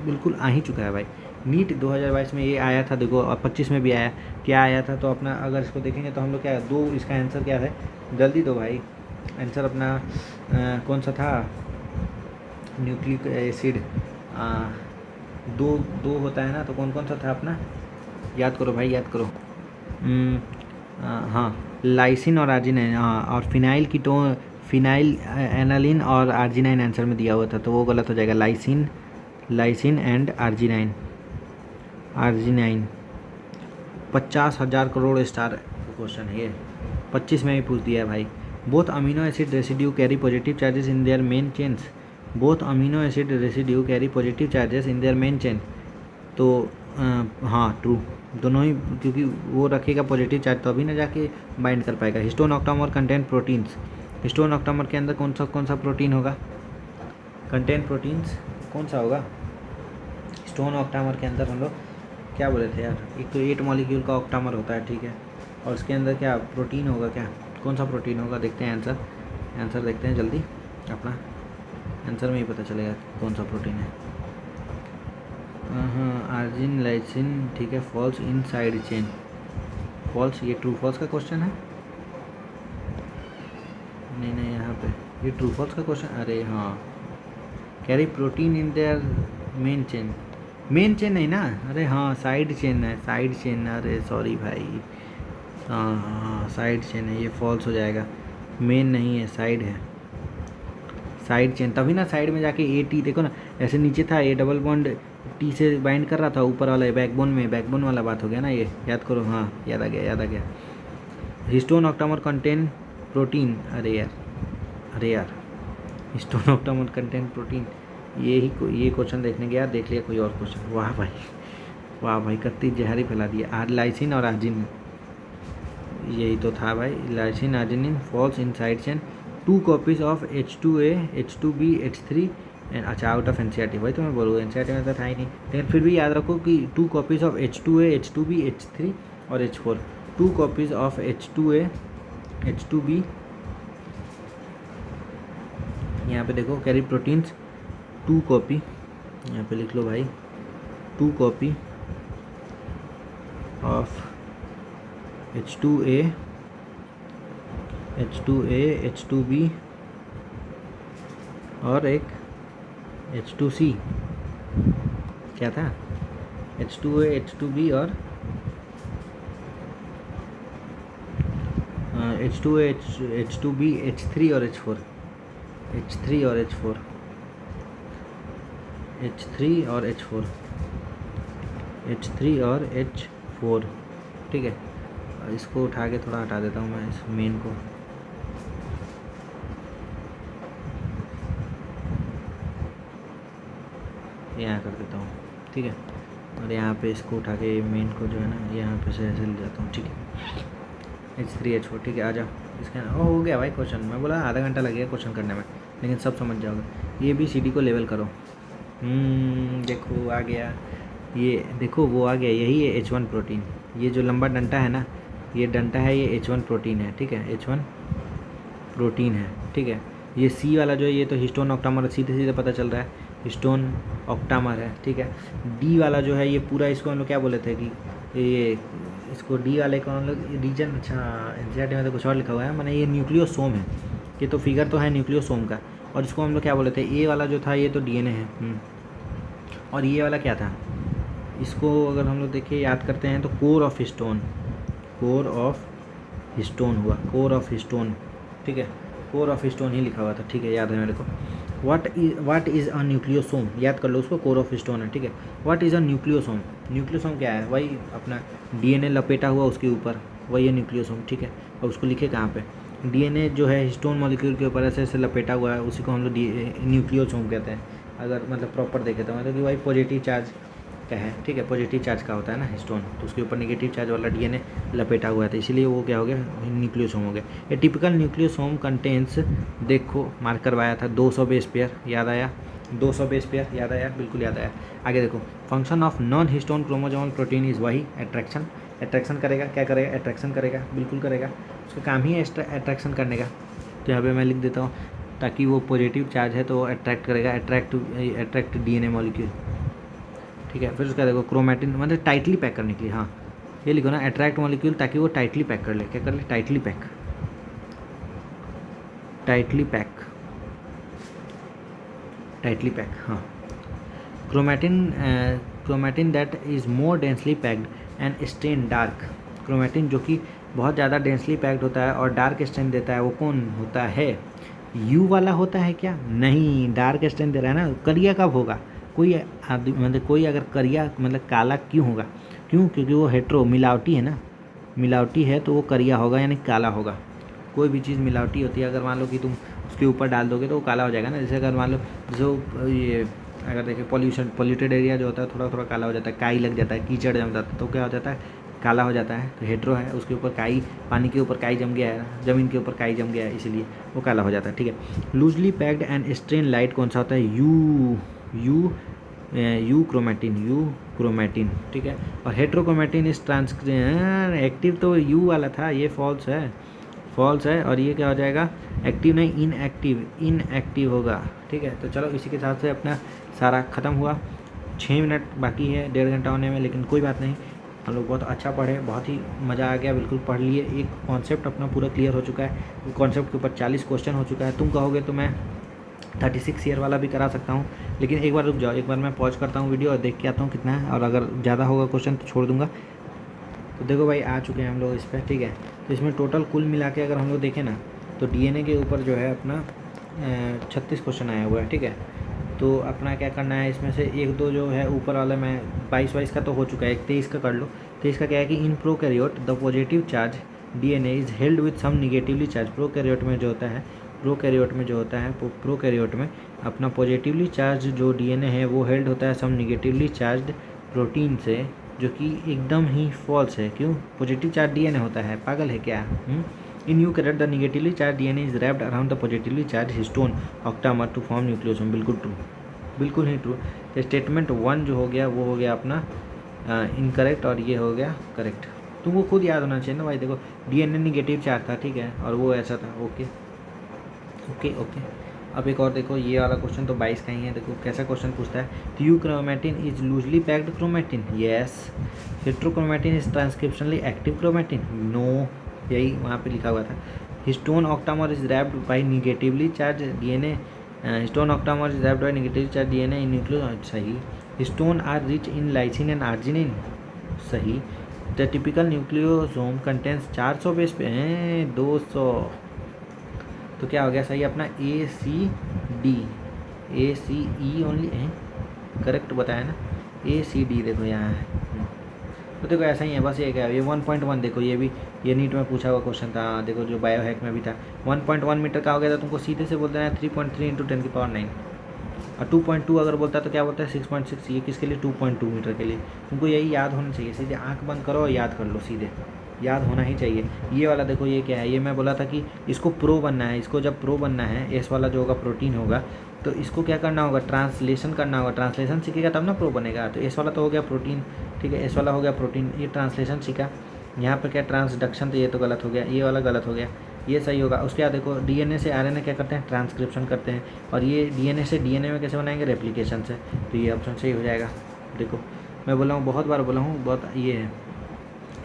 बिल्कुल आ ही चुका है भाई। नीट 2022 में ये आया था, देखो, और 25 में भी आया, क्या आया था, तो अपना अगर इसको देखेंगे तो हम लोग क्या, दो, इसका आंसर क्या है, जल्दी दो भाई, आंसर अपना कौन सा था, न्यूक्लिक एसिड, दो होता है ना, तो कौन कौन सा था अपना, याद करो भाई, याद करो। हाँ, लाइसिन और आर्जिनाइन, हाँ, और फिनाइल एनालिन और आर्जिनाइन आंसर में दिया हुआ था, तो वो गलत हो जाएगा, lysine and arginine 50,000 crore star question है ये, 25 में भी पूछ दिया है भाई। Both amino acid residue carry positive charges in their main chains, both amino acid residue carry positive charges in their main chain, तो हाँ ट्रू, दोनों ही, क्योंकि वो रखेगा पॉजिटिव चार्ज तो अभी ना जाके बाइंड कर पाएगा। Histone octamer content proteins, histone octamer के अंदर कौन सा प्रोटीन होगा, कंटेंट प्रोटीन्स कौन सा होगा हिस्टोन ऑक्टामर के अंदर? हम लोग क्या बोले थे यार, एक तो 8 मॉलिक्यूल का ऑक्टामर होता है, ठीक है, और उसके अंदर क्या प्रोटीन होगा, क्या कौन सा प्रोटीन होगा? देखते हैं आंसर देखते हैं जल्दी, अपना आंसर में ही पता चलेगा कौन सा प्रोटीन है। हाँ आर्जिन लाइसिन, ठीक है, false in side chain, false, ये ट्रू फॉल्स का क्वेश्चन है, नहीं यहाँ पे ये ट्रू फॉल्स का क्वेश्चन, अरे हाँ, carry protein in their main chain, main chain नहीं ना, अरे हाँ साइड चेन है, साइड चेन, अरे सॉरी भाई, हाँ साइड चेन है, ये फॉल्स हो जाएगा, मेन नहीं है, साइड है, साइड चेन, तभी ना साइड में जाके ए टी, देखो ना ऐसे नीचे था, ए डबल बॉन्ड टी से बाइंड कर रहा था, ऊपर वाला बैकबोन में, बैकबोन वाला बात हो गया ना, ये याद करो, हाँ याद आ गया। हिस्टोन ऑक्टामर कंटेन प्रोटीन, अरे यार हिस्टोन ऑक्टामर कंटेन प्रोटीन, ये क्वेश्चन देखने गया, देख लिया कोई और क्वेश्चन, वाह भाई कत्ती जहर ही फैला दिया। लाइसिन और आर्जिनिन, यही तो था भाई, lysine arginine false in side chain, 2 copies of H2A H2B H3 and, अच्छा आउट ऑफ NCERT, वही तो मैं बोलूँ, NCERT में तो था ही नहीं, लेकिन फिर भी याद रखो कि 2 copies of H2A H2B H3 और H4, 2 copies of H2A H2B, यहाँ पे देखो कैरी प्रोटीन्स 2 कॉपी, यहाँ पे लिख लो भाई 2 कॉपी ऑफ H2A H2B और एक H2C, क्या था, H2A H2B और H2A H2B H3 और H4, H3 और H4, H3 और H4, H3 और H4, ठीक है, इसको उठा के थोड़ा हटा देता हूँ मैं इस मेन को, यहाँ कर देता हूँ, ठीक है, और यहाँ पे इसको उठा के मेन को जो है ना यहाँ पे से ऐसे ले जाता हूँ, ठीक है, H3 H4, ठीक है, आ जाओ इसके, हो गया भाई क्वेश्चन, मैं बोला आधा घंटा लगेगा क्वेश्चन करने में, लेकिन सब समझ जाओगे। ये भी CD को लेवल करो, देखो आ गया, ये देखो वो आ गया, यही है H1 प्रोटीन, ये जो लंबा डंटा है ना, ये डंटा है, ये H1 प्रोटीन है, ठीक है, H1 प्रोटीन है, ठीक है, ये C वाला जो है ये तो हिस्टोन ऑक्टामर, सीधे पता चल रहा है हिस्टोन ऑक्टामर है, ठीक है। D वाला जो है ये पूरा, इसको हम लोग क्या बोले थे कि ये इसको D वाले को हम लोग रीजन, अच्छा NCERT में तो कुछ और लिखा हुआ है, मैंने ये न्यूक्लियोसोम है, ये तो फिगर तो है न्यूक्लियोसोम का, और इसको हम लोग क्या बोले थे, A वाला जो था ये तो DNA है, और ये वाला क्या था, इसको अगर हम लोग देखिए याद करते हैं तो core of histone, core of histone, ठीक है, कोर ऑफ हिस्टोन ही लिखा हुआ था, ठीक है, याद है मेरे को। व्हाट इज़ अ न्यूक्लियोसोम, याद कर लो उसको, कोर ऑफ हिस्टोन है, ठीक है। What is a nucleosome, nucleosome क्या है, वही अपना DNA लपेटा हुआ उसके ऊपर, वही है न्यूक्लियोसोम, ठीक है, और उसको लिखे कहाँ पे, DNA जो है हिस्टोन मॉलिक्यूल के ऊपर ऐसे लपेटा हुआ है, उसी को हम लोग न्यूक्लियोसोम कहते हैं, अगर मतलब प्रॉपर देखे तो, मतलब कि वही पॉजिटिव चार्ज का है, ठीक है, पॉजिटिव चार्ज का होता है ना हिस्टोन, तो उसके ऊपर नेगेटिव चार्ज वाला DNA लपेटा हुआ था, इसीलिए वो क्या हो गया, न्यूक्लियोसोम हो गया। ए टिपिकल न्यूक्लियोसोम कंटेंस, देखो मार्क करवाया था 200 बेस पेयर, याद आया, 200 बेस पेयर याद आया, बिल्कुल याद आया। आगे देखो, function of non histone chromosomal protein is वही अट्रैक्शन करेगा, क्या करेगा, अट्रैक्शन करेगा, बिल्कुल करेगा, उसका काम ही है अट्रैक्शन करने का, तो यहाँ पे मैं लिख देता हूँ, ताकि वो पॉजिटिव चार्ज है तो वो अट्रैक्ट करेगा, अट्रैक्ट DNA मॉलिक्यूल, ठीक है। फिर उसका देखो क्रोमैटिन, मतलब टाइटली पैक करने के लिए, हाँ ये लिखो ना, अट्रैक्ट मॉलिक्यूल, ताकि वो टाइटली पैक कर ले, क्या कर ले, टाइटली पैक, हाँ। Chromatin that is more densely packed and stain dark, chromatin जो कि बहुत ज़्यादा डेंसली पैक्ड होता है और डार्क स्टेन देता है, वो कौन होता है, U वाला होता है क्या, नहीं, डार्क स्टेन दे रहा है ना, करिया कब होगा, कोई आदमी, मतलब कोई अगर करिया मतलब काला क्यों होगा, क्योंकि वो हेट्रो मिलावटी है ना, मिलावटी है तो वो करिया होगा, यानी काला होगा, कोई भी चीज़ मिलावटी होती है, अगर मान लो कि तुम उसके ऊपर डाल दोगे तो वो काला हो जाएगा ना, जैसे अगर मान लो जो ये अगर देखें पोल्यूटेड एरिया जो होता है थोड़ा थोड़ा काला हो जाता है, काई लग जाता है, कीचड़ जम जाता है, तो क्या हो जाता है, काला हो जाता है। तो हेट्रो है, उसके ऊपर काई, पानी के ऊपर काई जम गया है, ज़मीन के ऊपर काई जम गया है, इसीलिए वो काला हो जाता है। ठीक है, loosely packed and strain light कौन सा होता है, यू क्रोमेटिन। ठीक है, और हेट्रोक्रोमेटिन इस एक्टिव, तो यू वाला था, ये फॉल्स है। और ये क्या हो जाएगा, एक्टिव नहीं, इनएक्टिव होगा। ठीक है, तो चलो इसी के साथ से अपना सारा ख़त्म हुआ। 6 मिनट बाकी है 1.5 घंटा होने में, लेकिन कोई बात नहीं, हम लोग बहुत अच्छा पढ़े, बहुत ही मज़ा आ गया, बिल्कुल पढ़ लिए। एक कॉन्सेप्ट अपना पूरा क्लियर हो चुका है, कॉन्सेप्ट के ऊपर 40 क्वेश्चन हो चुका है। तुम कहोगे तो मैं 36 ईयर वाला भी करा सकता हूँ, लेकिन एक बार रुक जाओ, एक बार मैं पॉज करता हूँ वीडियो और देख के आता हूँ कितना है, और अगर ज़्यादा होगा क्वेश्चन तो छोड़ दूँगा। तो देखो भाई, आ चुके हैं हम लोग इस पर। ठीक है, तो इसमें टोटल कुल मिला के अगर हम लोग देखें ना, तो डीएनए के ऊपर जो है अपना 36 क्वेश्चन आया हुआ है। ठीक है, तो अपना क्या करना है, इसमें से 1-2 जो है ऊपर वाला में 22 का तो हो चुका है, 23 का कर लो। 23 का क्या है कि in prokaryote the positive charge DNA is held with some negatively charge. Prokaryote में जो होता है अपना पॉजिटिवली चार्ज जो डीएनए है वो हेल्ड होता है सम निगेटिवली चार्ज प्रोटीन से, जो कि एकदम ही फॉल्स है। क्यों, पॉजिटिव चार्ज डीएनए होता है, पागल है क्या? In eukaryote the negatively charge DNA is wrapped around the positively charge histone octamer to form nucleosome. बिल्कुल ट्रू, बिल्कुल ही ट्रू। तो स्टेटमेंट 1 जो हो गया वो हो गया अपना इनकरेक्ट, और ये हो गया करेक्ट। तुमको खुद याद होना चाहिए ना भाई। देखो, डीएनए निगेटिव चार्ज था, ठीक है, और वो ऐसा था। Okay okay okay. अब एक और देखो, ये वाला क्वेश्चन तो 22 का ही है। देखो कैसा क्वेश्चन पूछता है, euchromatin is loosely packed chromatin, yes. Heterochromatin is transcriptionally active chromatin, no, यही वहाँ पे लिखा हुआ था। Histone octamer is wrapped by negatively charge DNA, histone octamer is wrapped by negatively charge DNA in nucleosome, सही। Histone are rich in lysine and arginine, सही। The typical nucleosome contains 400 base pair हैं 200, तो क्या हो गया सही अपना ACE only है, करेक्ट बताया ना, ACD देखो यहाँ है। तो देखो ऐसा ही है, बस ये क्या है, ये 1.1 देखो, ये भी ये नीट में पूछा हुआ क्वेश्चन था। देखो जो बायोहैक में भी था, 1.1 मीटर का हो गया, तो तुमको सीधे से बोलते हैं 3.3 × 10⁹ और 2.2 अगर बोलता है तो क्या बोलता है 6.6। ये किसके लिए, 2.2 मीटर के लिए। तुमको यही याद होना चाहिए, सीधे आंख बंद करो और याद कर लो, सीधे याद होना ही चाहिए। ये वाला देखो, ये क्या है, ये मैं बोला था कि इसको प्रो बनना है। इसको जब प्रो बनना है, एस वाला जो होगा प्रोटीन होगा, तो इसको क्या करना होगा, ट्रांसलेशन करना होगा। ट्रांसलेशन सीखेगा तब ना प्रो बनेगा। तो एस वाला तो हो गया प्रोटीन, ठीक है, एस वाला हो गया प्रोटीन, ये ट्रांसलेशन सीखा। यहाँ पर क्या ट्रांसडक्शन, तो ये तो गलत हो गया, ये वाला गलत हो गया, ये सही होगा। उसके बाद देखो, डीएनए से आरएनए क्या करते हैं, ट्रांसक्रिप्शन करते हैं, और ये डीएनए से डीएनए में कैसे बनाएंगे, रेप्लिकेशन से। तो ये ऑप्शन सही हो जाएगा। देखो मैं बोला हूँ, बहुत बार बोला हूँ, बहुत ये है।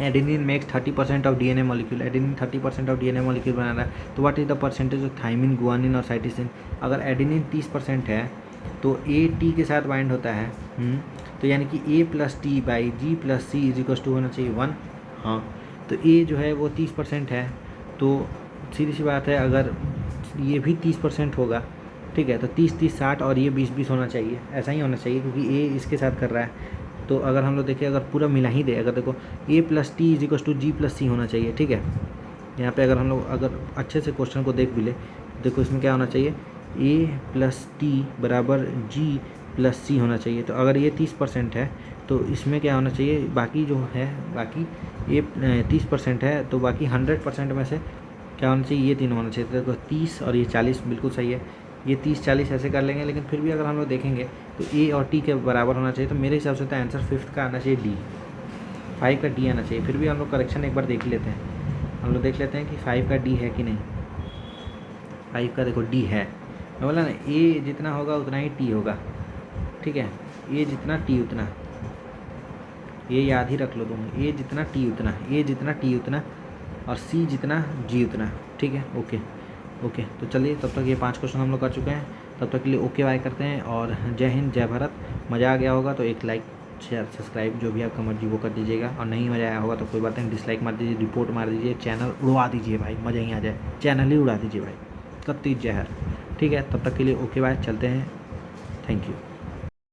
Adenine makes 30% of DNA molecule, adenine 30% of DNA molecule बना रहा है। तो what is the percentage of thymine, guanine और साइटिसिन। अगर एडेनिन 30% है तो ए टी के साथ बाइंड होता है, तो यानी कि A+T/G+C होना चाहिए 1। हाँ, तो ए जो है वो 30% है, तो सीधी सी बात है, अगर ये भी 30% होगा, ठीक है, तो 30-30 60 और ये 20-20 होना चाहिए, ऐसा ही होना चाहिए, क्योंकि ए इसके साथ कर रहा है। तो अगर हम लोग देखें, अगर पूरा मिला ही दे, अगर देखो A+T=G+C होना चाहिए, ठीक है। यहाँ पे अगर हम लोग अगर अच्छे से क्वेश्चन को देख भी ले, देखो इसमें क्या होना चाहिए, A+T=G+C होना चाहिए। तो अगर ये 30% है तो इसमें क्या होना चाहिए, बाकी जो है, बाकी ये 30% है, तो बाकी 100% में से क्या होना चाहिए, ये तीनों होना चाहिए। तो देखो 30 और ये 40 बिल्कुल सही है। ये 30-40 ऐसे कर लेंगे, लेकिन फिर भी अगर हम लोग देखेंगे तो ए और टी के बराबर होना चाहिए। तो मेरे हिसाब से तो आंसर 5th का आना चाहिए डी, 5 का डी आना चाहिए। फिर भी हम लोग करेक्शन एक बार देख ही लेते हैं, हम लोग देख लेते हैं कि 5 का डी है कि नहीं। 5 का देखो डी है, मैं बोला ना, ए जितना होगा उतना ही टी होगा, ठीक है, ए जितना टी उतना, ये याद ही रख लो तुम, ए जितना टी उतना, ए जितना टी उतना, और सी जितना जी उतना, ठीक है। ओके ओके, तो चलिए तब तक ये 5 क्वेश्चन हम लोग कर चुके हैं। तब तक के लिए ओके बाय करते हैं, और जय हिंद जय भारत। मज़ा आ गया होगा तो एक लाइक शेयर सब्सक्राइब जो भी आपका मर्जी वो कर दीजिएगा, और नहीं मज़ा आया होगा तो कोई बात नहीं, डिसलाइक मार दीजिए, रिपोर्ट मार दीजिए, चैनल उड़वा दीजिए भाई, मज़ा ही आ जाए, चैनल ही उड़ा दीजिए भाई, कत्ती जहर, ठीक है। तब तक के लिए ओके बाय, चलते हैं, थैंक यू।